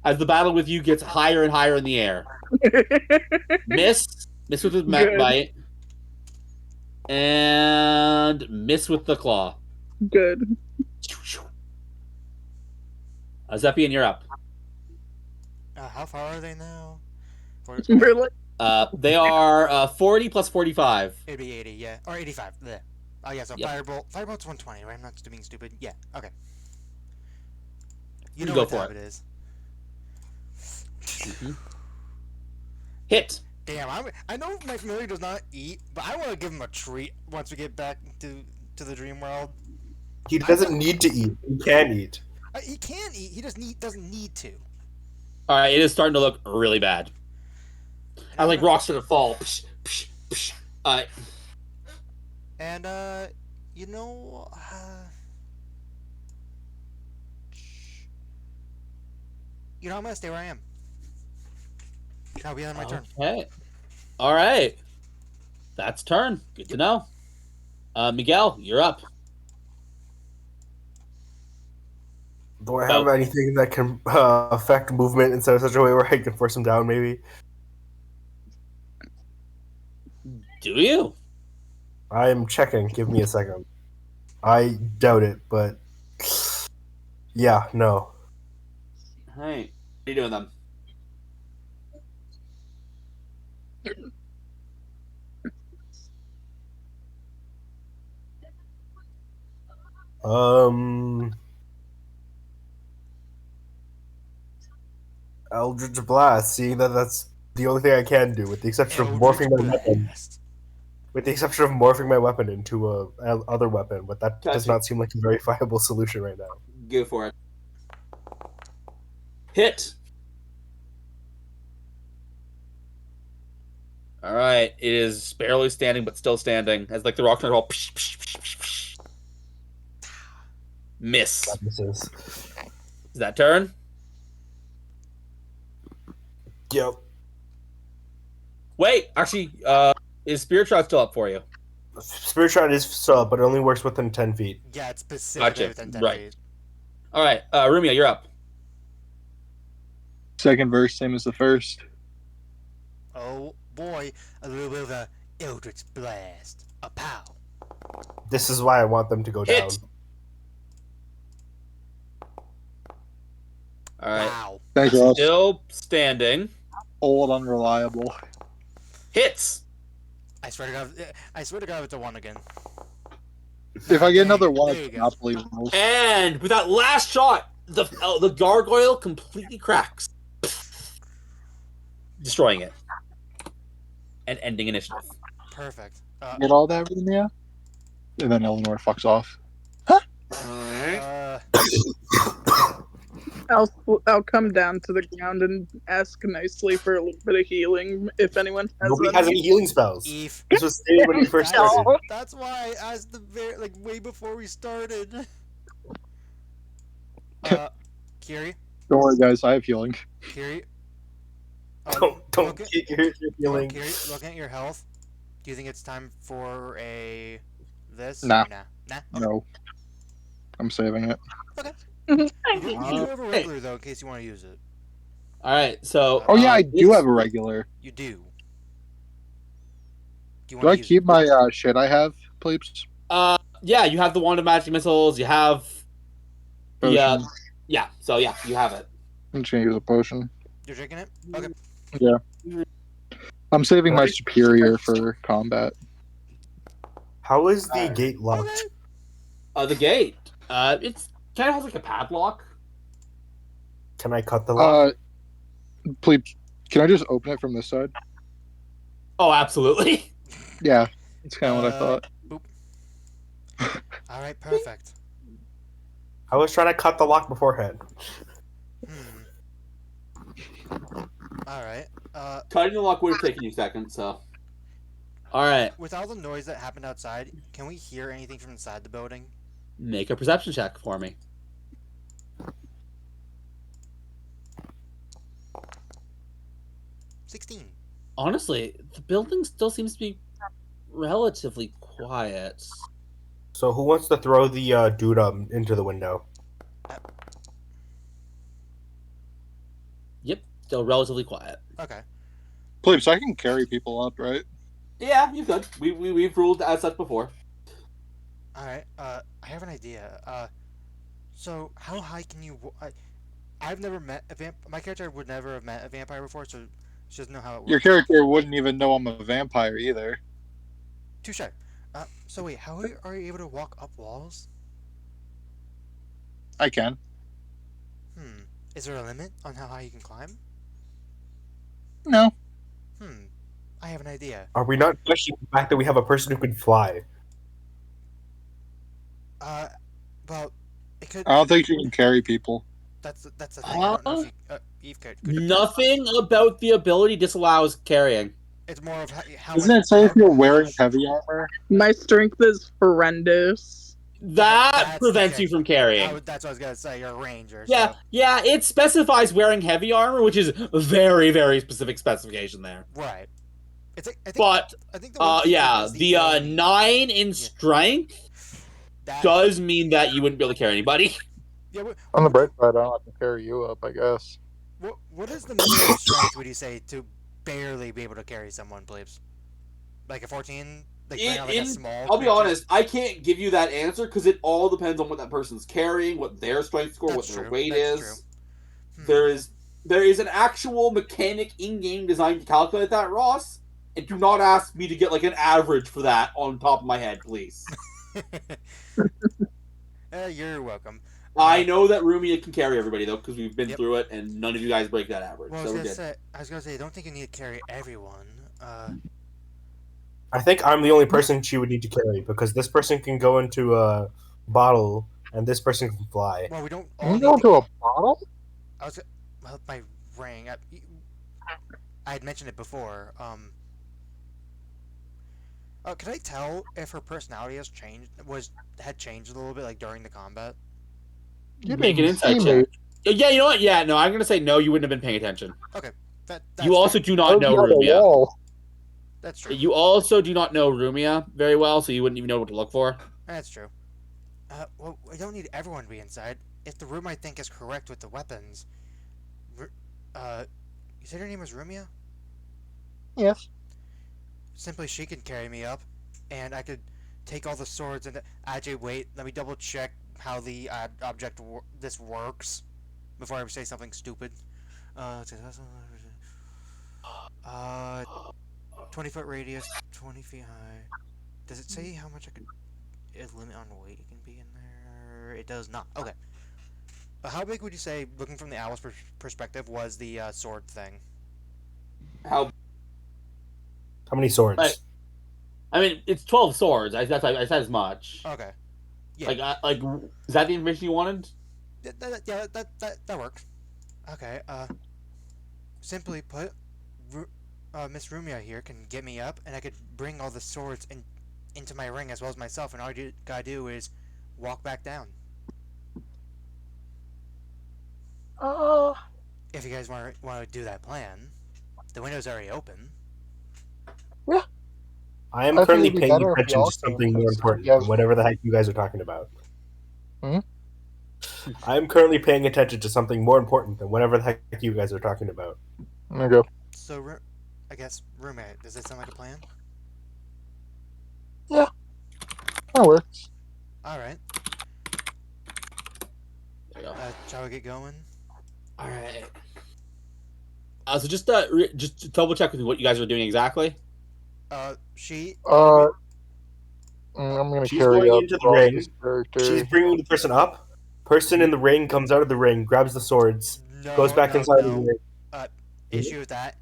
As the battle with you gets higher and higher in the air. Miss with his Good. bite, and miss with the claw. Good. Zeppian, you're up. How far are they now? We're like, They are 40 plus 45. It'd be 80, yeah. Or 85. There. Oh, yeah, so Yep. Firebolt's 120, right? I'm not being stupid. Yeah, okay. You You know go what for time it. it is. Hit. Damn, I know my familiar does not eat, but I want to give him a treat once we get back to the dream world. He doesn't need to eat. He can eat. He can eat, he just doesn't need to. All right, it is starting to look really bad. I like rocks start to fall. Psh, psh, psh. And, you know, I'm gonna stay where I am. I'll be on my turn. Okay. All right. That's turn. Good to know. Miguel, you're up. Do I have anything that can affect movement in such a way where I can force him down, maybe? Do you? I'm checking. Give me a second. I doubt it, but... Yeah, no. All right. What are you doing then? Eldritch Blast, seeing that that's the only thing I can do, with the exception of Eldritch morphing my weapon. Blast. With the exception of morphing my weapon into a other weapon, but that does Gotcha. not seem like a very viable solution right now. Go for it. Hit. All right. It is barely standing, but still standing. As like the rock turns all. Psh, psh, psh, psh, psh. Miss. That misses. Is that turn? Yep. Wait, actually, is Spirit Shot still up for you? Spirit Shot is still up, but it only works within 10 feet. Yeah, it's specifically Gotcha. within 10 Right. feet. All right, Rumia, you're up. Second verse, same as the first. Oh boy, a little bit of a Eldritch Blast. A pow. This is why I want them to go Hit. down. All right, Wow. Thanks, Ross. still standing. Old, unreliable. Hits. I swear to God, it's a 1 again. If I get another one, There you it's go. not believable. And with that last shot, the gargoyle completely cracks, destroying it, and ending initiative. Perfect. Get all that, Rumia? And then Eleanor fucks off. All right. I'll come down to the ground and ask nicely for a little bit of healing if anyone has Nobody has any healing spells. Eve. This was stated when we first started. That's why I asked way before we started. Kiri? Don't worry, guys. I have healing. Kiri? Don't look at- get your healing. Kiri, looking at your health, do you think it's time for this? Nah. Or nah? Nah? Okay. No. I'm saving it. You do have a regular, though, in case you want to use it. All right. So. Oh, yeah, I do it's- have a regular. You do. Do you Do want I to use keep my shit I have, please? Yeah, you have the wand of magic missiles. You have. Yeah. Potion. Yeah. So yeah, you have it. I'm just gonna use a potion. You're drinking it? Okay. I'm saving my superior for combat. How is the gate locked? The gate. It's kind of has like a padlock. Can I cut the lock? Please, can I just open it from this side? Oh, absolutely. Yeah, that's kind of what I thought. Boop. Alright, perfect. I was trying to cut the lock beforehand. Alright. Cutting the lock would have taken you seconds. So. All right. With all the noise that happened outside, can we hear anything from inside the building? Make a perception check for me. 16. Honestly, the building still seems to be relatively quiet. So who wants to throw the dude into the window? Yep, still relatively quiet. Okay. Plebes, I can carry people up, right? Yeah, you could. We've ruled as such before. All right. I have an idea. So how high can you? I've never met a vamp. My character would never have met a vampire before, so she doesn't know how it works. Your character wouldn't even know I'm a vampire either. Touche. So wait, how are you able to walk up walls? I can. Is there a limit on how high you can climb? No. I have an idea. Are we not questioning the fact that we have a person who can fly? Well, it could. I don't think you can carry people. That's the thing. I don't know if Eve could. Nothing about the ability disallows carrying. It's more of how Doesn't much. it say if you're wearing heavy armor? My strength is horrendous. That That's prevents the you from kick. carrying. That's what I was gonna say. You're a ranger. Yeah, So, yeah, it specifies wearing heavy armor, which is a very, very specific specification there. right. It's like, But I think the one thing yeah, was the ability. 9 in strength That, does mean that you wouldn't be able to carry anybody. Yeah. On the bright side, I don't have to carry you up, I guess. What is the minimum strength? Would you say to barely be able to carry someone, please? Like a 14? Like, a small. I'll be creature? honest, I can't give you that answer because it all depends on what that person's carrying, what their strength score, That's what their true. weight That's is. true. There is an actual mechanic in-game designed to calculate that, Ross. And do not ask me to get like an average for that on top of my head, please. You're welcome. I know that Rumia can carry everybody though, because we've been Yep. through it, and none of you guys break that average. Well, so we're good. I was gonna say, I don't think you need to carry everyone. I think I'm the only person she would need to carry because this person can go into a bottle and this person can fly. Well, we don't all Can you need go to. to a bottle? Well, my ring. I had mentioned it before. Can I tell if her personality had changed a little bit, like during the combat? You Make an didn't insight see check. me. Yeah, you know what? Yeah, no, I'm gonna say no. You wouldn't have been paying attention. That's You also do not know Over the Rumia. wall. That's true. You also do not know Rumia very well, so you wouldn't even know what to look for. That's true. Well, we don't need everyone to be inside. If the room I think is correct with the weapons, you said her name was Rumia? Yes. Simply, she can carry me up, and I could take all the swords and actually wait. Let me double check how the this works before I say something stupid. 20-foot radius, 20 feet high. Does it say how much I could? A limit on weight it can be in there? It does not. Okay. How big would you say, looking from the owl's perspective, was the sword thing? How many swords? Right. I mean, it's 12 swords. I said as much. Okay. Yeah. Like, is that the information you wanted? Yeah, that works. Okay. Simply put, Miss Rumia here can get me up, and I could bring all the swords into my ring as well as myself, and all you gotta do is walk back down. If you guys want to do that plan, the window's already open. I am I think currently it'd be paying better if attention y'all to something came, more because important you guys- than whatever the heck you guys are talking about. Hmm? I am currently paying attention to something more important than whatever the heck you guys are talking about. There you go. So, I guess, roommate, does that sound like a plan? That works. Alright. There you go. Shall we get going? All right. So just to double check with me what you guys are doing exactly. I'm gonna She's carry going up into the ring. Ross's character. She's bringing the person up. Person in the ring comes out of the ring, grabs the swords, goes back inside the ring. Issue with that.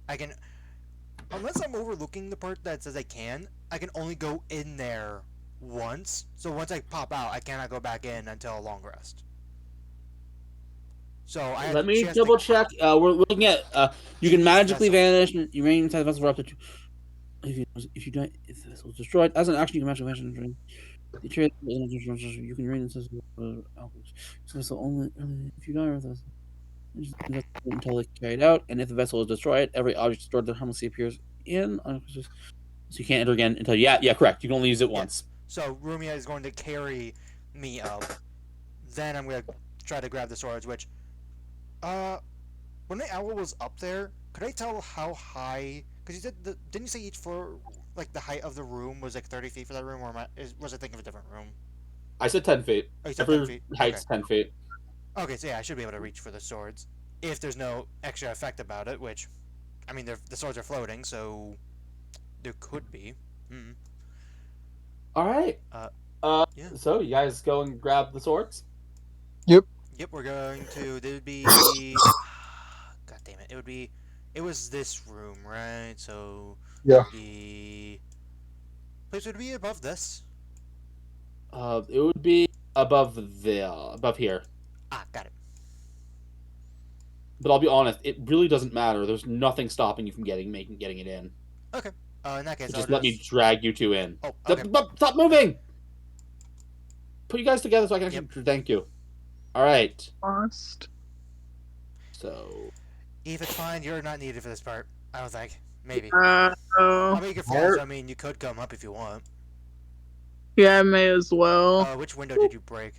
I can, unless I'm overlooking the part that says I can only go in there once. So once I pop out, I cannot go back in until a long rest. So Let me double check. We're looking at you can magically vanish and you remain inside the vessel for up to 2. If the vessel is destroyed, as an action, you can magically vanish. You can remain inside the vessel only if you die with us. Until it's carried out, and if the vessel is destroyed, every object stored there harmlessly appears in. So you can't enter again until yeah, correct. You can only use it once. So Rumia is going to carry me up. Then I'm gonna try to grab the swords. Which, when the owl was up there, could I tell how high? Because you said didn't you say each floor, like the height of the room was like 30 feet for that room, or was I thinking of a different room? I said 10 feet. Oh, you said Every 10 feet. height's 10 feet. Okay, so yeah, I should be able to reach for the swords if there's no extra effect about it. Which, I mean, the swords are floating, so there could be. Hmm. All right. Yeah. So you guys go and grab the swords. Yep, we're going to. There would be. God damn it! It was this room, right? So. Yeah. The place would be above this. It would be above here. Ah, got it. But I'll be honest, it really doesn't matter. There's nothing stopping you from getting it in. Okay. In that case, So I'll just let me drag you two in. Oh, okay. Stop moving! Put you guys together so I can actually thank you. All right. Lost. So. Eve, it's fine. You're not needed for this part. I don't think. Maybe. Oh. I'll make your floor, so I mean, you could come up if you want. Yeah, I may as well. Which window did you break?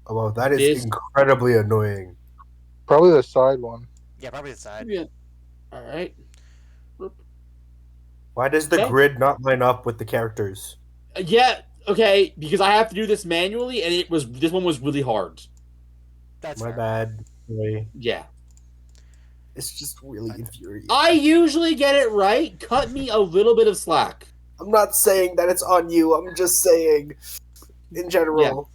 Oh, well, that is This- incredibly annoying. Probably the side one. Yeah, probably the side. Yeah. All right. Why does the Okay. grid not line up with the characters? Yeah. Okay. Because I have to do this manually, and this one was really hard. That's My fair. bad. Sorry. Yeah. It's just really infuriating. I usually get it right. Cut me a little bit of slack. I'm not saying that it's on you. I'm just saying, in general.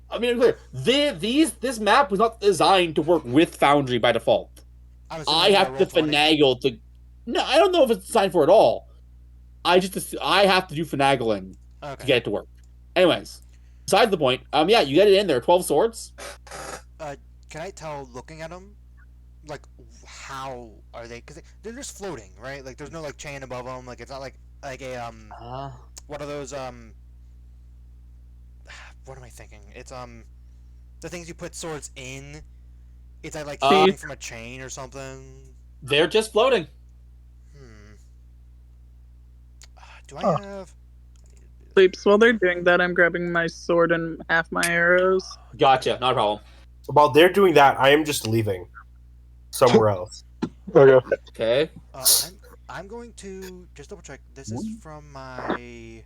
I mean, clear. This map was not designed to work with Foundry by default. I'm assuming I you're have to roll 20. finagle to. No, I don't know if it's designed for it at all. I have to do finagling to Okay. get it to work. Anyways, besides the point. Yeah, you get it in there. 12 swords. Can I tell looking at them, like how are they? Because they're just floating, right? Like there's no like chain above them. Like it's not like a what are those what am I thinking? It's the things you put swords in. It's like hanging from a chain or something. They're just floating. Do I have? Sleeps. While they're doing that, I'm grabbing my sword and half my arrows. Gotcha. Not a problem. While they're doing that, I am just leaving somewhere else. Okay. Okay. I'm going to just double check. This is from my.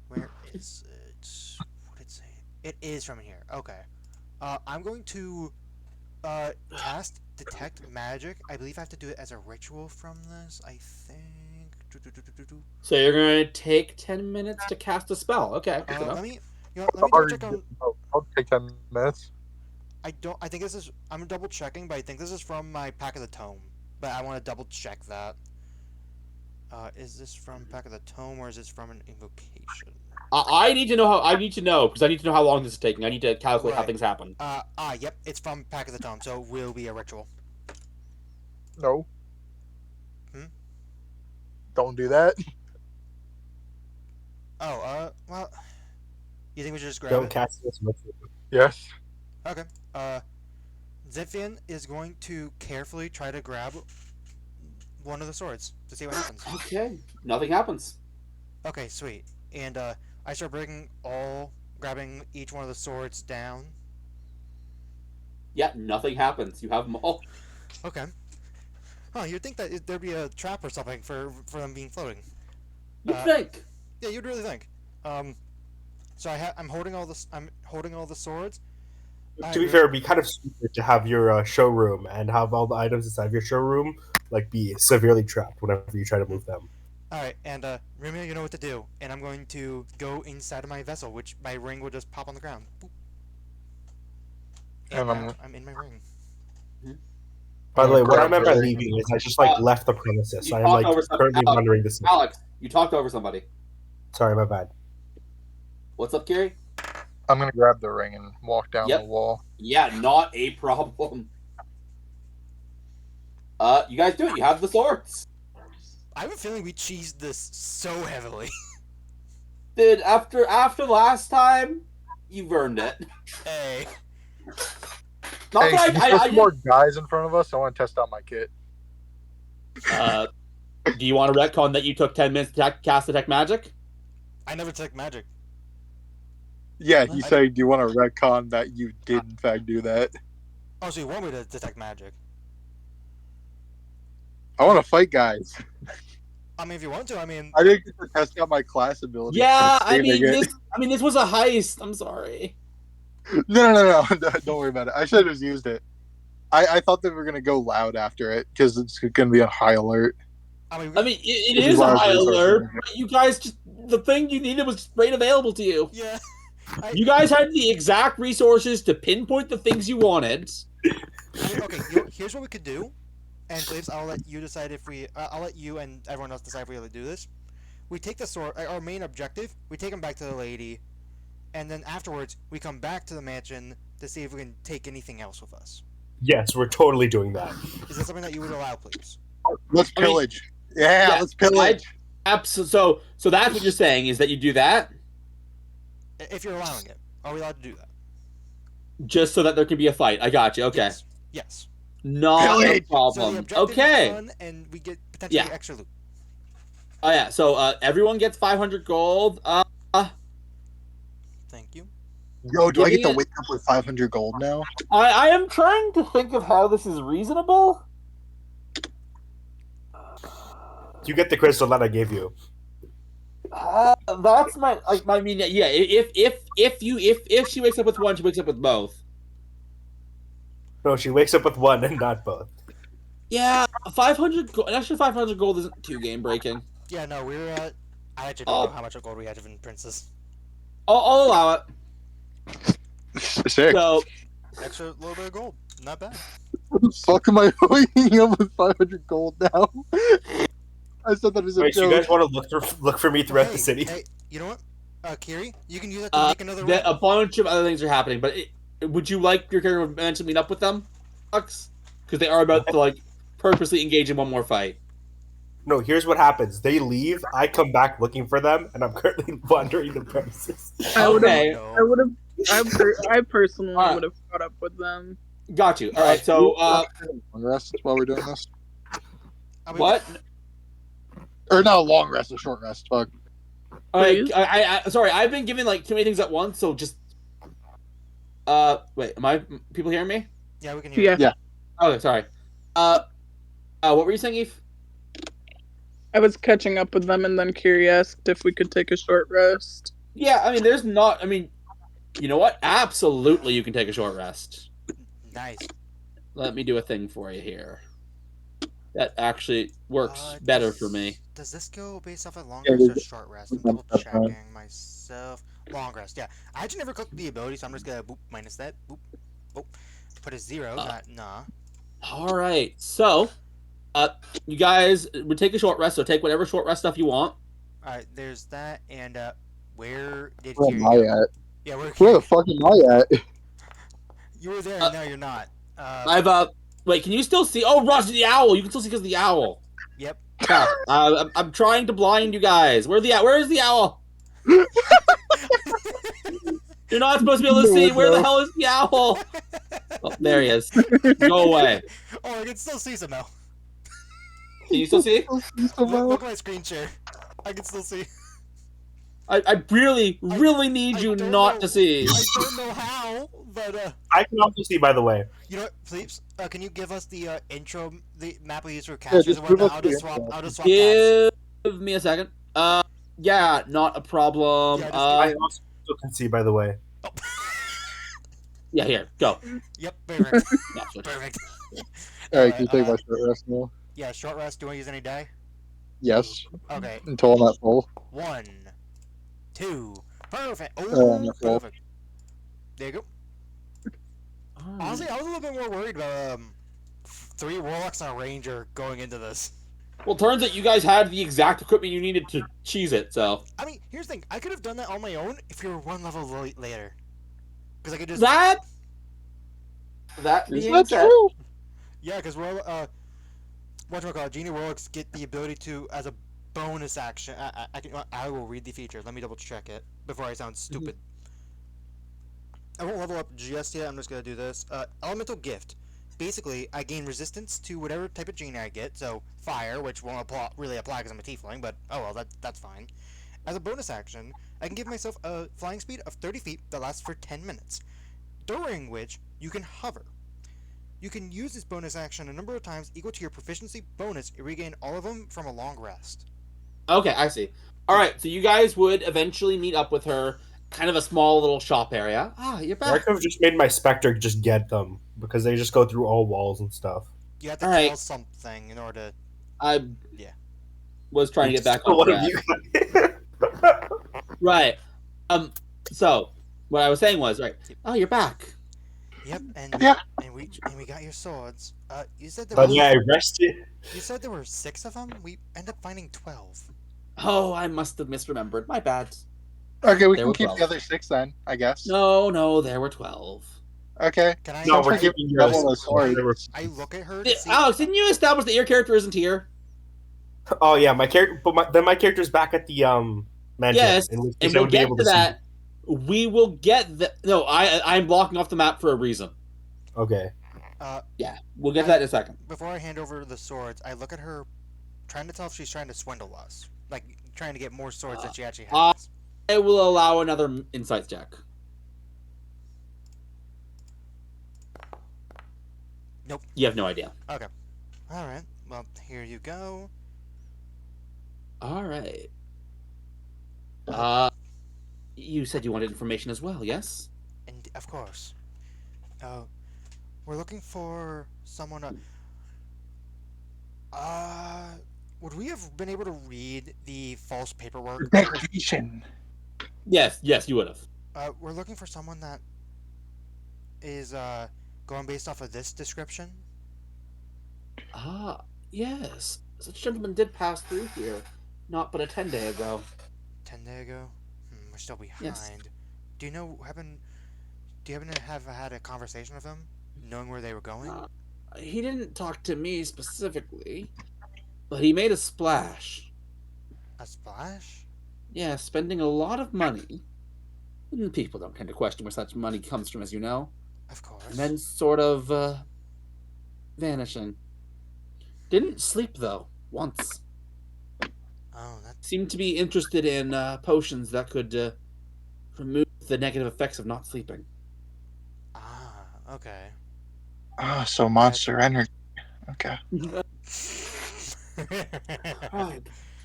Where is it? What did it say? It is from here. Okay. I'm going to cast Detect Magic. I believe I have to do it as a ritual from this. I think. So you're gonna take 10 minutes to cast a spell. Okay. Good Let enough. me. Let me double check on. I'll take 10 minutes. I think this is. I'm double checking, but I think this is from my Pack of the Tome. But I want to double check that. Is this from Pack of the Tome or is this from an invocation? I need to know how. I need to know because I need to know how long this is taking. I need to calculate how Right. things happen. Yep, it's from Pack of the Tome, so it will be a ritual. No. Hmm? Don't do that. Oh, well, you think we should just grab Don't it? cast this with me. Yes. Okay. Ziphian is going to carefully try to grab one of the swords to see what happens. Okay. Nothing happens. Okay, sweet. And I start grabbing each one of the swords down. Yeah. Nothing happens. You have them all. Okay. Huh? You'd think that there'd be a trap or something for them being floating. You think? Yeah, you'd really think. So I'm holding all the swords. To be fair, it'd be kind of stupid to have your showroom and have all the items inside your showroom like be severely trapped whenever you try to move them. All right, and Romeo, you know what to do, and I'm going to go inside of my vessel, which my ring will just pop on the ground. Boop. And And now I'm in my ring. By the way, what I Grab meant by the- leaving is I just like left the premises. you I am talked like over some- currently Alex. monitoring this. Alex, you talked over somebody. Sorry, my bad. What's up, Gary? I'm gonna grab the ring and walk down Yep. the wall. Yeah, not a problem. You guys do it. You have the swords. I have a feeling we cheesed this so heavily. Dude, after last time, you've earned it. Hey. Not Hey, that should we put I some more guys in front of us? I want to test out my kit. Do you want to retcon that you took 10 minutes to cast detect magic? I never took magic. Yeah, he's saying, do you want to retcon that you did in fact do that? Oh, so you want me to detect magic? I want to fight guys. I mean, if you want to, I mean, I didn't get to test out my class ability. Yeah, for saving it. this was a heist. I'm sorry. No. Don't worry about it. I should have just used it. I thought they were gonna go loud after it because it's gonna be on high alert. I mean, It This is is a why I was high resourcing alert. it. But you guys just the thing you needed was straight available to you. yeah. You guys had the exact resources to pinpoint the things you wanted. I mean, okay, here's what we could do. And Flaves, I'll let you decide if we. I'll let you and everyone else decide if we really do this. We take the sword. Our main objective. We take him back to the lady, and then afterwards we come back to the mansion to see if we can take anything else with us. Yes, we're totally doing that. Is that something that you would allow, please? Let's I mean- pillage. Yeah, let's pillage. So that's what you're saying is that you do that If you're allowing it, are we allowed to do that? just so that there can be a fight. I got you. Okay, Yes. Yes. not a Pillage! So the problem. objective Okay. is done, and we get potentially Yeah. extra loot. Oh yeah. So everyone gets 500 gold. Thank you. Yo, do I get to Gideon- wake up with 500 gold now? I am trying to think of how this is reasonable. You get the crystal that I gave you. That's my like. I mean, yeah. If she wakes up with one, she wakes up with both. No, she wakes up with one and not both. Yeah, 500. An extra 500 gold isn't too game breaking. Yeah, no, we're. I actually don't know how much gold we have in Princess. I'll allow it. Sick. So Extra little bit of gold. Not bad. What the fuck am I waking up with 500 gold now? I said that as a Wait, so you joke. guys want to look for me throughout the city? Hey, you know what? Kiri, you can use that to make another a run. bunch of other things are happening. But would you like your character to meet up with them, Because they are about to like purposely engage in one more fight. No, here's what happens. They leave, I come back looking for them, and I'm currently wandering the premises. I would have. Okay. No. I would have. I personally Alright. would have caught up with them. Got you. All right. So Long rest while we're doing this? I mean, what? Or not a long rest, a short rest. Fuck. All right, Please? sorry, I've been given like too many things at once, so just wait, am I people hearing me? Yeah, we can hear. Yeah. you. Okay, sorry. What were you saying, Eve? I was catching up with them, and then Kiri asked if we could take a short rest. Yeah, I mean, you know what? Absolutely, you can take a short rest. Nice. Let me do a thing for you here. That actually works better for me. Does this go based off a long Yeah, rest or it- short rest? I'm it's double not checking myself. Long rest, yeah. I actually never clicked the ability, so I'm just gonna boop minus that. Boop. Boop. Put a 0, not nah. All right, so you guys would take a short rest, so take whatever short rest stuff you want. Alright, there's that, and where did Where Kiri am I go? at? Yeah, Where Kiri? the fuck am I at? You were there, Uh, now you're not. I've wait, can you still see? Oh, Rush the owl. You can still see because of the owl. Yep. Yeah, I'm trying to blind you guys. Where's the owl? You're not supposed to be able to No, see. Where the no. hell is the owl? Oh, there he is. Go away. Oh, I can still see somehow. Can you still see? Look at my screen share. I can still see. I really need I you don't not know. to see. I don't know how, but I can also see, by the way. you know what, please, can you give us the intro, the map we use for Yeah, casters just and give whatnot? us I'll the just swap. intro. I'll just swap tabs. Give me a second. Yeah, not a problem. Yeah, just I also can see, by the way. Oh. Yeah, here, go. Yep, perfect. Yeah, switch. Perfect. Alright, can you take Alright, my short rest now? Yeah, short rest. Do you want to use any die? Yes. Okay. Until I'm at full. 1, 2. Perfect. I'm Oh, at full. perfect. There you go. Honestly, I was a little bit more worried about 3 warlocks and a ranger going into this. Well, turns out you guys had the exact equipment you needed to cheese it, so. I mean, here's the thing. I could have done that on my own if you were 1 level later. Because I could just... That Is being that said, true? Yeah, because whatchamacallit, Genie Warlocks get the ability to, as a bonus action, I will read the feature. Let me double check it before I sound stupid. I won't level up just yet. I'm just gonna do this. Elemental Gift. basically I gain resistance to whatever type of genie I get. So fire, which won't really apply because I'm a tiefling, but oh well, that's fine. As a bonus action, I can give myself a flying speed of 30 feet that lasts for 10 minutes, during which you can hover. You can use this bonus action a number of times equal to your proficiency bonus and regain all of them from a long rest. Okay, I see. All right, so you guys would eventually meet up with her, kind of a small little shop area. Ah, you're I back. could have just made my Spectre just get them because they just go through all walls and stuff. You have to All right. kill something in order to... I Yeah. was trying to get back on One of track. you. Right. So what I was saying was, right. Oh, you're back. Yep, and Yeah. we got your swords. You said there But were yeah, I rested. you said there were 6 of them. We end up finding 12. Oh, I must have misremembered. My bad. Okay, we There can were keep 12. the other 6 then, I guess. No, there were 12. Okay. Can I? No, we're Sometimes keeping double yours. the sword. They were- I look at her to see. Alex, didn't you establish that your character isn't here? Oh yeah, my character. But then my character's back at the mansion. Yes, in which and case I we'll would be get able to see that. We will get the. No, I'm blocking off the map for a reason. it. Okay. Yeah, we'll get to that in a second. Before I hand over the swords, I look at her, trying to tell if she's trying to swindle us, like trying to get more swords than she actually has. I will allow another insight check. Nope. You have no idea. All right. Well, here you go. All right. You said you wanted information as well, yes? And of course, we're looking for someone. Would we have been able to read the false paperwork? Vacation. Yes, you would have. We're looking for someone that is going based off of this description. Yes. Such gentleman did pass through here, not but a 10-day ago. 10 days ago. We're still behind. Yes. Do you happen to have had a conversation with him, knowing where they were going? He didn't talk to me specifically, but he made a splash. A splash? Yeah, spending a lot of money. And people don't tend to question where such money comes from, as you know. Of course. And then sort of, vanishing. Didn't sleep, though, once. Oh, that's Seemed to be interested in, potions that could, remove the negative effects of not sleeping. okay. Oh, so monster energy. Okay.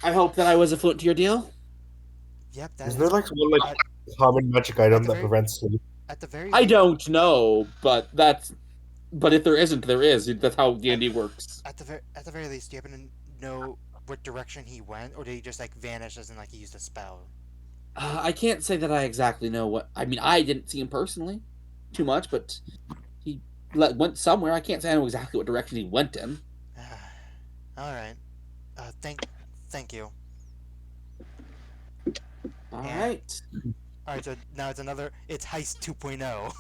I hope that I was affluent to your deal. Yep, that Isn't is there like one like common magic item that prevents sleep? at the very. I don't know, but if there isn't, there is. That's how D&D works. At the very least, do you happen to know what direction he went, or did he just like vanish as in like he used a spell? I can't say that I exactly know what. I mean, I didn't see him personally too much, but he went somewhere. I can't say I know exactly what direction he went in. All right. Thank you. All Yeah. right. All right. So now it's heist 2.0.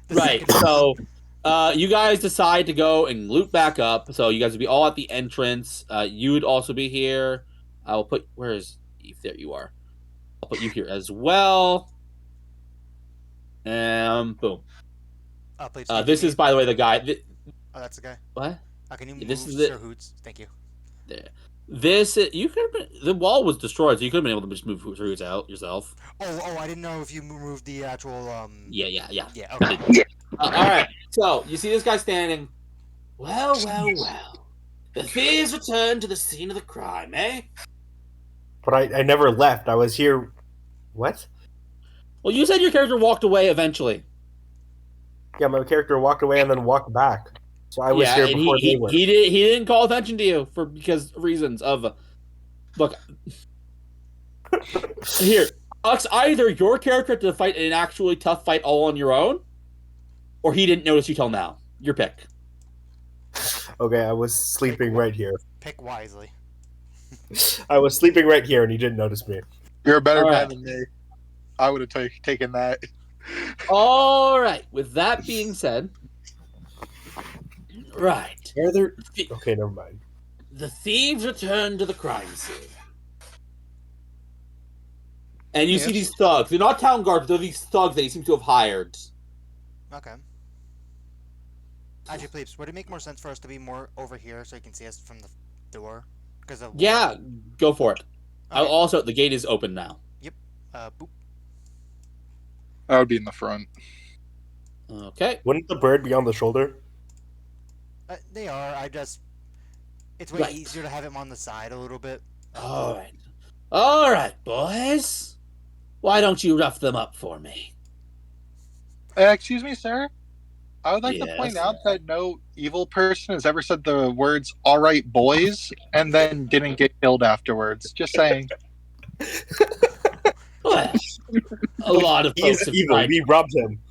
The Right. second- So, you guys decide to go and loot back up. So you guys would be all at the entrance. You would also be here. I will put. Where is Eve? There you are. I'll put you here as well. And boom. please. This is, by the way, the guy. Oh, that's the guy. What? Can you move, This is Sir it. Hoots? Thank you. There. This you could have been. The wall was destroyed, so you could have been able to just move Roots out yourself. Oh, I didn't know if you moved the actual Yeah. Yeah. Okay. All right. So you see this guy standing. Well. The thieves returned to the scene of the crime, eh? But I never left. I was here. What? Well, you said your character walked away eventually. Yeah, my character walked away and then walked back. So I was here and before he they were. he didn't call attention to you because reasons of. Look. Here, Alex. Either your character had to fight an actually tough fight all on your own, or he didn't notice you till now. Your pick. Okay, I was sleeping right here. Pick wisely. I was sleeping right here, and he didn't notice me. You're a better All man right. than me. I would have taken that. All right. With that being said, right. Are there? Okay, never mind. The thieves return to the crime scene. And you see these thugs. They're not town guards, they're these thugs that he seems to have hired. Okay. Actually, please, would it make more sense for us to be more over here so you can see us from the door? Because of Yeah, go for it. Okay. Also, the gate is open now. Boop. I would be in the front. Okay. Wouldn't the bird be on the shoulder? They are. It's way Right. easier to have him on the side a little bit. All right. All right, boys. Why don't you rough them up for me? Excuse me, sir. I would like to point Yes. out that no evil person has ever said the words "all right, boys" and then didn't get killed afterwards. Just saying. Well, a lot of He folks is have evil. tried. We robbed him.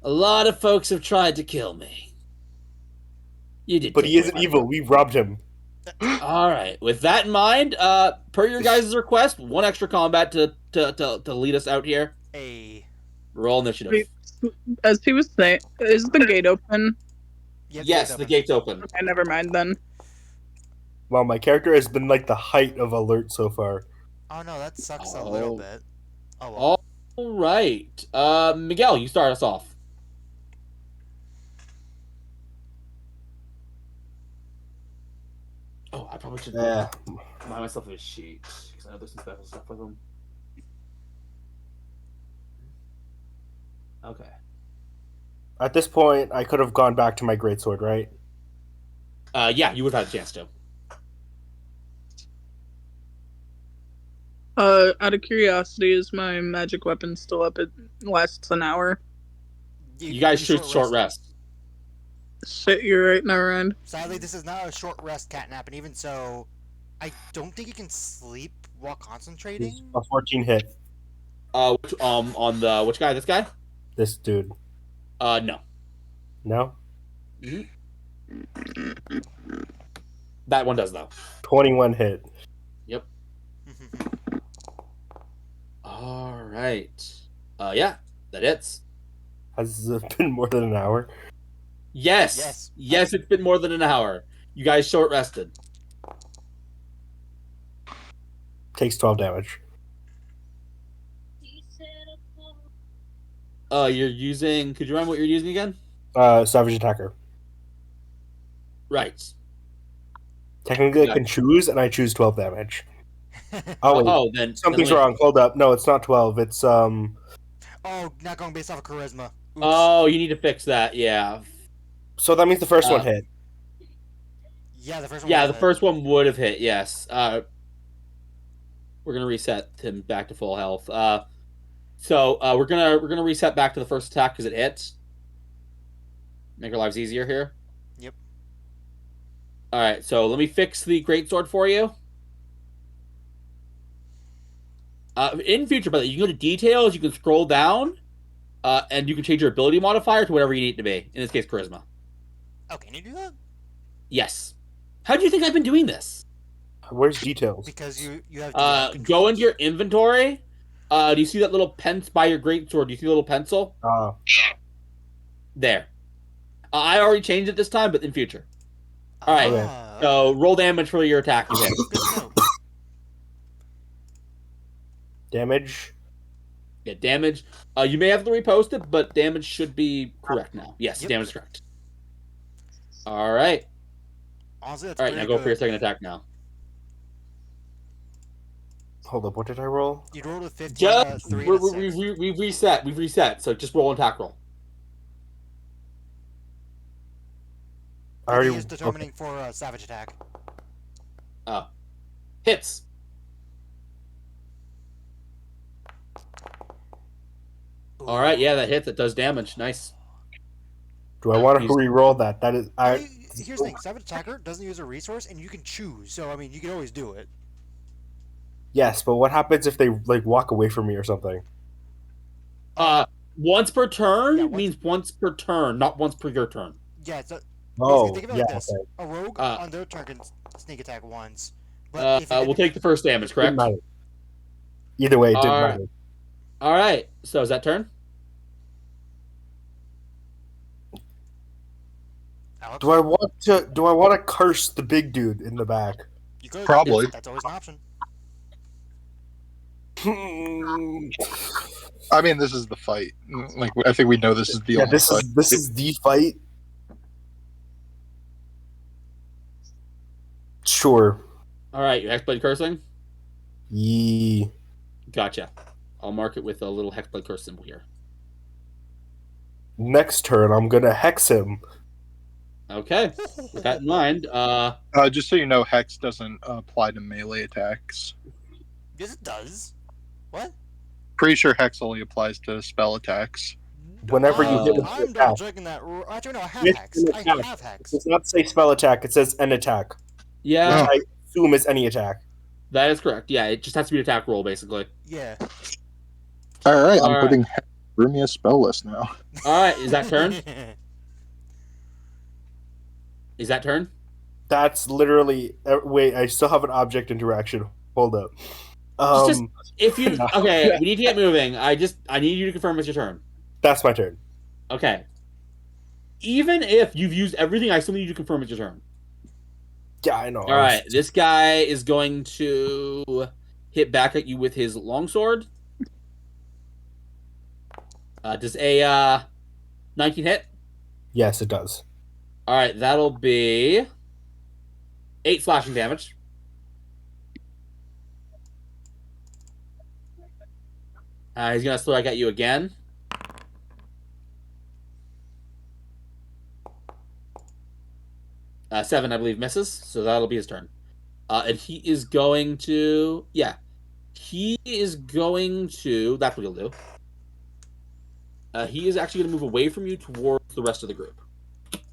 A lot of folks have tried to kill me. You did, But take he isn't my evil. word. We robbed him. All right. With that in mind, per your guys' request, one extra combat to lead us out here. Roll initiative. Wait, as he was saying, is the gate open? Yes, the gate's open. Okay, never mind then. Well, my character has been like the height of alert so far. Oh no, that sucks a Oh. little bit. Oh well. All right. Miguel, you start us off. Oh, I probably should Yeah. buy myself a sheet because I know there's some special stuff with them. Okay. At this point, I could have gone back to my greatsword, right? Yeah, you would have had a chance to. Out of curiosity, is my magic weapon still up? It lasts an hour. You guys should short rest. Shit, you're right. Never mind. Sadly, this is not a short rest catnap, and even so, I don't think you can sleep while concentrating. A 14 hit. On the which guy? This guy? This dude. No. No? That one does though. 21 hit. All right. Yeah, that hits. Has it been more than an hour? Yes. Yes, it's been more than an hour. You guys short rested. Takes 12 damage. You're using. Could you remember what you're using again? Savage Attacker. Right. Technically, I can choose, and I choose 12 damage. Oh, wait. Then Something's then wrong. Hold up. No, it's not 12. It's, Oh, not going based off of charisma. Oops. Oh, you need to fix that. Yeah. So that means the first one hit. Yeah, the first one. Yeah, the first one would have hit. Yes. We're gonna reset him back to full health. So we're gonna reset back to the first attack because it hits. Make our lives easier here. Yep. All right. So let me fix the greatsword for you. In future, but you can go to details. You can scroll down, and you can change your ability modifier to whatever you need it to be. In this case, charisma. Oh, can you do that? Yes. How do you think I've been doing this? Where's details? Because you have. Go into your inventory. Do you see that little pencil by your greatsword? Do you see the little pencil? There. I already changed it this time, but in future. All right. Okay. So roll damage for your attack. You hit. Good to know. Damage. Yeah, damage. You may have to repost it, but damage should be correct now. Yes, Yep. damage is correct. All right. Honestly, that's All right, now pretty go good. for your second attack now. Hold up. What did I roll? You rolled a 15, Just 3, and a 6. we've reset. We've reset. So just roll an attack roll. I already. He is determining for a savage attack. Hits. All right, yeah, that hits. It does damage. Nice. Do I want to re-roll that? That is. Here's the thing: savage attacker doesn't use a resource, and you can choose. So I mean, you can always do it. Yes, but what happens if they like walk away from me or something? Once per turn Yeah, once- means once per turn, not once per your turn. Yeah. So Oh, think of it yeah. like this: Okay. a rogue Uh, on their turn can sneak attack once. But if We'll take the first damage, correct? Didn't matter. Either way, it didn't Alright. matter. All right. So is that turn? Alex, Do I want to curse the big dude in the back? you could. Probably. That's always an option. I mean, this is the fight. Like, I think we know this is the Yeah, only fight. this is the fight. Sure. All right, your Hexblade cursing. Yee. Gotcha. I'll mark it with a little Hexblade curse symbol here. Next turn, I'm gonna hex him. Okay, with that in mind, Just so you know, Hex doesn't apply to melee attacks. Yes, it does. What? Pretty sure Hex only applies to spell attacks. Whenever you hit with I'm an double attack. checking that. Actually, no, I have With hex. an I attack. have It hex. does not say spell attack. It says an attack, yeah, Oh. which I assume is any attack. that is correct. Yeah, it just has to be an attack roll, basically. Yeah. All right, I'm All right. putting Hex through me a spell list now. All right, is that turn? Is that turn? That's literally. Wait, I still have an object interaction. Hold up. Just- If you No. okay, we need to get moving. I need you to confirm it's your turn. That's my turn. Okay. Even if you've used everything, I still need you to confirm it's your turn. Yeah, I know. All right, this guy is going to hit back at you with his longsword. Does a 19 hit? Yes, it does. All right, that'll be 8 slashing damage. He's gonna throw back at you again. Seven, I believe, misses, so that'll be his turn. And he is going to, he is going to. That's what he'll do. He is actually going to move away from you towards the rest of the group.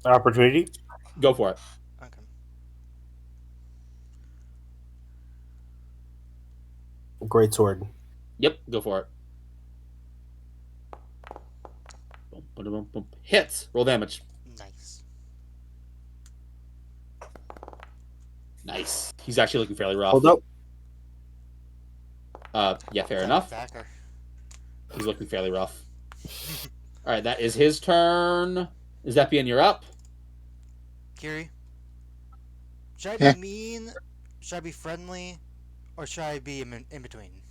Opportunity. Go for it. Okay. Great sword. Yep, go for it. Boom, boom, boom, boom. Hits. Roll damage. Nice. Nice. He's actually looking fairly rough. Hold up. Yeah, fair enough. Backer. He's looking fairly rough. All right, that is his turn. Is that being you're up? Kiri, should I Yeah. be mean? Should I be friendly? Or should I be in between?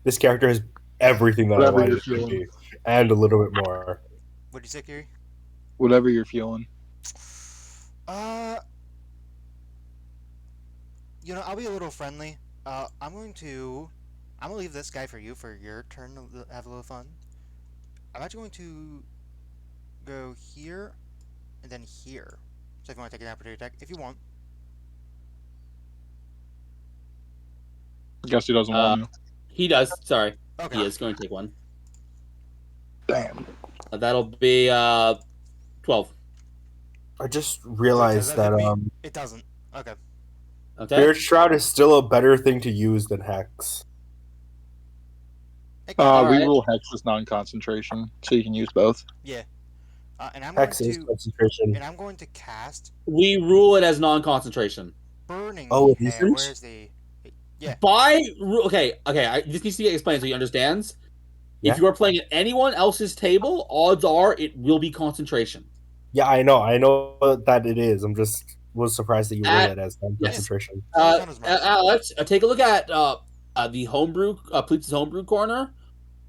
This character has everything that I Whatever wanted you're it to feeling. be, and a little bit more. What do you say, Kiri? Whatever you're feeling. You know, I'll be a little friendly. I'm gonna leave this guy for you for your turn to have a little fun. I'm actually going to go here and then here. So if you want to take an opportunity attack, if you want. Guess he doesn't want to. He does. Sorry. Okay. He is going to take one. Damn. That'll be 12. I just realized that that hit me? It doesn't. Okay. Okay. Spirit Shroud is still a better thing to use than Hex. It We Alright. rule Hex as non-concentration, so you can use both. and I'm Hex going is to concentration. cast We rule it as non-concentration. Burning Oh, it Hair. isn't? Where's the? Yeah. Okay. This needs to get explained so he understands. Yeah. If you are playing at anyone else's table, odds are it will be concentration. Yeah, I know that it is. I'm just was surprised that you rule it as concentration. Not as much. Alex, take a look at the homebrew, Pleats' homebrew corner.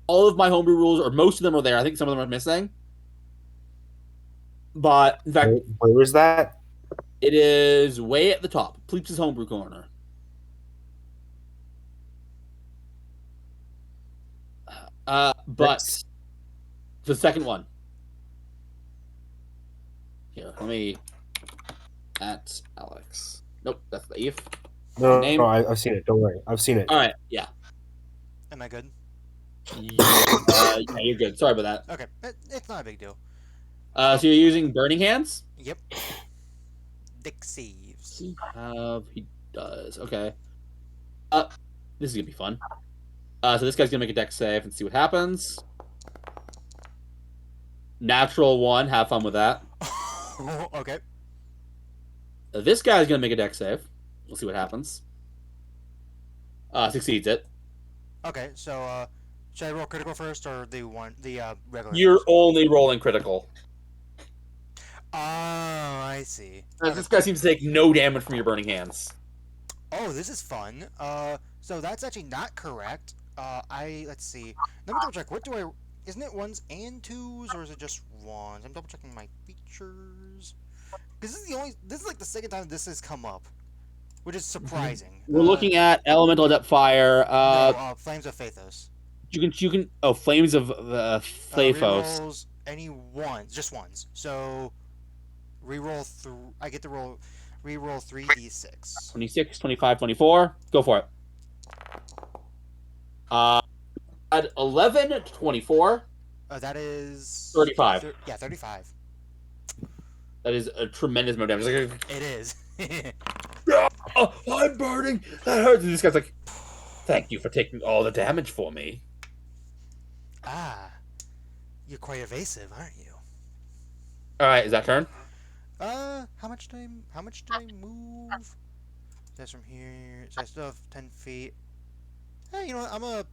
All of my homebrew rules, or most of them are there. I think some of them are missing. But in fact, Where is that? it is way at the top. Pleats' homebrew corner. But the second one. Here, let me at Alex. Nope, that's the Eve. No, Name? no, I've seen it. Don't worry, I've seen it. All right, yeah. Am I good? Yeah, you're good. Sorry about that. Okay. It's not a big deal. So you're using Burning Hands? Yep. Dick saves. He does. Okay. This is gonna be fun. So this guy's gonna make a dex save and see what happens. Natural 1. Have fun with that. Okay. This guy's gonna make a dex save. We'll see what happens. Succeeds it. Okay. So, should I roll critical first or the regular? You're only rolling critical. Oh, I see. This guy seems to take no damage from your Burning Hands. Oh, this is fun. So that's actually not correct. Let's see. Let me double check. Isn't it ones and twos, or is it just ones? I'm double checking my features. Because this is like the second time this has come up. which is surprising. We're looking at Elemental Adept Fire. Flames of Phaethos. You can. Oh, Flames of Phthos. Rerolls any ones, just ones. So, reroll through. I get to reroll 3d6. 26, 25, 24. Go for it. At 11 to 24. That is 35. Yeah, 35. That is a tremendous amount of damage. Like, It is. oh, I'm burning. That hurts. And this guy's like, thank you for taking all the damage for me. You're quite evasive, aren't you? All right, is that turn? How much do I move? That's from here. So I still have 10 feet. You know what?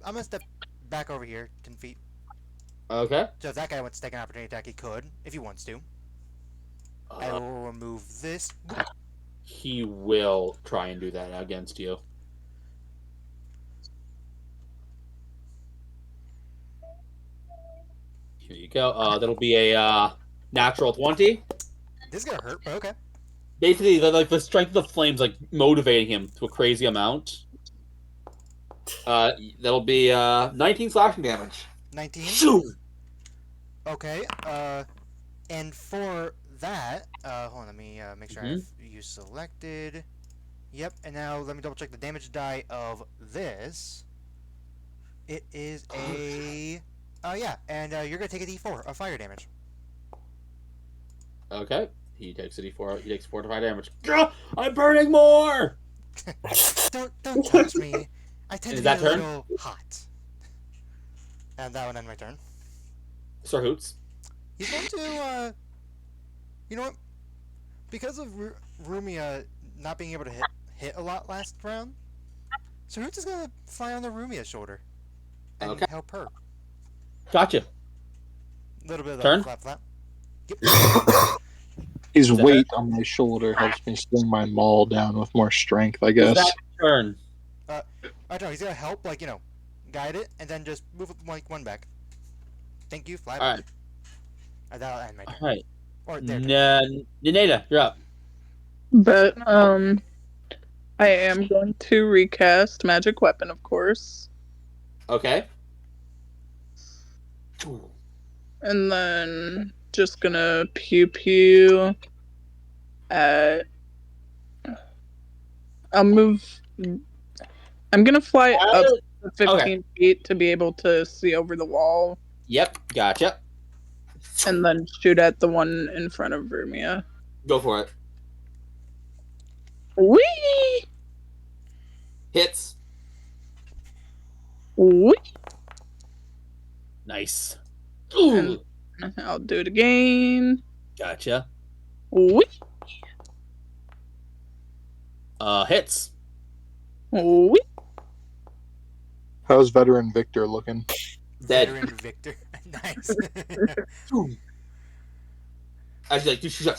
I'm gonna step back over here 10 feet. Okay. So if that guy wants to take an opportunity attack, he could, if he wants to. I will remove this. He will try and do that against you. Here you go. That'll be a natural 20. This is gonna hurt, but okay. Basically, the strength of the flames motivating him to a crazy amount. That'll be 19 slashing damage. 19. Shoo! Okay. And for that, hold on. Let me make sure I have you selected. Yep. And now let me double check the damage die of this. It is a. Yeah. And you're gonna take a D4 of fire damage. Okay. He takes a D4. He takes 4 to 5 damage. I'm burning more. Don't touch me. I tend Is to that be a turn? little hot. And that one end my turn. Sir Hoots. He's going to, you know what? Because of Rumia not being able to hit a lot last round, Sir Hoots is going to fly on the Rumia's shoulder and help her. Gotcha. A little bit of Turn? flap flap. Yep. His weight on my shoulder helps me sling my maul down with more strength, I guess. Is that turn? I don't know, he's going to help, guide it, and then just move it, one back. Thank you, flap. All right. That'll end my turn. All right. Or their turn. Neneda, you're up. But I am going to recast Magic Weapon, of course. Okay. And then just gonna pew pew at. I'm gonna fly up to 15 feet to be able to see over the wall. Yep, gotcha. And then shoot at the one in front of Vermia. Go for it. Whee! Hits. Whee! Nice. And I'll do it again. Gotcha. Whee! Hits. Whee! How's veteran Victor looking? Dead. Veteran Victor. Nice. Actually, like, she's like.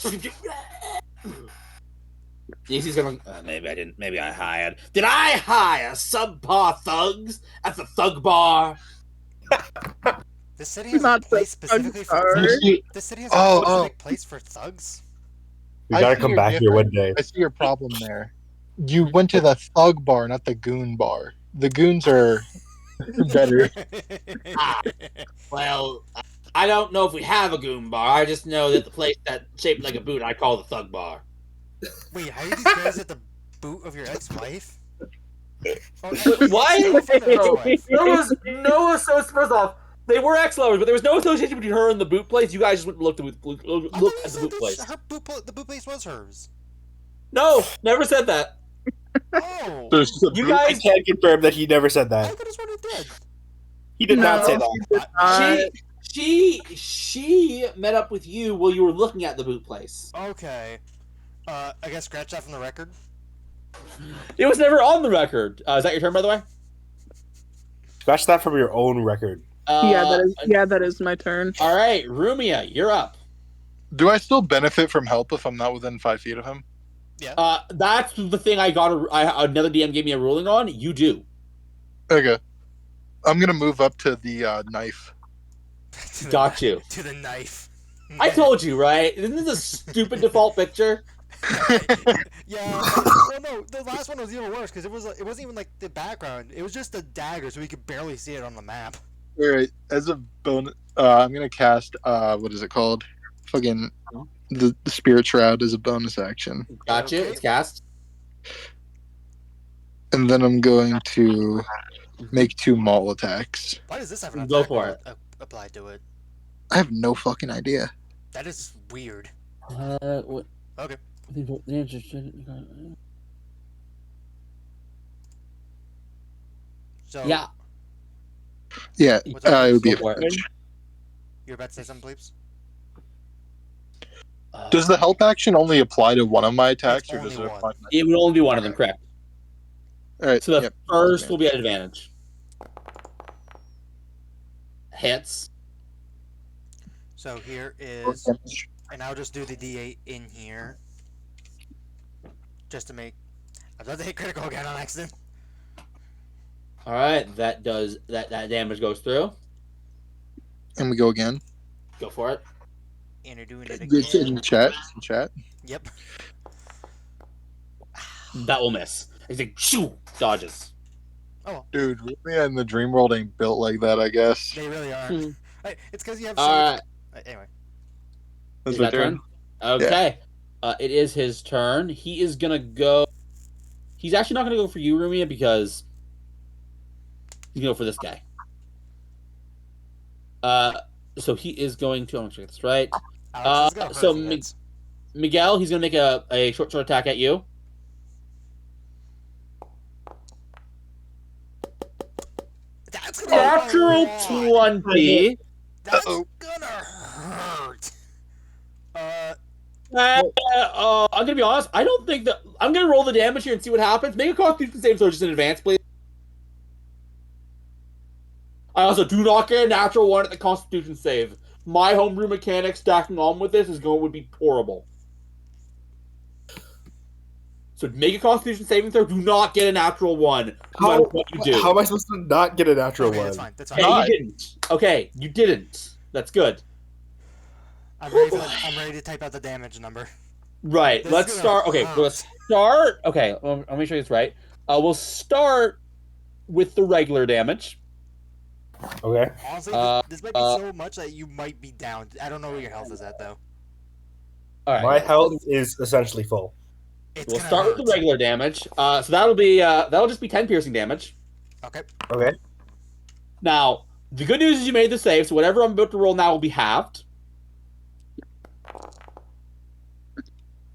Casey's going. Maybe I hired. Did I hire subpar thugs at the thug bar? This city has Not a place the specifically for thug thugs. bar. This city has a specific place for thugs. We I gotta see come your back here one day. I see your problem there. You went to the thug bar, not the goon bar. The goons are better. Well, I don't know if we have a goon bar. I just know that the place that's shaped like a boot I call the thug bar. Wait, how are these guys at the boot of your ex-wife? Oh, Why? ex-wife. There was no association. First off, they were ex-lovers, but there was no association between her and the boot place. You guys just went and looked at I thought the you boot said place. the boot place was hers. No, never said that. Oh, You I guys, can confirm that he never said I that. could have sworn it did. He did not No. say that. she met up with you while you were looking at the boot place. Okay. I guess scratch that from the record. It was never on the record. Is that your turn, by the way? Scratch that from your own record. that is my turn. All right, Rumia, you're up. Do I still benefit from help if I'm not within 5 feet of him? That's the thing I got. Another DM gave me a ruling on. You do. Okay. I'm gonna move up to the knife. Got you. To the knife. I told you, right? Isn't this a stupid default picture? Yeah, Well, no, the last one was even worse because it wasn't even like the background. It was just the dagger, so we could barely see it on the map. All right, as a bonus, I'm gonna cast what is it called? Fucking the Spirit Shroud as a bonus action, Gotcha. Okay. It's cast. and then I'm going to make 2 maul attacks. Why does this have an Go attack for roll applied to it? I have no fucking idea. That is weird. What? Okay. So Yeah. Yeah, What's up? it would be Go for it. advantage. you're about to say something, please? Does the help action only apply to one of my attacks, or only does it one. apply? It would only be one of them, correct? All right, So the yep. first will be at advantage. Hits. So here is, and I'll just do the D8 in here, just to make. I thought they hit critical again on accident. All right, that does that damage goes through. And we go again. Go for it. And you're doing it It's in again. chat. In chat. Yep. That will miss. He's like, shoo, dodges. Dude, Rumia and the Dream World ain't built like that, I guess. They really are. Hmm. It's because you have so. All right, Anyway. That's is my that turn. turn? Okay. It is his turn. He is gonna go. He's actually not gonna go for you, Rumia, because he's gonna go for this guy. So he is going to. I'm gonna check this right. Alex, this is gonna so hurt if it hits. Miguel, he's gonna make a short attack at you. That's gonna Natural hurt a lot. 20. That's Uh-oh. gonna hurt. I'm gonna be honest. I don't think that I'm gonna roll the damage here and see what happens. Make a Constitution save throw just in advance, please. I also do not get a natural 1 at the Constitution save. My homebrew mechanic stacking on with this would be horrible. So make a Constitution saving throw. Do not get a natural 1. No matter what you do. How am I supposed to not get a natural okay, one? that's fine. That's Hey, fine. you didn't. Okay, you didn't. That's good. I'm ready to type out the damage number. Right. This Let's is start. gonna Okay, hurt. let's start. Okay, I'll make sure it's right. We'll start with the regular damage. Okay. Honestly, this might be so much that you might be down. I don't know where your health is at though. All right. My health is essentially full. It's We'll gonna start with hurt. the regular damage. So that'll just be 10 piercing damage. Okay. Okay. Now, the good news is you made the save, so whatever I'm about to roll now will be halved.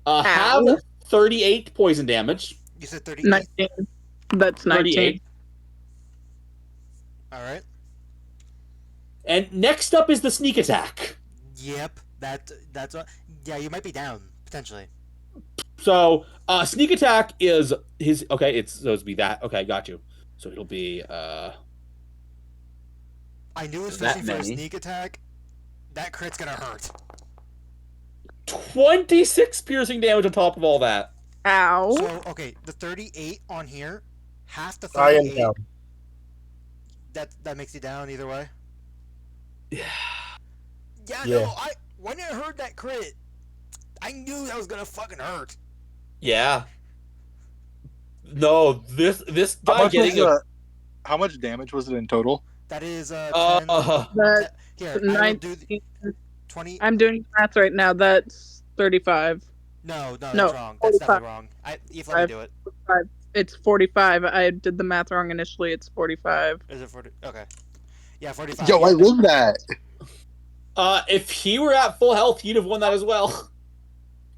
Have 38 poison damage. You said 30. 19. That's 19. 38. All right. And next up is the sneak attack. Yep. That's what. Yeah, you might be down potentially. So, sneak attack is his. Okay, it's supposed to be that. Okay, got you. So it'll be. I knew it was That fishing for a many. sneak attack. That crit's gonna hurt. 26 piercing damage on top of all that. Ow. So okay, the 38 on here, half the I am 38. down. That makes you down either way. Yeah. Yeah. No. When I heard that crit, I knew that was gonna fucking hurt. Yeah. No, this guy getting How much damage was it in total? That is 10. That's Here, I will do 19. 20. I'm doing math right now. That's 35. No, that's No, wrong. That's 45. definitely wrong. If let me do it. It's 45. I did the math wrong initially. It's 45. Is it 40? Okay. Yeah, 45. Yo, I love that. If he were at full health, he'd have won that as well.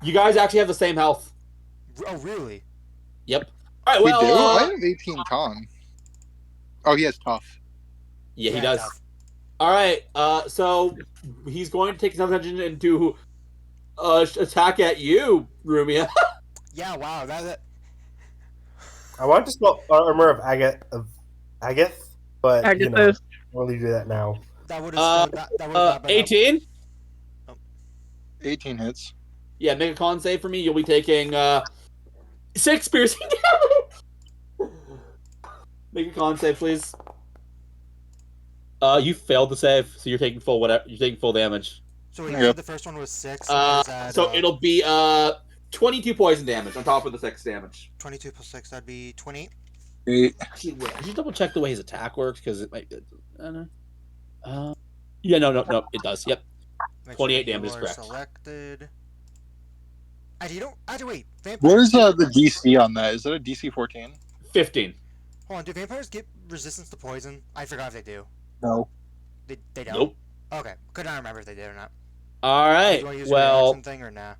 You guys actually have the same health. Oh, really? Yep. All right. We Well, do. I have 18 con. Oh, he has tough. yeah, he Yeah, does. tough. All right. So he's going to take his attention and do attack at you, Rumia. Yeah. Wow. That. I want to spell Armor of Agath, but you know, Agathos. I'll only do that now. That would have. That would have not been. 18. 18 hits. Yeah, make a con save for me. You'll be taking 6 piercing damage. Make a con save, please. You failed the save, so you're taking full damage. So you Yep. said the first one was 6. So, So it'll be 22 poison damage on top of the 6 damage. 22 plus 6, that'd be 28. Actually, wait, I should double check the way his attack works because it might. I don't know. Yeah, no, it does. Yep, Make 28 you damage is are correct. Selected. Actually, you don't. Actually, wait. Vampires. What is the DC on that? Is that a DC 14? 15. Hold on. Do vampires get resistance to poison? I forgot if they do. No. They don't. Nope. Okay. Could not remember if they did or not. All right. Do I use a Well, reaction thing or nah?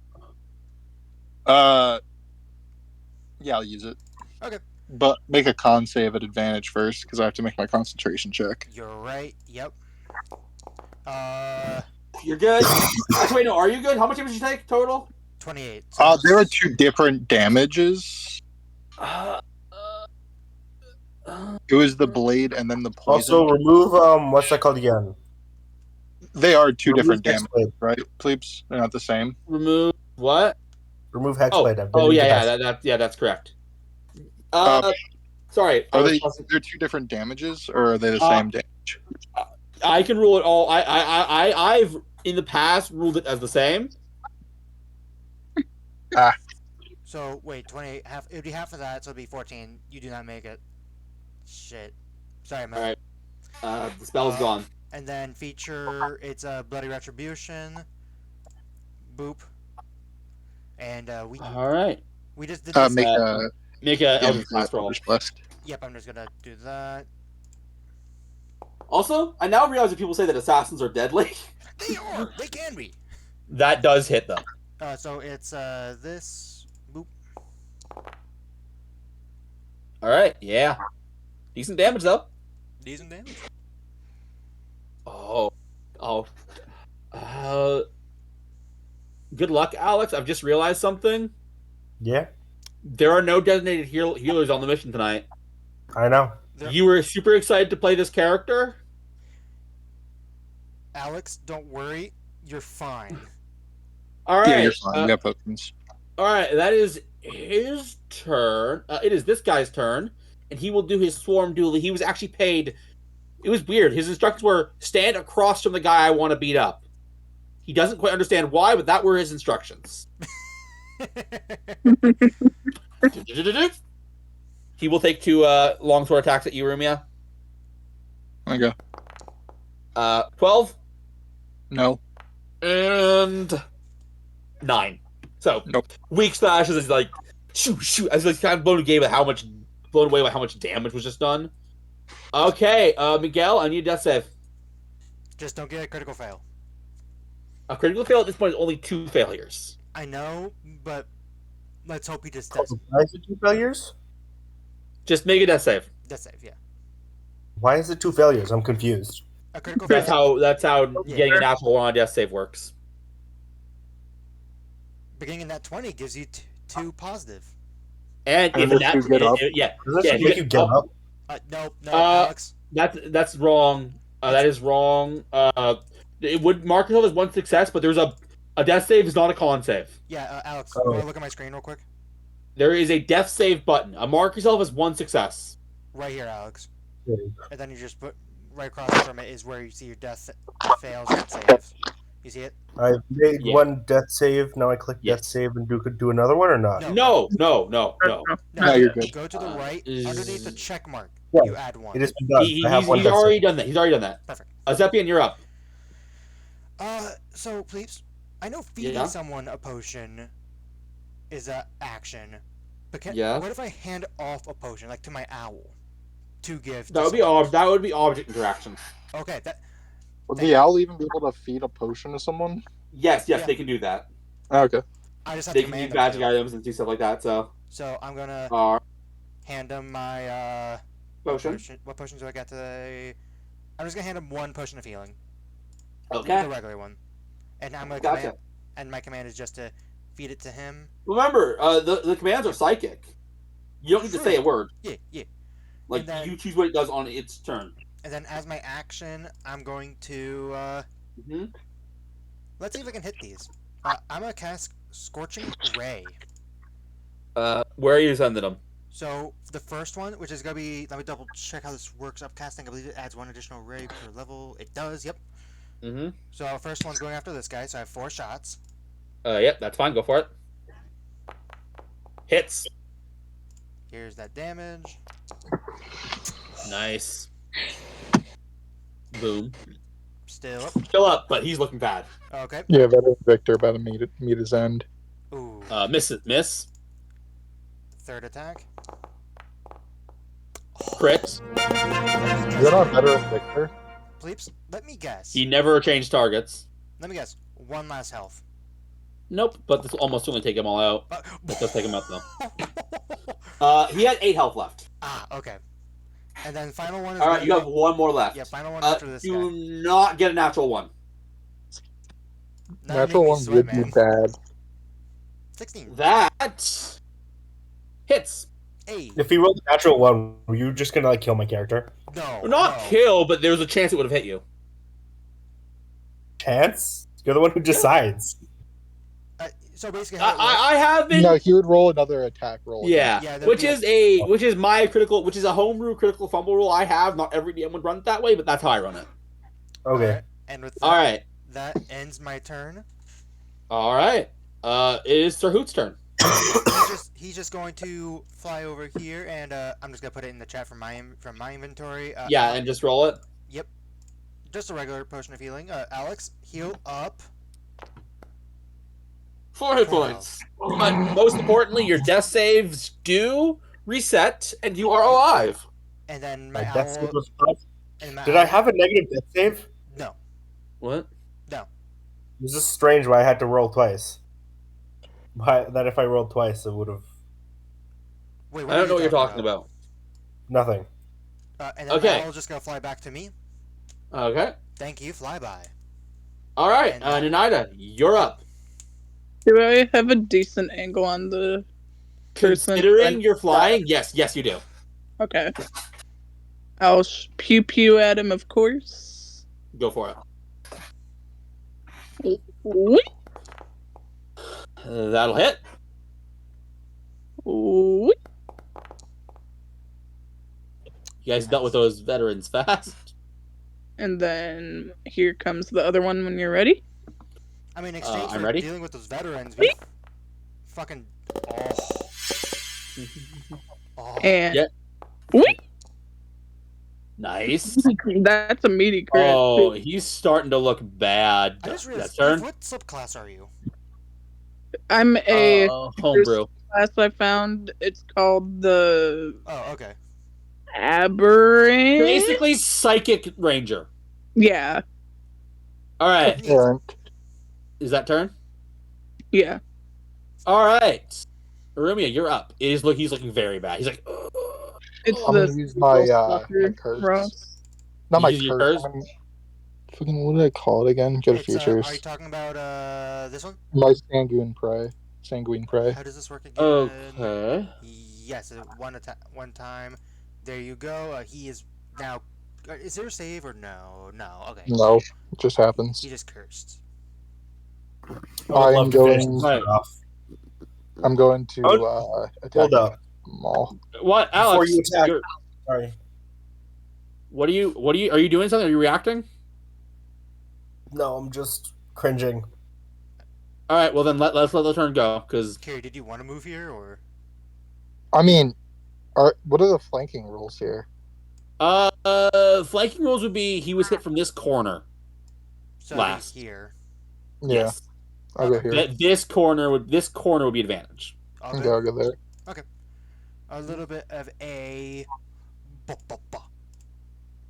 Yeah, I'll use it. Okay. But make a con save at advantage first, because I have to make my concentration check. You're right. Yep. you're good. Actually, wait, no, are you good? How much damage did you take total? 28. There are 2 different damages. It was the blade and then the poison. Also, remove what's that called again? They are 2 different Remove damages, right, plebes? They're not the same. Remove what? Remove Oh, Hexblade. I've been oh in yeah, capacity. that's correct. Uh, Sorry. Are there 2 different damages, or are they the same damage? I can rule it all. I've in the past ruled it as the same. So wait, 28. Half. It'd be half of that, so it'd be 14. You do not make it. Shit. Sorry, man. All right. The spell's gone. And then feature, it's a Bloody Retribution. Boop. And All right. we just did this. Make Make a Eldritch Blast roll. Eldritch Blast. Yep, I'm just gonna do that. Also, I now realize that people say that assassins are deadly. They are. They can be. That does hit them. So it's this. Boop. All right. Yeah. Decent damage though. Decent damage. Oh. Good luck, Alex. I've just realized something. Yeah, There are no designated healers on the mission tonight. I know. There- You were super excited to play this character. Alex, don't worry. You're fine. All right. Yeah, you're fine. You got potions. All right. That is his turn. It is this guy's turn, and he will do his swarm duel. He was actually paid. It was weird. His instructions were stand across from the guy I want to beat up. He doesn't quite understand why, but that were his instructions. He will take 2 longsword attacks at you, Rumia. Okay. 12 No. and 9. So Nope. weak slashes is like shoot. I was like kind of blown away by how much damage was just done. Okay, Miguel, I need a death save. Just don't get a critical fail. A critical fail at this point is only 2 failures. I know, but let's hope he just does. Why is it 2 failures? Just make a death save. Death save, yeah. Why is it 2 failures? I'm confused. A critical That's fail. how Yeah. getting a natural 1 on a death save works. Beginning in that 20 gives you 2 positive. And And if if that, you get up? yeah, Does that yeah, just if make you get up? No, Uh, Alex. that's wrong. That is wrong. It would mark itself as 1 success, but there's a death save is not a con save. Yeah, Alex, Oh. you want to look at my screen real quick? There is a death save button. Mark yourself as 1 success. Right here, Alex. Yeah. And then you just put right across from it is where you see your death fails and saves. You see it? I've made Yeah. 1 death save. Now I click Yes. death save and do another one or not? No. No. No, you're good. Go to the right, is- underneath the check mark. Yeah. You add 1. It has been done. I have 1 He's death already save. done that. He's already done that. Perfect. Zepian, you're up. So please, I know feeding Yeah? someone a potion is a action, but Yeah. what if I hand off a potion, like to my owl, to give? That to would be someone? that would be object interaction. Okay, that Would the owl even be able to feed a potion to someone? Yes, Yeah. they can do that. Okay. I just have They to can use command them magic to. items and do stuff like that. So, So I'm gonna hand him my potion. What potions do I got today? I'm just gonna hand him 1 potion of healing, Okay. the regular one, and I'm gonna Gotcha. command, and my command is just to feed it to him. Remember, the commands are psychic. You don't need to say a word. Yeah. Like And then- you choose what it does on its turn. And then as my action, I'm going to hmm let's see if I can hit these. I'm gonna cast Scorching Ray. Where are you sending them? So the first one, which is gonna be, let me double check how this works. Upcasting, I believe it adds 1 additional ray per level. It does. Yep. Mm-hmm. So first one's going after this guy. So I have 4 shots. Yep, that's fine. Go for it. Hits. Here's that damage. Nice. Boom. Still up. Still up, but he's looking bad. Okay. Yeah, veteran Victor about to meet his end. Ooh. Miss. Third attack. Crit. You're not veteran Victor. Pleeps, let me guess. He never changed targets. Let me guess. One last health. Nope, but this will almost certainly take them all out. But... That does take him out, He had 8 health left. Okay. And then final one is... Alright, you have one more left. Yeah, final one after this do guy. not get a natural one. Natural one would be bad. 16. That hits. Hey. If he rolled a natural one, were you just gonna like kill my character? No. Not no. kill, but there's a chance it would have hit you. Chance? You're the one who decides. So basically, how it works- I have been. No, he would roll another attack roll. Yeah, Yeah, which there'd is a homebrew critical fumble rule I have. Not every DM would run it that way, but that's how I run it. Okay. Alright, and with that, All right, that ends my turn. all right. It is Sir Hoot's turn. He's just going to fly over here, and I'm just gonna put it in the chat from my inventory. Yeah, and just roll it. Yep. Just a regular potion of healing. Alex, heal up. 4 hit points. But most importantly, your death saves do reset, and you are alive. And then My my death owl. save was 5. And my Did I owl- have a negative death save? No. What? This is strange why I had to roll twice. That if I rolled twice, it would have... Wait, I don't know what you're talking about. Nothing. And then Okay. my owl's just gonna fly back to me. Okay. Thank you, flyby. All right, And Ninaida, you're up. Do I have a decent angle on the person? Considering you're flying, yes, you do. Okay. I'll pew pew at him, of course. Go for it. Whee! That'll hit. Whee! You guys dealt with those veterans fast. And then here comes the other one when you're ready. I mean, in exchange I'm for ready. dealing with those veterans, we fucking. Oh. And Yeah. Whee! Nice. That's a meaty crit. Oh, he's starting to look bad. I just realized, That turn. what subclass are you? I'm a Homebrew. class I found. It's called the Oh, okay. Aberrant. Basically, psychic ranger. Yeah, All right, Errant. is that turn? yeah. All right, Arumia, you're up. He's looking very bad. He's like, "Ugh." It's I'm the gonna use my Sucker curse. Ross. Not my You use your curse. curse? Fucking what did I call it again? Good It's, features. are you talking about this one? My sanguine prey. Sanguine prey. How does this work again? Okay. Yes, one time. There you go. He is now. Is there a save or no? No. Okay. No, it just happens. He just cursed. I would I'm love to finish going- this Right. off. I'm going to attack Hold up. Maul. What, Alex? you attack- you're- Sorry. What are you? Are you doing something? Are you reacting? No, I'm just cringing. All right. Well, then let's let the turn go because Carrie, did you want to move here or? I mean, what are the flanking rules here? flanking rules would be he was hit from this corner. So Last. here. Yeah, Yes. I'll go here. This corner would be advantage. Okay. Okay, I'll go there. A little bit of a.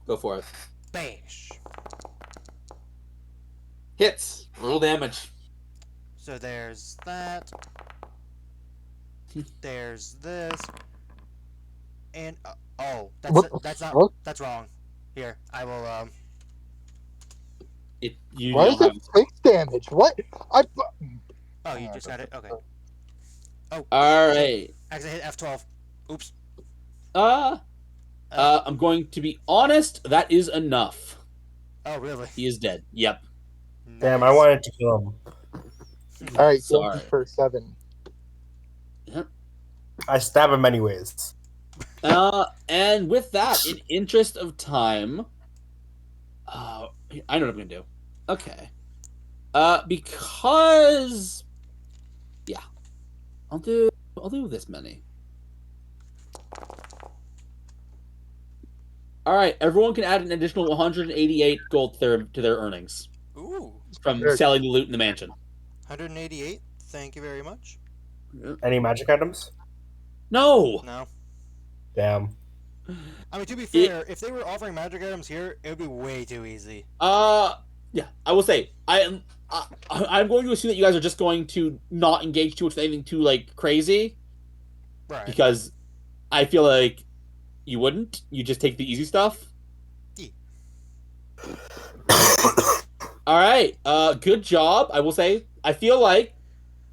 Go for it. Bash. Hits. Roll damage. So there's that. There's this. And oh, What the that's not fuck? that's wrong. Here, I will You Why don't is it have. 6 damage? What? Oh, you just got it. Okay. Oh. All right. Actually, hit F12. Oops. I'm going to be honest. That is enough. Oh, really? He is dead. Yep. Damn, I Nice. wanted to kill him. All right, kill Sorry. me for 7. I stab him anyways. And with that, in interest of time, I know what I'm gonna do. Okay. Because, yeah, I'll do. I'll do this many. All right, everyone can add an additional 188 gold to their earnings Ooh, from Very selling the loot in the mansion. 188. Thank you very much. Any magic items? No. No. Damn. I mean, to be fair, if they were offering magic items here, it would be way too easy. Yeah, I will say I'm going to assume that you guys are just going to not engage too much with anything too like crazy, Right. because I feel like you wouldn't. You just take the easy stuff. Yeah. All right. Good job. I will say. I feel like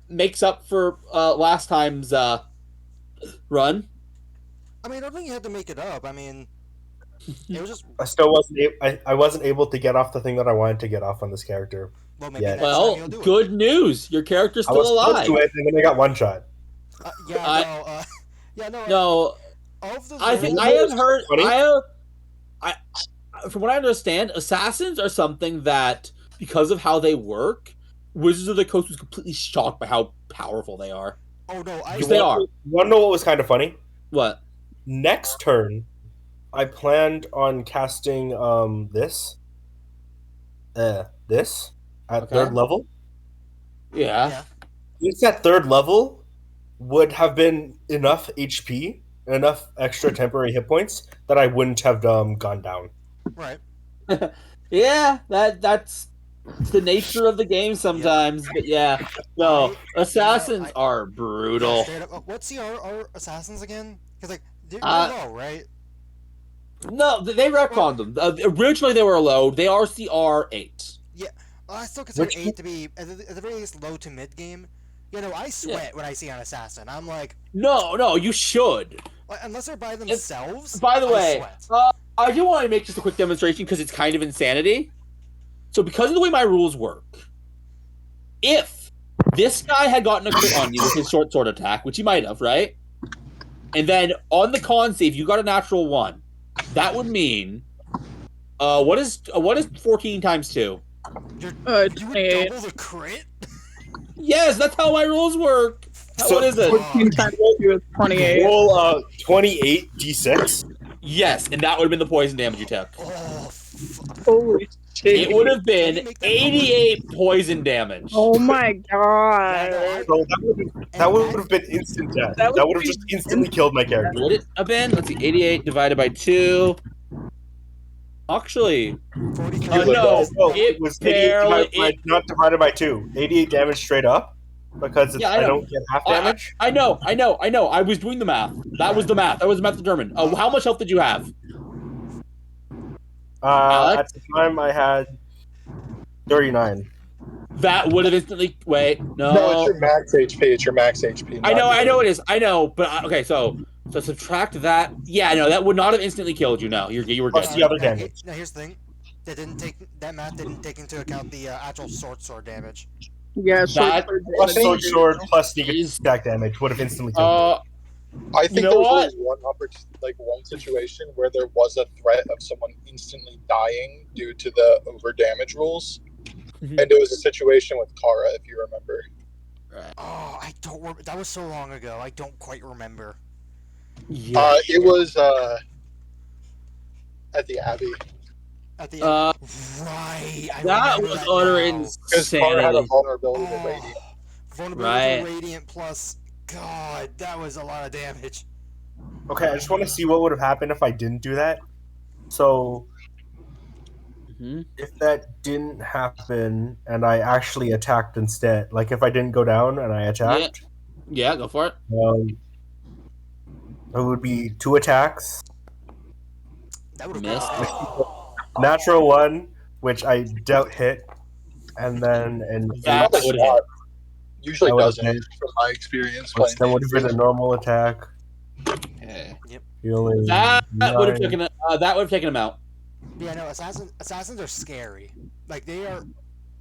makes up for last time's run. I mean, I don't think you had to make it up. I mean, it was just I still wasn't. I wasn't able to get off the thing that I wanted to get off on this character. well, maybe Yeah. next time Well, you'll do it. good news. Your character's I still was alive. close to it, and then I got one shot. Yeah, I- no. Yeah, no. No, Of the I think roles- I have heard. Funny? From what I understand, assassins are something that, because of how they work, Wizards of the Coast was completely shocked by how powerful they are. Oh no, I. Yes, they are. You want to know what was kind of funny? What? Next turn, I planned on casting this at Okay. third level. Yeah. Yeah. This at third level would have been enough HP, enough extra temporary hit points that I wouldn't have gone down. Right. Yeah, that's the nature of the game sometimes. But yeah, no, assassins are brutal. Straight up, what's our assassins again? Because like they're Uh, low, right? No, they retconned them. Originally, they were low. They are CR8. I still consider Which- 8 to be at the very least low to mid game. You know, I sweat when I see an assassin. I'm like, No, you should. unless they're by themselves. By the I way, sweat. I do want to make just a quick demonstration because it's kind of insanity. So, because of the way my rules work, if this guy had gotten a crit on you with his short sword attack, which he might have, right? And then on the con save, you got a natural 1. That would mean, what is 14 times 2? You would 28. double the crit. Yes, that's how my rules work. So- What is it? 14 times 2 is 28. Roll 28 d6. Yes, and that would have been the poison damage you took. Oh, fuck. Holy shit. It would have been 88 poison damage. Oh my Yeah, no, god. I- So that would have been instant death. That That would would have be just instantly killed my character. Would it have been? Let's see, 88 divided by 2. Actually, 43. no, it it was 88 barely- not divided by 2. 88 damage straight up because Yeah, I I know. don't get half damage. I know. I was doing the math. That was the math. That was the math determined. How much health did you have? Alex? At the time, I had 39. That would have instantly. Wait, No, it's your max HP. It's your max HP. I know it is. I know, but okay, so subtract that. Yeah, no, that would not have instantly killed you. No, you were Plus dead. the other Now, damage. now here's the thing. That math didn't take into account the actual sword damage. Yeah, That- Plus think- sword, plus sneak Is- attack damage would have instantly killed me. I think You know there was what? only one situation where there was a threat of someone instantly dying due to the over damage rules, Mhm. and it was a situation with Kara, if you remember. Oh, I don't. That was so long ago. I don't quite remember. Yeah. It was at the Abbey At the Uh, right. I that remember was that utter now. because Kara had a insanity. vulnerability to radiant. Vulnerability to Right. radiant plus. God, that was a lot of damage. Okay, I just want to see what would have happened if I didn't do that. So, Mhm. if that didn't happen and I actually attacked instead, like if I didn't go down and I attacked, Yeah, go for it. it would be 2 attacks, That would have Missed. natural 1, which I doubt hit, and then That Probably would not. Usually That would doesn't, have from my experience. which then would have been a normal attack. Okay. Healing That would have 9. taken. That would have taken him out. Yeah, no, assassins are scary. Like they are,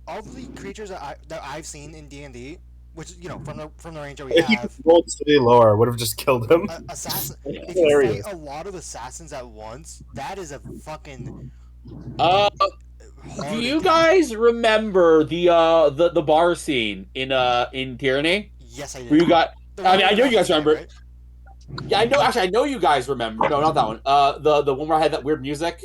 all the creatures that I've seen in D&D, which from the range that we If he have, rolled city lower, I would have just killed him. assassin. If you Hilarious. fight a lot of assassins at once, that is a fucking. Do hard you attack. guys remember the bar scene in Tyranny Yes, I did. I mean, I know you guys remember. Right? Yeah, I know. Actually, I know you guys remember. No, not that one. The one where I had that weird music.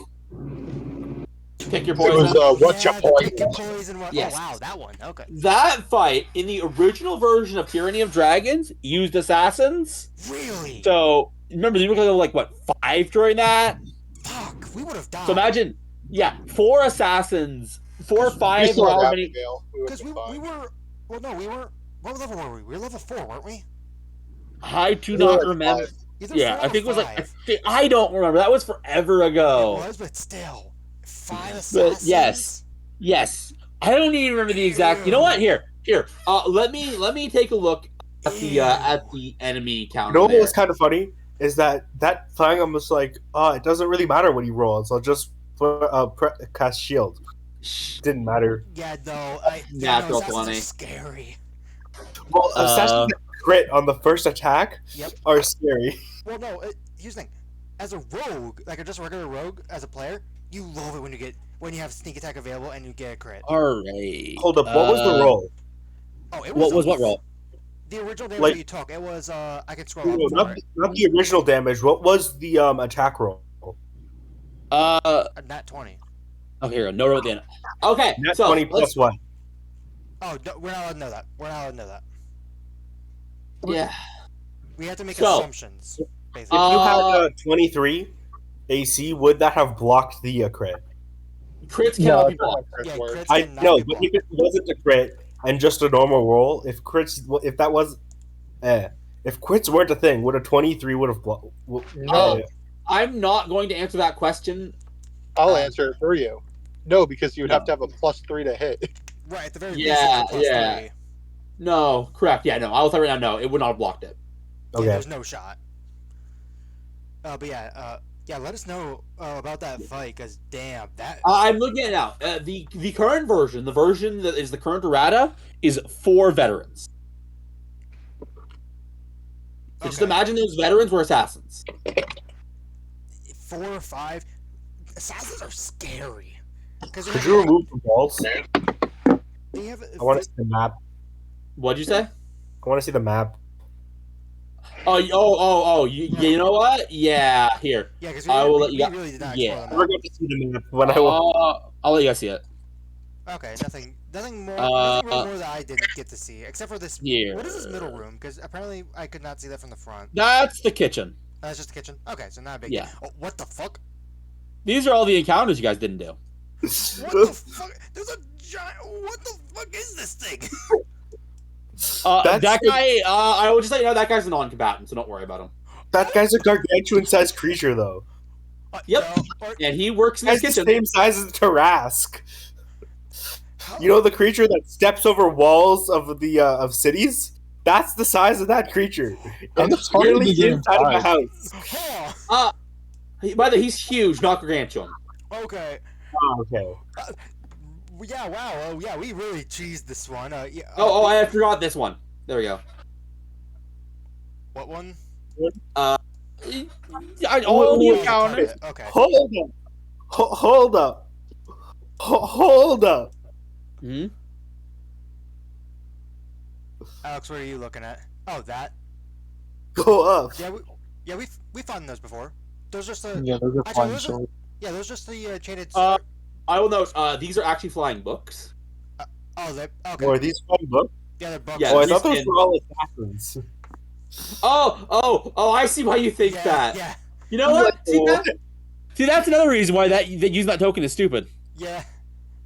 Pick your It was poison. what's your the point? pick your poison one. Yes. Oh wow, that one. Okay. That fight in the original version of Tyranny of Dragons used assassins. Really? So remember, you were like what 5 during that. Fuck, we would have died. So imagine, 4 assassins, 4 or We 5, still or had however many. Abigail. We would've Because been fine. we were. Well, no, we were. What level were we? We were level 4, weren't we? I do We were not like remember. 5. Either Yeah, 4 I or think it was like 5. I don't remember. That was forever ago. It was, but still, 5 assassins. But yes. I don't even remember the exact. You know what? Here. Let me take a look at the enemy You counter. know what there. was kind of funny is that thing I'm just like, it doesn't really matter what he rolls. I'll just cast shield. Didn't matter. Yeah, no, Natural assassins 20. are scary. Well, assassins that crit on the first attack Yep. are scary. Well, no, here's the thing. As a rogue, like just a regular rogue, as a player, you love it when you have sneak attack available and you get a crit. All right. Hold up, what was the roll? Oh, it What was a- what roll? The original damage Like- that you took. It was I can scroll No, up for not, it. not the original damage. What was the attack roll? A nat 20. Oh, here, no roll at the end. Okay, Net so 20 let's- plus what? Oh, no, we're not allowed to know that. We're not allowed to know that. Yeah. We have to make So- assumptions, If basically. you had 23 AC, would that have blocked the crit? Crits cannot No, be it's not blocked. how crits Yeah, work. crits I cannot know, be but blocked. if it wasn't a crit and just a normal roll, if crits weren't a thing, would a 23 would have blocked? No. I'm not going to answer that question. I'll answer it for you. No, because you'd have No. to have a +3 to hit. Right, at the very Yeah, least, it's a yeah. +3. No, correct. Yeah, no. I will tell you right now, no, it would not have blocked it. Yeah, Okay. there's no shot. But yeah, let us know about that fight, because damn, that... I'm looking at it now. The current version, the version that is the current errata, is 4 veterans. So just Okay. imagine those veterans were assassins. 4 or 5... Assassins are scary. Because Could you remove the walls? they have... I want to see the map. What'd you say? I want to see the map. Oh! You know what? Yeah, here. Yeah, because I will let you we go- really did not yeah. explore I them. forgot to see the map when I was. I'll let you guys see it. Okay, nothing more that I didn't get to see, except for this... Here. What is this middle room? Because apparently I could not see that from the front. That's the kitchen. That's just the kitchen? Okay, so not a big Yeah. deal. Oh, what the fuck? These are all the encounters you guys didn't do. What the fuck? There's a giant... What the fuck is this thing? That's That the- guy, I will just let you know that guy's a non-combatant, so don't worry about him. That guy's a gargantuan-sized creature, though. Yep. No, or- And he works in He's this the kitchen. same size as Tarask. how- You know the creature that steps over walls of the of cities? That's the size of that creature. How And the it's fuck did clearly he get inside of a inside? house. Huh. By the way, he's huge, not gargantuan. Okay. Oh, okay. Yeah, wow. Oh, yeah, we really cheesed this one. Yeah, I forgot this one. There we go. What one? All the Oh, the encounters. carpet. Okay. Hold up. Hold up. Hold up. Hmm? Alex, what are you looking at? Oh, that. Go up. Yeah, we found those before. Those just the Yeah, those are Actually, flying those are- swords. yeah, those just the chained. I will note, these are actually flying books. Oh, they okay. Or these fun books? Yeah, they're bugs. Yeah, Oh, I these thought those in- were all assassins. I see why you think yeah, that. Yeah, You know what? See, that's another reason why that using that token is stupid. yeah.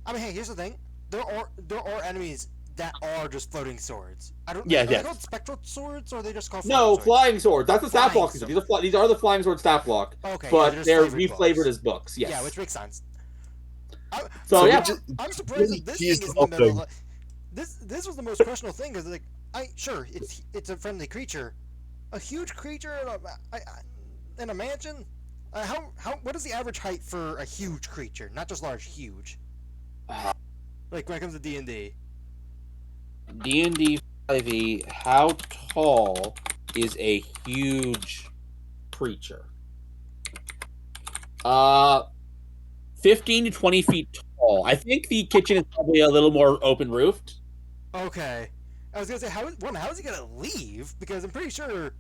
I mean, hey, here's the thing. There are enemies that are just floating swords. I don't. Yeah, are yeah. they called spectral swords, or are they just called? No, floating swords? flying swords. That's the stat Flying block system. These are the flying sword stat block, Okay, yeah, but just they're flavored reflavored books. as books. Yes. Yeah, which makes sense. So, yeah. I'm surprised that this thing is teased in the the middle. whole Of, this was the most questionable thing because like sure it's a friendly creature, a huge creature in a mansion. How what is the average height for a huge creature? Not just large, huge. Like when it comes to D&D. D&D 5e. How tall is a huge creature? 15 to 20 feet tall. I think the kitchen is probably a little more open roofed. Okay, I was gonna say, how is he gonna leave? Because I'm pretty sure,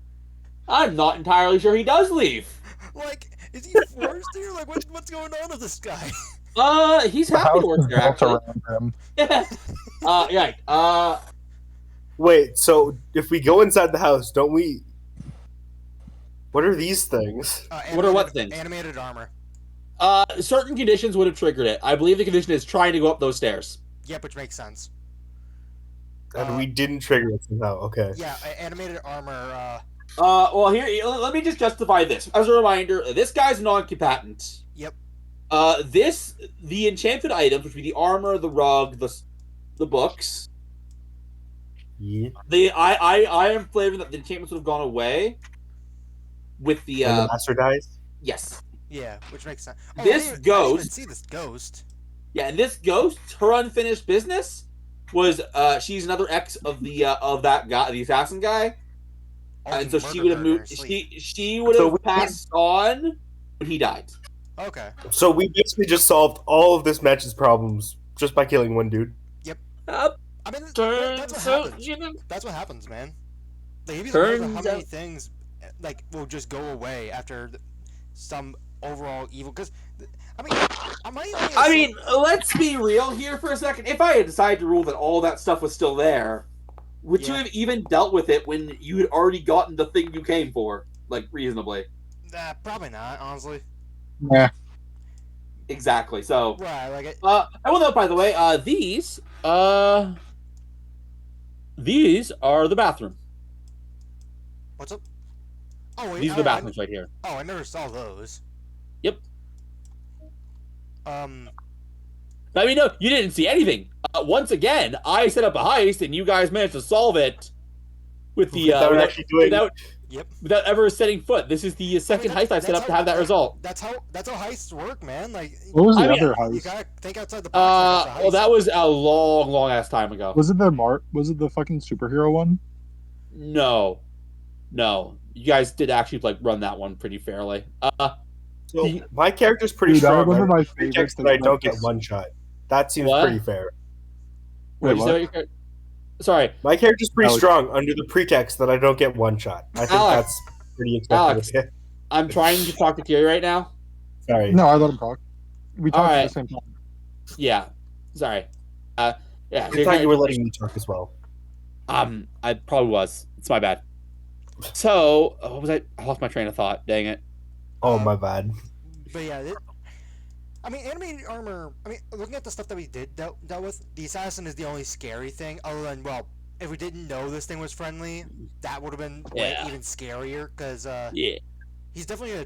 I'm not entirely sure he does leave. like, is he forced here? Like, what's going on with this guy? He's The happy house to work is there, built actually. around him. Yeah. Wait, so if we go inside the house, don't we? What are these things? What are what things? Animated armor. Certain conditions would have triggered it. I believe the condition is trying to go up those stairs. Yep, which makes sense. And we didn't trigger it somehow. Okay. Yeah, animated armor. Well, here, let me just justify this. As a reminder, this guy's non-combatant. Yep. The enchanted items, which would be the armor, the rug, the books. Yeah. I am flavoring that the enchantments would have gone away with the And the master dies. yes. Yeah, which makes sense. Oh, This I didn't even ghost- see this ghost. Yeah, and this ghost, her unfinished business was she's another ex of the of that guy, the assassin guy. Oh, And he so she murdered would have her in her moved. sleep. She would So have we- passed on when he died. Okay. So we basically just solved all of this match's problems just by killing one dude. Uh, I mean, that's what turns out, happens. you know, That's what happens, man. Like, you'd be surprised at how Turns many out- things like will just go away after some overall evil. Because I mean, let's be real here for a second. If I had decided to rule that all that stuff was still there, would you Yeah. have even dealt with it when you had already gotten the thing you came for, like reasonably? Probably not, honestly. Yeah. Exactly. So, Right, like I will note, by the way, these are the bathroom. what's up? Oh, wait, These are the bathrooms right here. I never saw those. Yep. Uh, I mean, no, you didn't see anything. Once again, I set up a heist, and you guys managed to solve it with the Without actually doing. without ever setting foot. This is the second heist I've set up to have that result. That's how heists work, man. Like, What was the I mean, other you heist? gotta think outside the box. Like, Well, that was a long ass time ago. Was it the fucking superhero one? No, you guys did actually like run that one pretty fairly. So my character's pretty Dude, that strong. was one of my I favorites. that I don't get one shot. That seems What? pretty fair. Wait, What'd you say what? about your character? Sorry, My character's pretty Alex. strong under the pretext that I don't get one shot. I think Alex. that's pretty Alex. expected. Okay. I'm trying to talk to Kiri right now. Sorry. No, I let him talk. We talked at Alright. the same time. Yeah, sorry. Yeah, I thought you were letting me talk as well. I probably was. It's my bad. So, what was I lost my train of thought. Dang it. Oh, my bad. But yeah, I mean, animated armor. I mean, looking at the stuff that we did dealt with, the assassin is the only scary thing. Other than, well, if we didn't know this thing was friendly, that would have been Yeah. even scarier. Because Yeah. he's definitely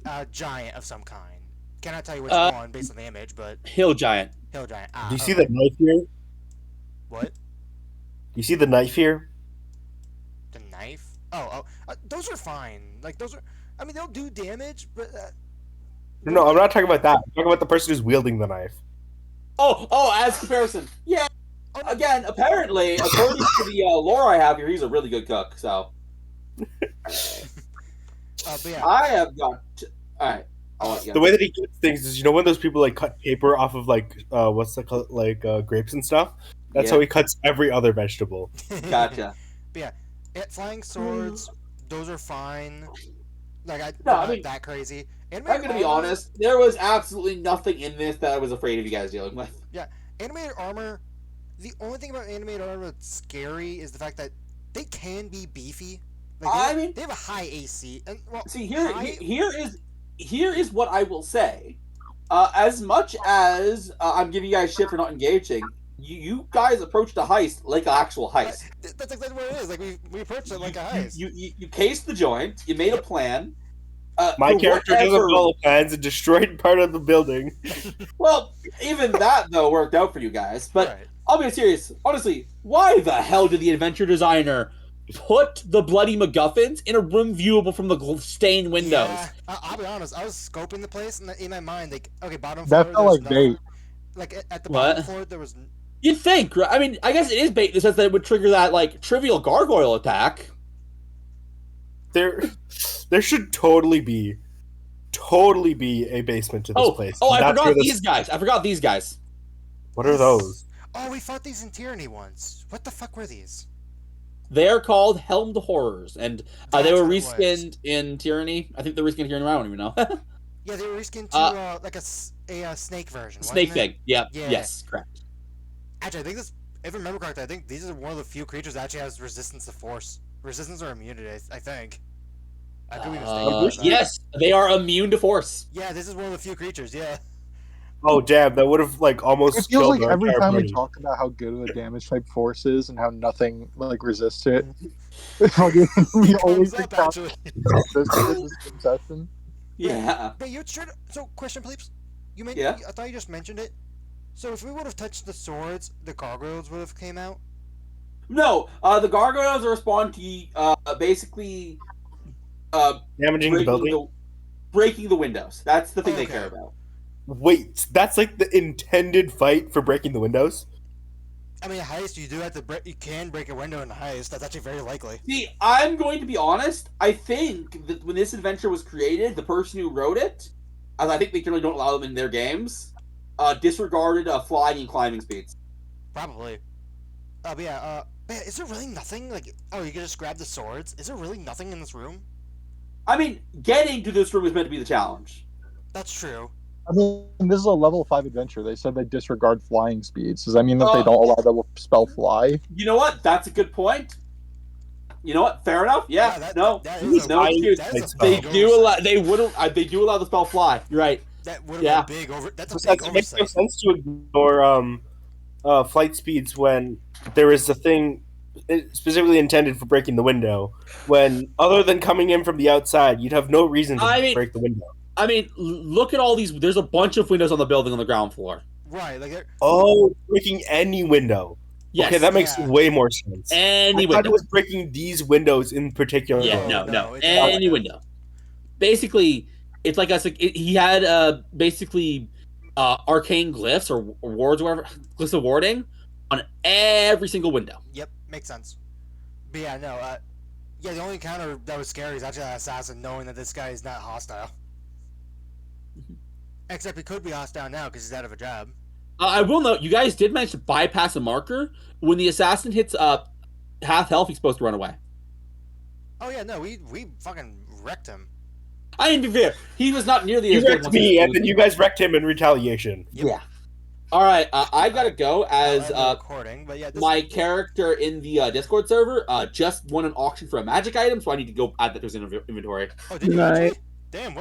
a giant of some kind. Cannot tell you which one based on the image, but Hill giant. hill giant. Do you see the knife here? Do What? you see the knife here? The knife? Those are fine. Like those are. I mean, they'll do damage, but No, I'm not talking about that. I'm talking about the person who's wielding the knife. Oh, as comparison. Yeah. oh, no, Again, apparently, according to the lore I have here, he's a really good cook. So but yeah. I have got. All right. I'll let you The way that he gets things is, you know, when those people like cut paper off of like what's that called, like grapes and stuff. That's Yeah. how he cuts every other vegetable. Gotcha. Flying swords, those are fine. Like No, they're I not mean, that crazy. I'm gonna be honest. There was absolutely nothing in this that I was afraid of you guys dealing with. Animated armor. The only thing about animated armor that's scary is the fact that they can be beefy. Like, I mean- they have a high AC. And well, See, high- here is what I will say. As much as I'm giving you guys shit for not engaging, you guys approached a heist like an actual heist. That's exactly what it is. Like we approached it like a heist. You cased the joint. You made a plan. My for character whatever- doesn't follow plans and destroyed part of the building. Well, even that though worked out for you guys. But Right. I'll be serious. Honestly, why the hell did the adventure designer put the bloody MacGuffins in a room viewable from the stained windows? Yeah, I'll be honest. I was scoping the place, and in my mind, like, okay, bottom That floor. felt there's like bait. Like at the What? bottom floor, there was. You'd think, right? I mean, I guess it is bait in the sense that it would trigger that like trivial gargoyle attack. There should totally be a basement to this place. I That's forgot where this- these guys. I forgot these guys. What are those? Oh, we fought these in Tyranny once. What the fuck were these? They're called Helmed Horrors, and they That's were what it was. reskinned in Tyranny. I think they're reskinned here in I don't even know. Yeah, they were reskinned to like a snake version. Snake wasn't it? thing. Yeah. Yeah. Yes. Correct. Actually, I think this. If I remember correctly, I think these are one of the few creatures that actually has resistance to force, resistance or immunity. I think. I could be mistaken. about that. Yes, they are immune to force. Yeah, this is one of the few creatures. Yeah. Oh damn, that would have like almost It feels killed like our every entire time we party. talk about how good of a damage type force is and how nothing like resists it, we always Thumbs up, encounter actually. this concession. Yeah. But you tried. So, question, please. You mentioned. Yeah? I thought you just mentioned it. So, if we would have touched the swords, the gargoyles would have came out. No, the gargoyles respond to basically Damaging the building. breaking the windows. That's the thing they Okay. care about. Wait, that's like the intended fight for breaking the windows? I mean, heist, you do have to break. You can break a window in a heist. That's actually very likely. See, I'm going to be honest. I think that when this adventure was created, the person who wrote it, as I think they generally don't allow them in their games, disregarded flying and climbing speeds. Probably. But yeah. Man, is there really nothing like? Oh, you can just grab the swords. Is there really nothing in this room? I mean, getting to this room is meant to be the challenge. That's true. I mean, this is a level 5 adventure. They said they disregard flying speeds. Does that mean that they don't allow the spell fly? You know what? That's a good point. You know what? Fair enough. Yeah. that no. is no a- excuse. that is a They big do allow. oversight. They would. They do allow the spell fly. You're right. That would have Yeah. been big over. That's a Besides, big it makes no oversight. sense to ignore flight speeds when there is a thing specifically intended for breaking the window. When other than coming in from the outside, you'd have no reason to I mean- break the window. I mean, look at all these. There's a bunch of windows on the building on the ground floor. Right, like Oh, breaking any window. Yes. Okay, that makes Yeah. way more sense. Any I thought window. it was breaking these windows in particular. Yeah, No, no. it's Any not. window. Basically, it's like us. He had basically arcane glyphs or wards, or whatever, glyphs of warding on every single window. Yep, makes sense. But yeah, no. Yeah, the only encounter that was scary is actually that assassin knowing that this guy is not hostile. Except he could be hostile now because he's out of a job. I will note, you guys did manage to bypass a marker. When the assassin hits half health, he's supposed to run away. Oh yeah, no, we fucking wrecked him. I mean, to be fair, he was not nearly You as good wrecked once he me, was and then you guys wrecked him in retaliation. Yeah. All right, I gotta go as I'll end the recording, but yeah, this, my character in the Discord server just won an auction for a magic item, so I need to go add that to his inventory. Oh, did you Right. actually? Damn. What